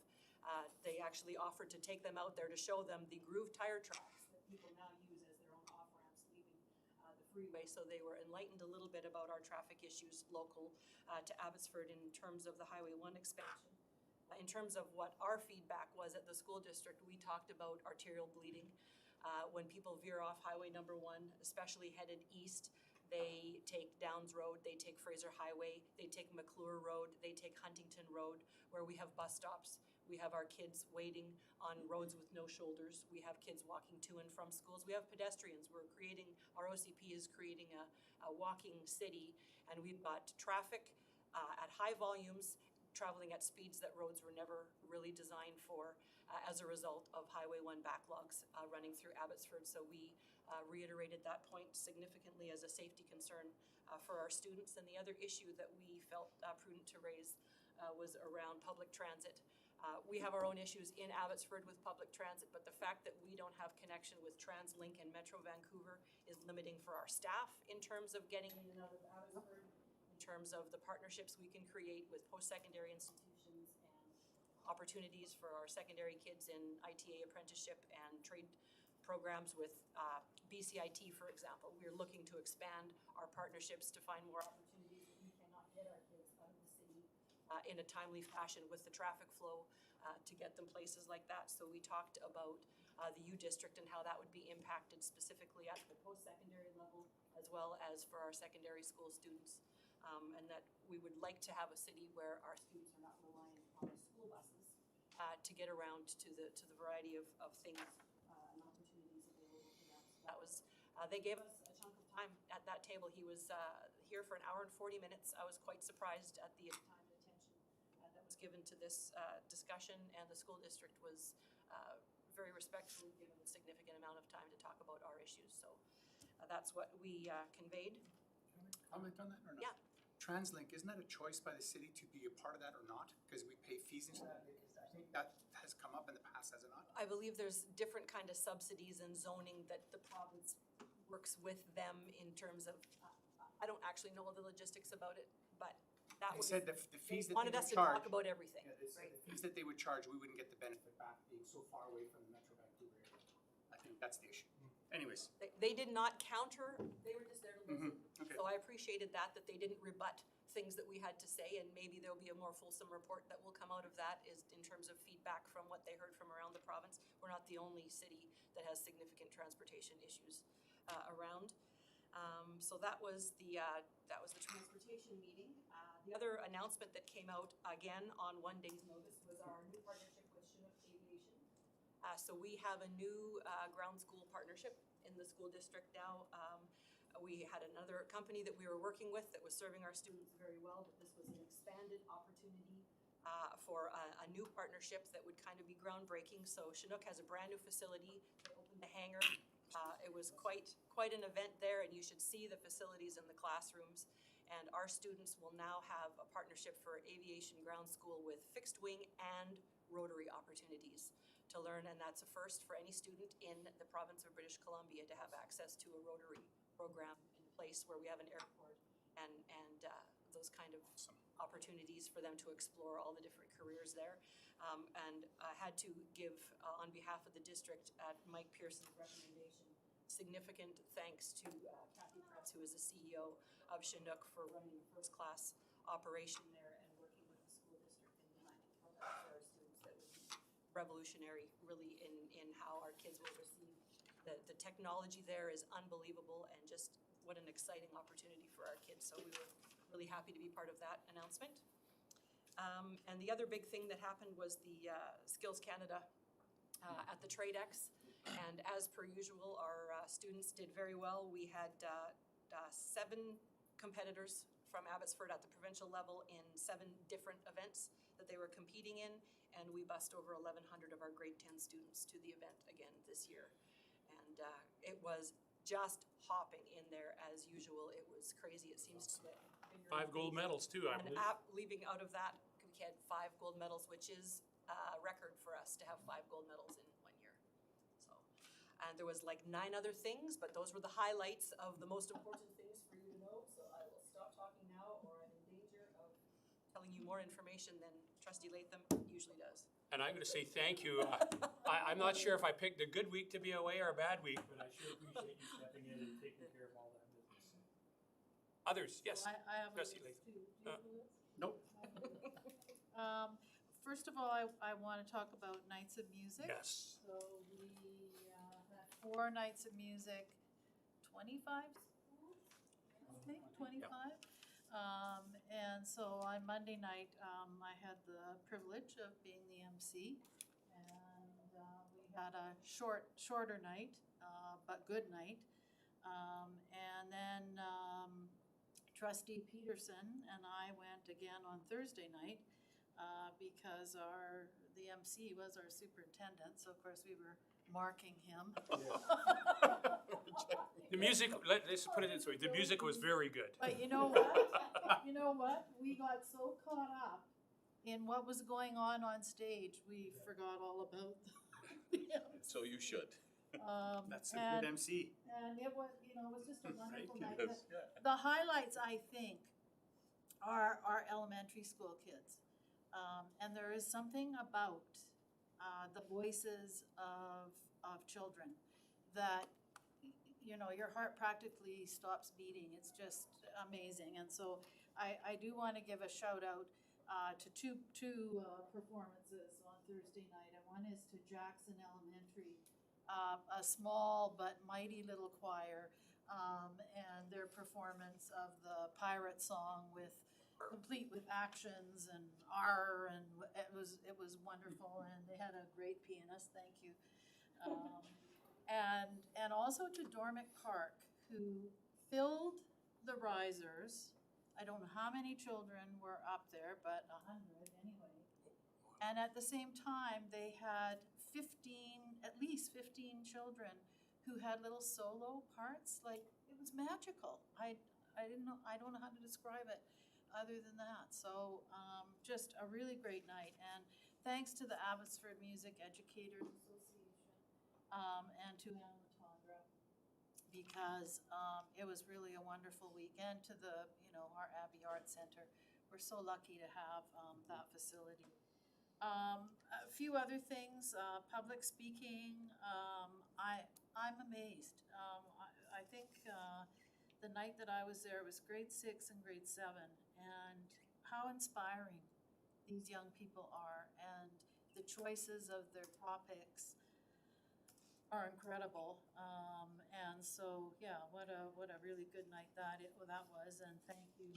They actually offered to take them out there to show them the groove tire tracks that people now use as their own off-ramps leaving the freeway. So they were enlightened a little bit about our traffic issues local to Abbotsford in terms of the Highway 1 expansion. In terms of what our feedback was at the school district, we talked about arterial bleeding. When people veer off Highway number 1, especially headed east, they take Downs Road, they take Fraser Highway, they take McClure Road, they take Huntington Road, where we have bus stops. We have our kids waiting on roads with no shoulders. We have kids walking to and from schools. We have pedestrians. Our OCP is creating a walking city, and we've got traffic at high volumes, traveling at speeds that roads were never really designed for as a result of Highway 1 backlogs running through Abbotsford. So we reiterated that point significantly as a safety concern for our students. And the other issue that we felt prudent to raise was around public transit. We have our own issues in Abbotsford with public transit, but the fact that we don't have connection with TransLink and Metro Vancouver is limiting for our staff in terms of getting in and out of Abbotsford, in terms of the partnerships we can create with post-secondary institutions and opportunities for our secondary kids in ITA apprenticeship and trade programs with BCIT, for example. We're looking to expand our partnerships to find more opportunities that we cannot get our kids out of the city in a timely fashion with the traffic flow to get them places like that. So we talked about the U District and how that would be impacted specifically at the post-secondary level as well as for our secondary school students. And that we would like to have a city where our students are not reliant on the school buses to get around to the variety of things and opportunities available to them. So that was, they gave us a chunk of time at that table. He was here for an hour and 40 minutes. I was quite surprised at the time and attention that was given to this discussion, and the school district was very respectfully given a significant amount of time to talk about our issues. So that's what we conveyed. Comment on that or not? Yeah. TransLink, isn't that a choice by the city to be a part of that or not? Because we pay fees into that. I think that has come up in the past, has it not? I believe there's different kind of subsidies and zoning that the province works with them in terms of, I don't actually know all the logistics about it, but that They was, said the fees that they wanted would us to charge. talk about everything, Yeah, they said right? the fees that they would charge, we wouldn't get the benefit back being so far away from the Metro Vancouver area. I think that's the issue. Anyways. They did not counter, they were just there to listen. Okay. So I appreciated that they didn't rebut things that we had to say, and maybe there'll be a more fulsome report that will come out of that is in terms of feedback from what they heard from around the province. We're not the only city that has significant transportation issues around. So that was the transportation meeting. The other announcement that came out again on one day's notice was our new partnership with Chinook Aviation. So we have a new ground school partnership in the school district now. We had another company that we were working with that was serving our students very well, but this was an expanded opportunity for a new partnership that would kind of be groundbreaking. So Chinook has a brand new facility. They opened the hangar. It was quite an event there, and you should see the facilities in the classrooms. And our students will now have a partnership for aviation ground school with fixed wing and rotary opportunities to learn, and that's a first for any student in the province of British Columbia to have access to a rotary program in a place where we have an airport and those kind of opportunities for them to explore all the different careers there. And I had to give, on behalf of the district at Mike Pearson's recommendation, significant thanks to Kathy Prince, who is the CEO of Chinook, for running a first-class operation there and working with the school district in designing a program for our students that would be revolutionary, really, in how our kids will receive. The technology there is unbelievable, and just what an exciting opportunity for our kids. So we were really happy to be part of that announcement. And the other big thing that happened was the Skills Canada at the TradeX. And as per usual, our students did very well. We had 7 competitors from Abbotsford at the provincial level in 7 different events that they were competing in. And we bussed over 1,100 of our grade 10 students to the event again this year. And it was just hopping in there as usual. It was crazy. It seems to get bigger. 5 gold medals too, I believe. And leaving out of that, we had 5 gold medals, which is a record for us to have 5 gold medals in 1 year. So, and there was like 9 other things, but those were the highlights of the most important things for you to know. So I will stop talking now, or I'm in danger of telling you more information than Trustee Latham usually does. And I'm going to say thank you. I'm not sure if I picked a good week to be away or a bad week, but I sure appreciate you stepping in and taking care of all that business. Others, yes. I have a Trustee list Latham. too. Do you have a list? Nope. First of all, I want to talk about nights of music. Yes. So we had 4 nights of music, 25 schools, I think, 25. And so on Monday night, I had the privilege of being the MC, and we had a shorter night, but good night. And then Trustee Peterson and I went again on Thursday night because the MC was our superintendent, so of course we were marking him. The music, let's put it this way, the music was very good. But you know what? You know what? We got so caught up in what was going on stage, we forgot all about the MC. So you should. That's a good MC. And it was, it was just a wonderful night. Yes. The highlights, I think, are our elementary school kids. And there is something about the voices of children that, your heart practically stops beating. It's just amazing. And so I do want to give a shout out to two performances on Thursday night. And one is to Jackson Elementary, a small but mighty little choir, and their performance of the pirate song complete with actions and and it was wonderful, and they had a great pianist. Thank you. And also to Dormick Park, who filled the risers. I don't know how many children were up there, but 100 anyway. And at the same time, they had at least 15 children who had little solo parts. Like, it was magical. I don't know how to describe it other than that. So just a really great night. And thanks to the Abbotsford Music Educators Association and to Anna Matondra, because it was really a wonderful weekend. To our Abbey Arts Center. We're so lucky to have that facility. A few other things, public speaking, I'm amazed. I think the night that I was there, it was grade 6 and grade 7, and how inspiring these young people are, and the choices of their topics are incredible. And so, yeah, what a really good night that was, and thank you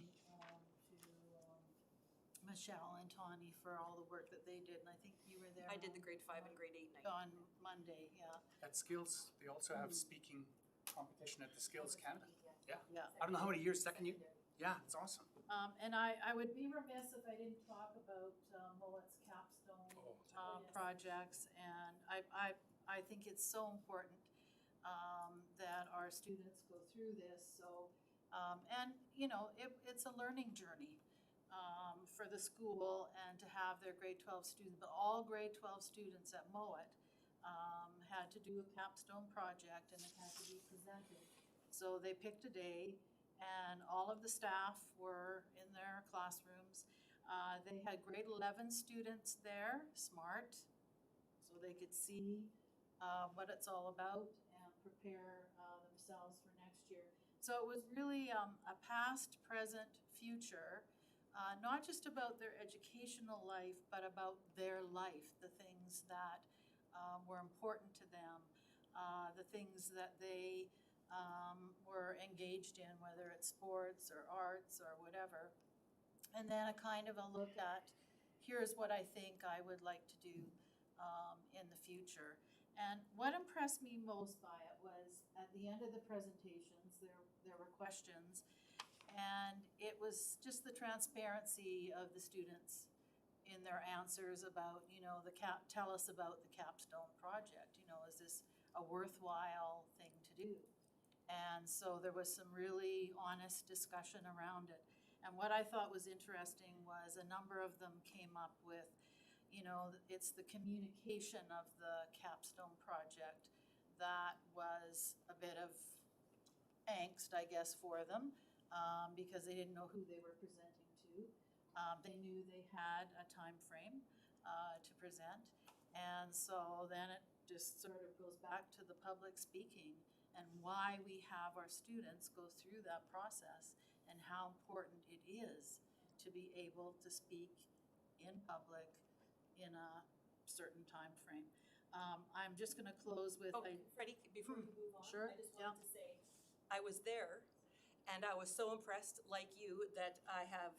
to Michelle and Tawny for all the work that they did, and I think you were there. I did the grade 5 and grade 8 night. On Monday, yeah. At Skills, they also have speaking competition at the Skills Canada. Yeah. Yeah. I don't know how many years, second year? Yeah, it's awesome. And I would be remiss if I didn't talk about Mullet's capstone projects, and I think it's so important that our students go through this. So, and it's a learning journey for the school, and to have their grade 12 students, but all grade 12 students at Mowat had to do a capstone project, and it had to be presented. So they picked a day, and all of the staff were in their classrooms. They had grade 11 students there, smart, so they could see what it's all about and prepare themselves for next year. So it was really a past, present, future, not just about their educational life, but about their life, the things that were important to them, the things that they were engaged in, whether it's sports or arts or whatever. And then a kind of a look at, here's what I think I would like to do in the future. And what impressed me most by it was at the end of the presentations, there were questions, and it was just the transparency of the students in their answers about, tell us about the capstone project. Is this a worthwhile thing to do? And so there was some really honest discussion around it. And what I thought was interesting was a number of them came up with, it's the communication of the capstone project that was a bit of angst, I guess, for them, because they didn't know who they were presenting to. They knew they had a time frame to present. And so then it just sort of goes back to the public speaking and why we have our students go through that process, and how important it is to be able to speak in public in a certain time frame. I'm just going to close with... Freddie, before we move on, Sure. I just wanted to say, I was there, and I was so impressed, like you, that I have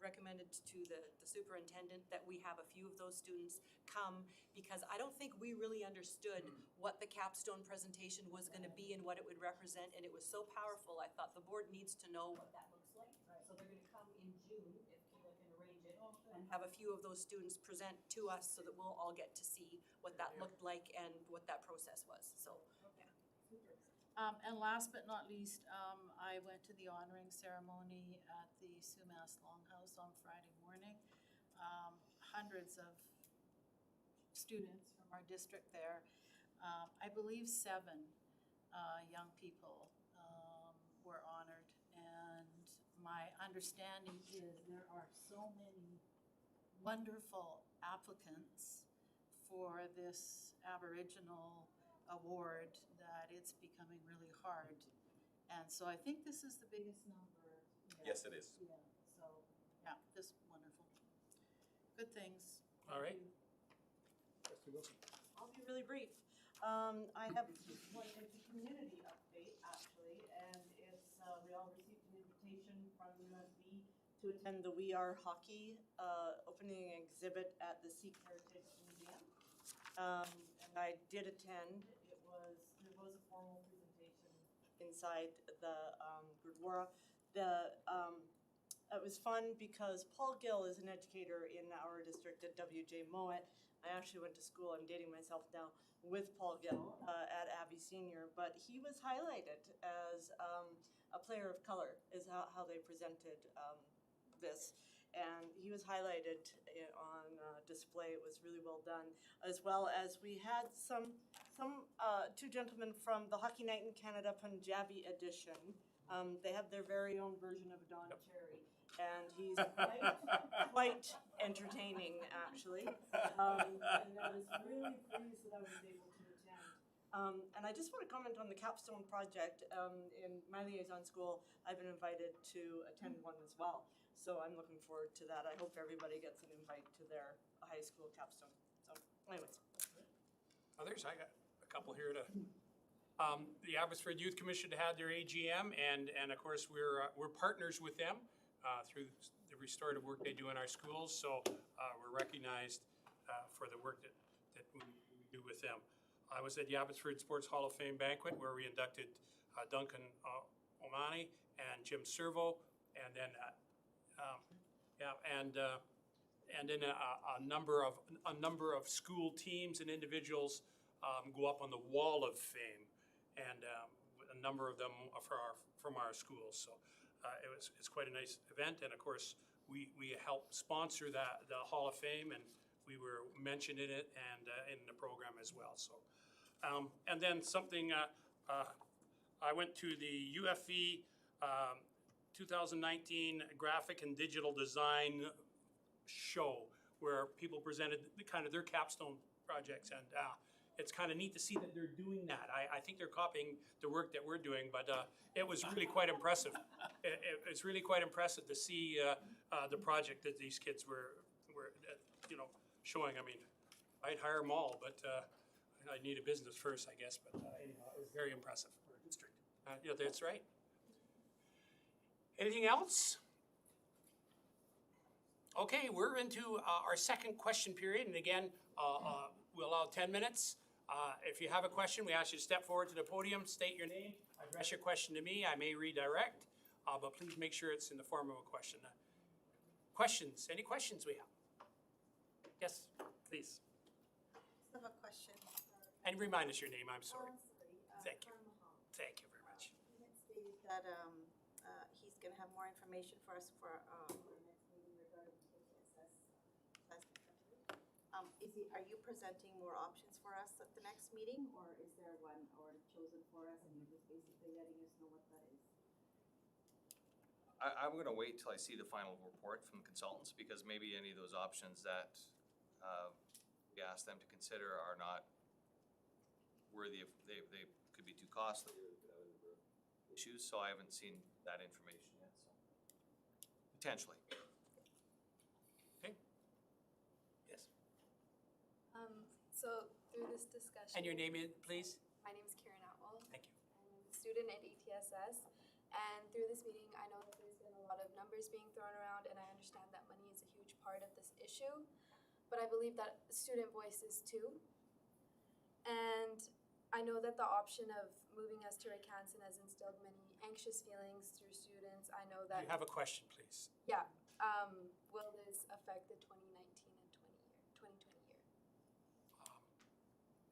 recommended to the superintendent that we have a few of those students come, because I don't think we really understood what the capstone presentation was going to be and what it would represent, and it was so powerful. I thought the board needs to know what that looks like. So they're gonna come in June, if Kayla can arrange it, and have a few of those students present to us so that we'll all get to see what that looked like and what that process was, so, yeah. And last but not least, I went to the honoring ceremony at the Sumas Longhouse on Friday morning. Hundreds of students from our district there. I believe 7 young people were honored. And my understanding is there are so many wonderful applicants for this Aboriginal award that it's becoming really hard. And so I think this is the biggest number. Yes, it is. Yeah, so, yeah, just wonderful. Good things. All right. I'll be really brief. I have one, it's a community update actually, and it's, we all received an invitation from UNB to attend the We Are Hockey opening exhibit at the Sikh Heritage Museum. And I did attend. There was a formal presentation inside the Gurdwara. It was fun because Paul Gill is an educator in our district at WJ Mowat. I actually went to school, I'm dating myself now, with Paul Gill at Abbey Senior, but he was highlighted as a player of color, is how they presented this. And he was highlighted on display. It was really well done, as well as we had some 2 gentlemen from the Hockey Night in Canada Punjabi edition. They have their very own version of Don Cherry, and he's quite entertaining, actually. And I was really pleased that I was able to attend. And I just want to comment on the capstone project. In my liaison school, I've been invited to attend one as well. So I'm looking forward to that. I hope everybody gets an invite to their high school capstone. So anyways. Others? I got a couple here to. The Abbotsford Youth Commission had their AGM, and of course we're partners with them through the restorative work they do in our schools. So we're recognized for the work that we do with them. I was at the Abbotsford Sports Hall of Fame banquet where we inducted Duncan Omani and Jim Servo, and then and then a number of school teams and individuals go up on the Wall of Fame, and a number of them from our schools. So it's quite a nice event, and of course we helped sponsor the Hall of Fame, and we were mentioned in it and in the program as well. So and then something I went to the UFE 2019 graphic and digital design show where people presented kind of their capstone projects, and it's kind of neat to see that they're doing that. I think they're copying the work that we're doing, but it was really quite impressive. It's really quite impressive to see the project that these kids were showing. I mean, I'd hire them all, but I'd need a business first, I guess. But anyhow, it was very impressive for a district. Yeah, that's right. Anything else? Okay, we're into our second question period, and again, we'll allow 10 minutes. If you have a question, we ask you to step forward to the podium, state your name, address your question to me. I may redirect, but please make sure it's in the form of a question. Questions? Any questions we have? Yes, please. I have a question. And remind us your name, I'm sorry. Thank you. Thank you very much. He had stated that he's going to have more information for us for our next meeting regarding HSS. Are you presenting more options for us at the next meeting, or is there one already chosen for us and you're just basically letting us know what that is? I'm going to wait till I see the final report from the consultants, because maybe any of those options that we asked them to consider are not worthy of, they could be too costly or could have a number of issues, so I haven't seen that information yet, so potentially. Okay. Yes. So through this discussion. And your name is, please? My name is Karen Atwell. Thank you. I'm a student at ETSS, and through this meeting, I know that there's been a lot of numbers being thrown around, and I understand that money is a huge part of this issue, but I believe that student voice is too. And I know that the option of moving us to Ricanson has instilled many anxious feelings through students. I know Do that. you have a question, please? Yeah, will this affect the 2019 and 2020 year?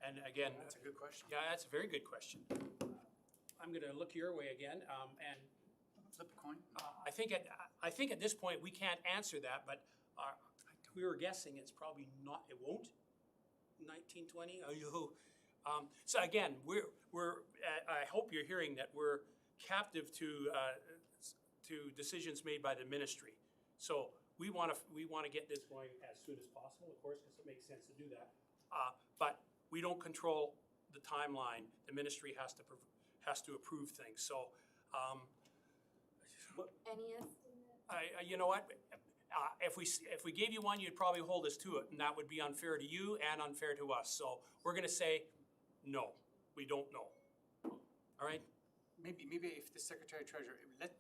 And again. That's a good question. Yeah, that's a very good question. I'm gonna look your way again, and Flip a coin. I think at this point, we can't answer that, but we were guessing it's probably not, it won't, 1920, so again, I hope you're hearing that we're captive to decisions made by the ministry. So we wanna get this going as soon as possible, of course, because it makes sense to do that. But we don't control the timeline. The ministry has to approve things, so, Any estimate? you know what? If we gave you one, you'd probably hold us to it, and that would be unfair to you and unfair to us. So we're gonna say, no, we don't know. All right? Maybe if the Secretary Treasurer,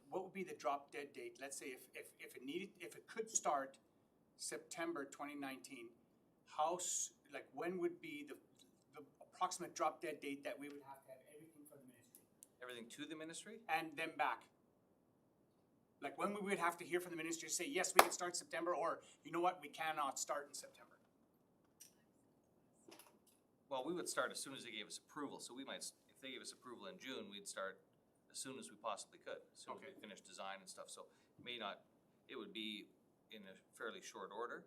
what would be the drop dead date? Let's say if it could start September 2019, when would be the approximate drop dead date that we would have to have everything from the ministry? Everything to the ministry? And then back? Like when we would have to hear from the ministry say, yes, we can start in September, or you know what, we cannot start in September? Well, we would start as soon as they gave us approval, so we might, if they gave us approval in June, we'd start as soon as we possibly could, as soon as we finish design and stuff, so it would be in a fairly short order.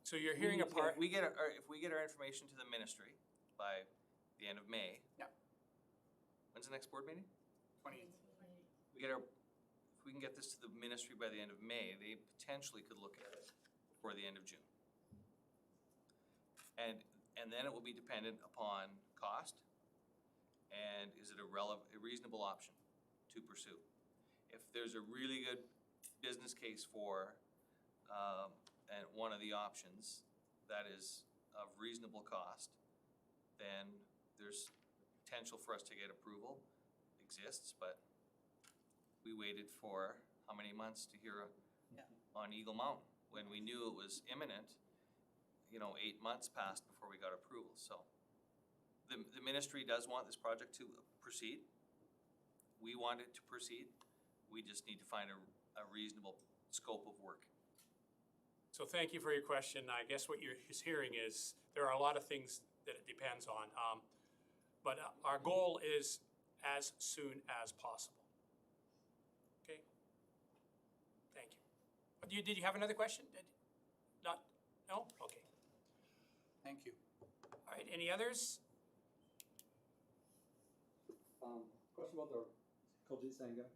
So you're hearing a part. If we get our information to the ministry by the end of May. Yeah. When's the next board meeting? 28th. If we can get this to the ministry by the end of May, they potentially could look at it before the end of June. And then it will be dependent upon cost and is it a reasonable option to pursue. If there's a really good business case for and one of the options that is of reasonable cost, then there's potential for us to get approval exists, but we waited for how many months to hear on Eagle Mountain? When we knew it was imminent, 8 months passed before we got approval, so. The ministry does want this project to proceed. We want it to proceed. We just need to find a reasonable scope of work. So thank you for your question. I guess what you're hearing is there are a lot of things that it depends on. But our goal is as soon as possible. Okay? Thank you. Did you have another question? Not? No? Okay. Thank you. All right, any others? Question about the Kuljit Sangha.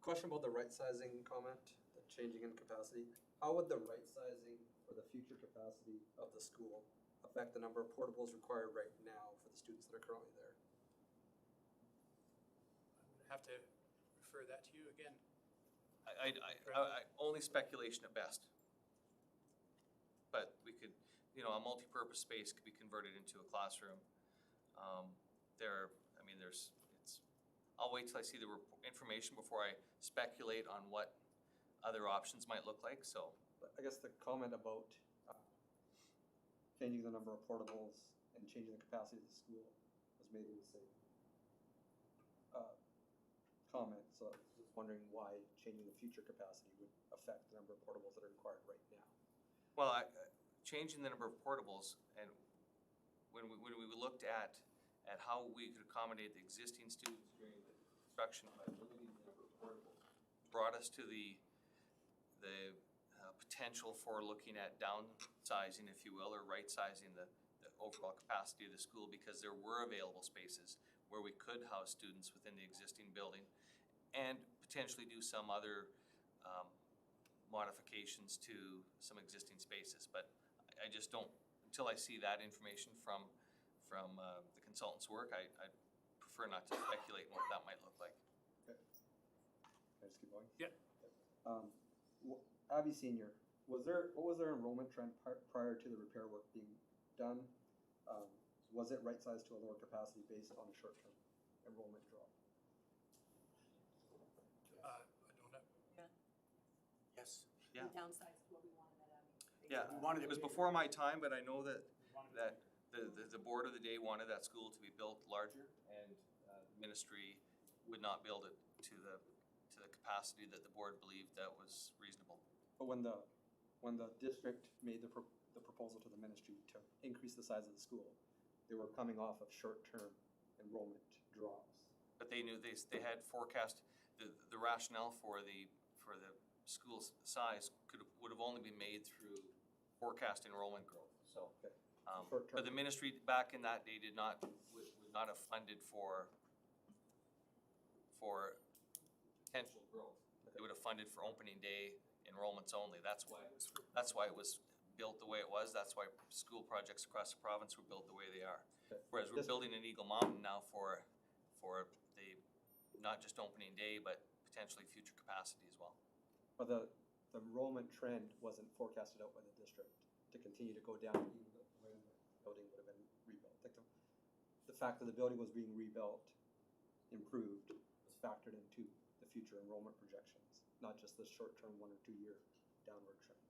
Question about the right sizing comment, the changing in capacity. How would the right sizing for the future capacity of the school affect the number of portables required right now for the students that are currently there? I would have to refer that to you again. I only speculation at best. But we could, a multi-purpose space could be converted into a classroom. I'll wait till I see the information before I speculate on what other options might look like, so. But I guess the comment about changing the number of portables and changing the capacity of the school was made in the same comment, so I was just wondering why changing the future capacity would affect the number of portables that are required right now. Well, changing the number of portables, and when we looked at how we could accommodate the existing students during the construction by limiting the number of portables, brought us to the potential for looking at downsizing, if you will, or right-sizing the overall capacity of the school, because there were available spaces where we could house students within the existing building and potentially do some other modifications to some existing spaces. But I just don't, until I see that information from the consultant's work, I prefer not to speculate on what that might look like. Okay. Can I just keep going? Yeah. Abby Senior, what was their enrollment trend prior to the repair work being done? Was it right-sized to a lower capacity based on a short-term enrollment drop? I don't know. Yes. Yeah. We downsized what we wanted at Abbey. Yeah, it was before my time, but I know that the board of the day wanted that school to be built larger, and the ministry would not build it to the capacity that the board believed that was reasonable. But when the district made the proposal to the ministry to increase the size of the school, they were coming off of short-term enrollment drops. But they knew they had forecast, the rationale for the school's size would have only been made through forecast enrollment growth, so. Short-term. But the ministry back in that day would not have funded for potential growth. They would have funded for opening day enrollments only. That's why it was built the way it was. That's why school projects across the province were built the way they are. Whereas we're building in Eagle Mountain now for the, not just opening day, but potentially future capacity as well. But the enrollment trend wasn't forecasted out by the district to continue to go down even when the building would have been rebuilt. Like the fact that the building was being rebuilt, improved, was factored into the future enrollment projections, not just the short-term 1 or 2 year downward trend.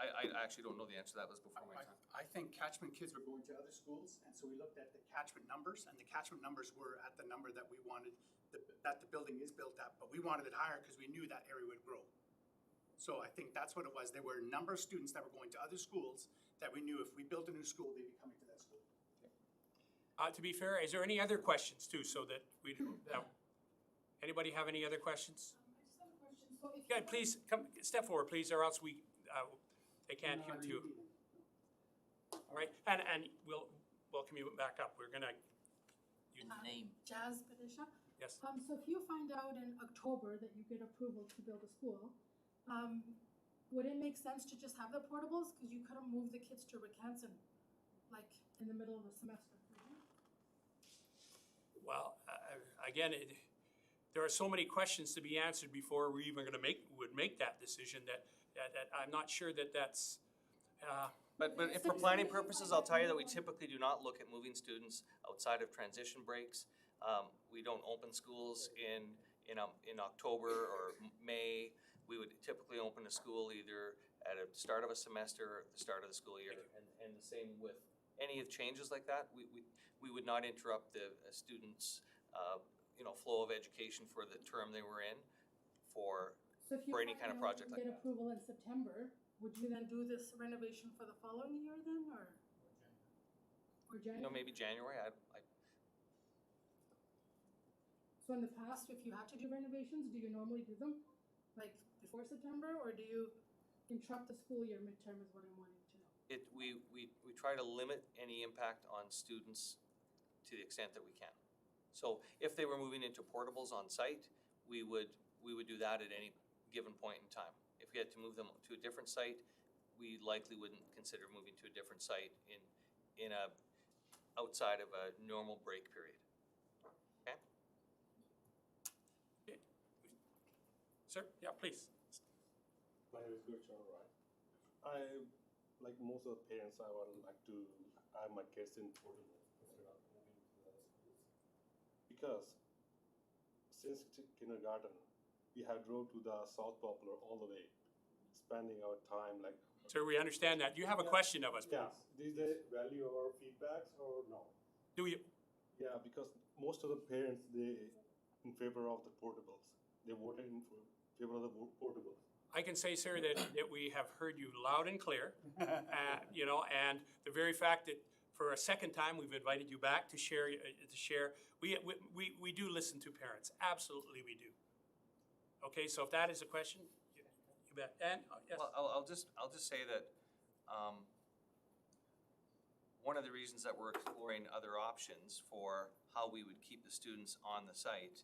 I actually don't know the answer to that. Was before my time. I think catchment kids were going to other schools, and so we looked at the catchment numbers, and the catchment numbers were at the number that we wanted, that the building is built at, but we wanted it higher because we knew that area would grow. So I think that's what it was. There were a number of students that were going to other schools that we knew if we built a new school, they'd be coming to that school. To be fair, is there any other questions too, so that we, anybody have any other questions? I just have a question. So if Yeah, please, come, step forward, please, or else they can't hear you. All right, and we'll welcome you back up. We're gonna, Name. Jazz Padisha. yes. So if you find out in October that you get approval to build a school, would it make sense to just have the portables? Because you couldn't move the kids to Ricanson, like in the middle of the semester. Well, again, there are so many questions to be answered before we're even gonna make that decision that I'm not sure that that's, But if for planning purposes, I'll tell you that we typically do not look at moving students outside of transition breaks. We don't open schools in October or May. We would typically open a school either at the start of a semester or at the start of the school year. And the same with any of changes like that. We would not interrupt the students' flow of education for the term they were in for any kind of project like that. Get approval in September, would you then do this renovation for the following year then, or January? Maybe January. So in the past, if you had to do renovations, do you normally do them like before September, or do you interrupt the school year midterm is what I'm wanting to know? We try to limit any impact on students to the extent that we can. So if they were moving into portables on site, we would do that at any given point in time. If we had to move them to a different site, we likely wouldn't consider moving to a different site in a outside of a normal break period. Okay? sir, yeah, please. My name is Gurchan Rai. Like most of the parents, I would like to have my kids in portable instead of moving to the other schools. Because since kindergarten, we have drove to the South Poplar all the way, spending our time like. Sir, we understand that. You have a question of us, please. Yeah, did they value our feedbacks or no? Do you? Yeah, because most of the parents, they in favor of the portables. They voted in favor of the portables. I can say, sir, that we have heard you loud and clear, and the very fact that for a second time we've invited you back to share. We do listen to parents. Absolutely, we do. Okay, so if that is a question, you bet. And yes. Well, I'll just say that one of the reasons that we're exploring other options for how we would keep the students on the site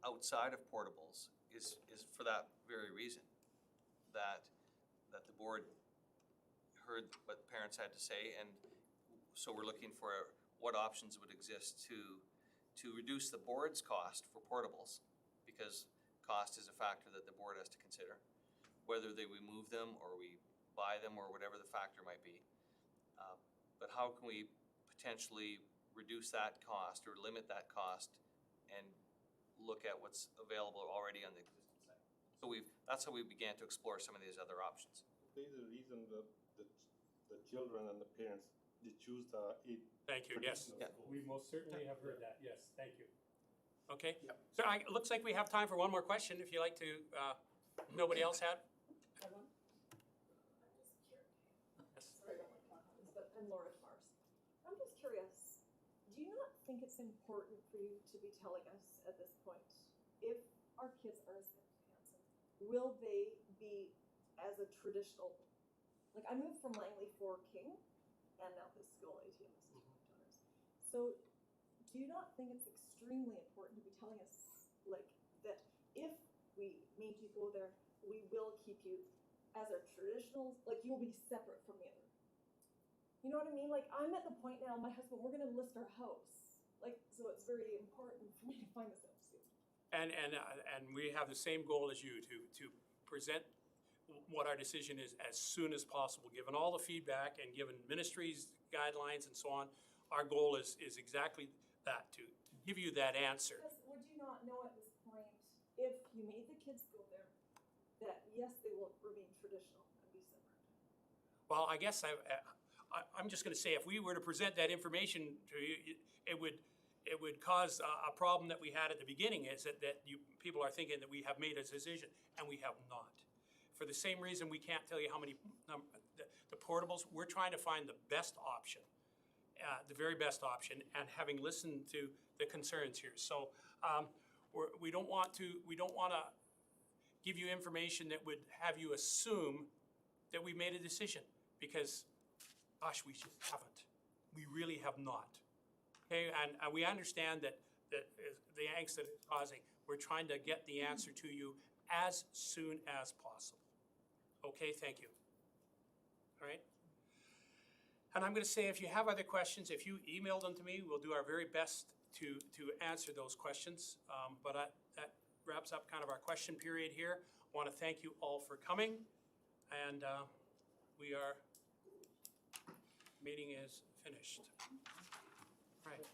outside of portables is for that very reason, that the board heard what the parents had to say, and so we're looking for what options would exist to reduce the board's cost for portables, because cost is a factor that the board has to consider, whether we move them or we buy them or whatever the factor might be. But how can we potentially reduce that cost or limit that cost and look at what's available already on the existing site? So that's how we began to explore some of these other options. There's a reason that the the children and the parents, they choose the eight. Thank you, yes. traditional schools. We most certainly have heard that, yes, thank you. Okay, so it looks like we have time for one more question, if you like to, nobody else had? Sorry, I don't like talking about this, but I'm Laura Mars. I'm just curious, do you not think it's important for you to be telling us at this point, if our kids are sent to Hanson, will they be as a traditional, like I moved from Langley for King, and now this school, ATM, is daughters. So do you not think it's extremely important to be telling us, like, that if we made you go there, we will keep you as a traditional, like you'll be separate from the other. You know what I mean? Like I'm at the point now, my husband, we're gonna list our house. Like, so it's very important for me to find this out soon. And we have the same goal as you, to present what our decision is as soon as possible, given all the feedback and given ministry's guidelines and so on. Our goal is exactly that, to give you that answer. Because would you not know at this point, if you made the kids go there, that yes, they will remain traditional and be separate? Well, I guess I'm just gonna say, if we were to present that information to you, it would cause a problem that we had at the beginning, is that people are thinking that we have made a decision, and we have not. For the same reason, we can't tell you how many, the portables, we're trying to find the best option, the very best option, and having listened to the concerns here. So we don't want to give you information that would have you assume that we made a decision, because, gosh, we just haven't. We really have not. Okay, and we understand that the angst that it's causing. We're trying to get the answer to you as soon as possible. Okay, thank you. All right. And I'm going to say, if you have other questions, if you email them to me, we'll do our very best to answer those questions. But that wraps up kind of our question period here. I want to thank you all for coming, and meeting is finished. All right.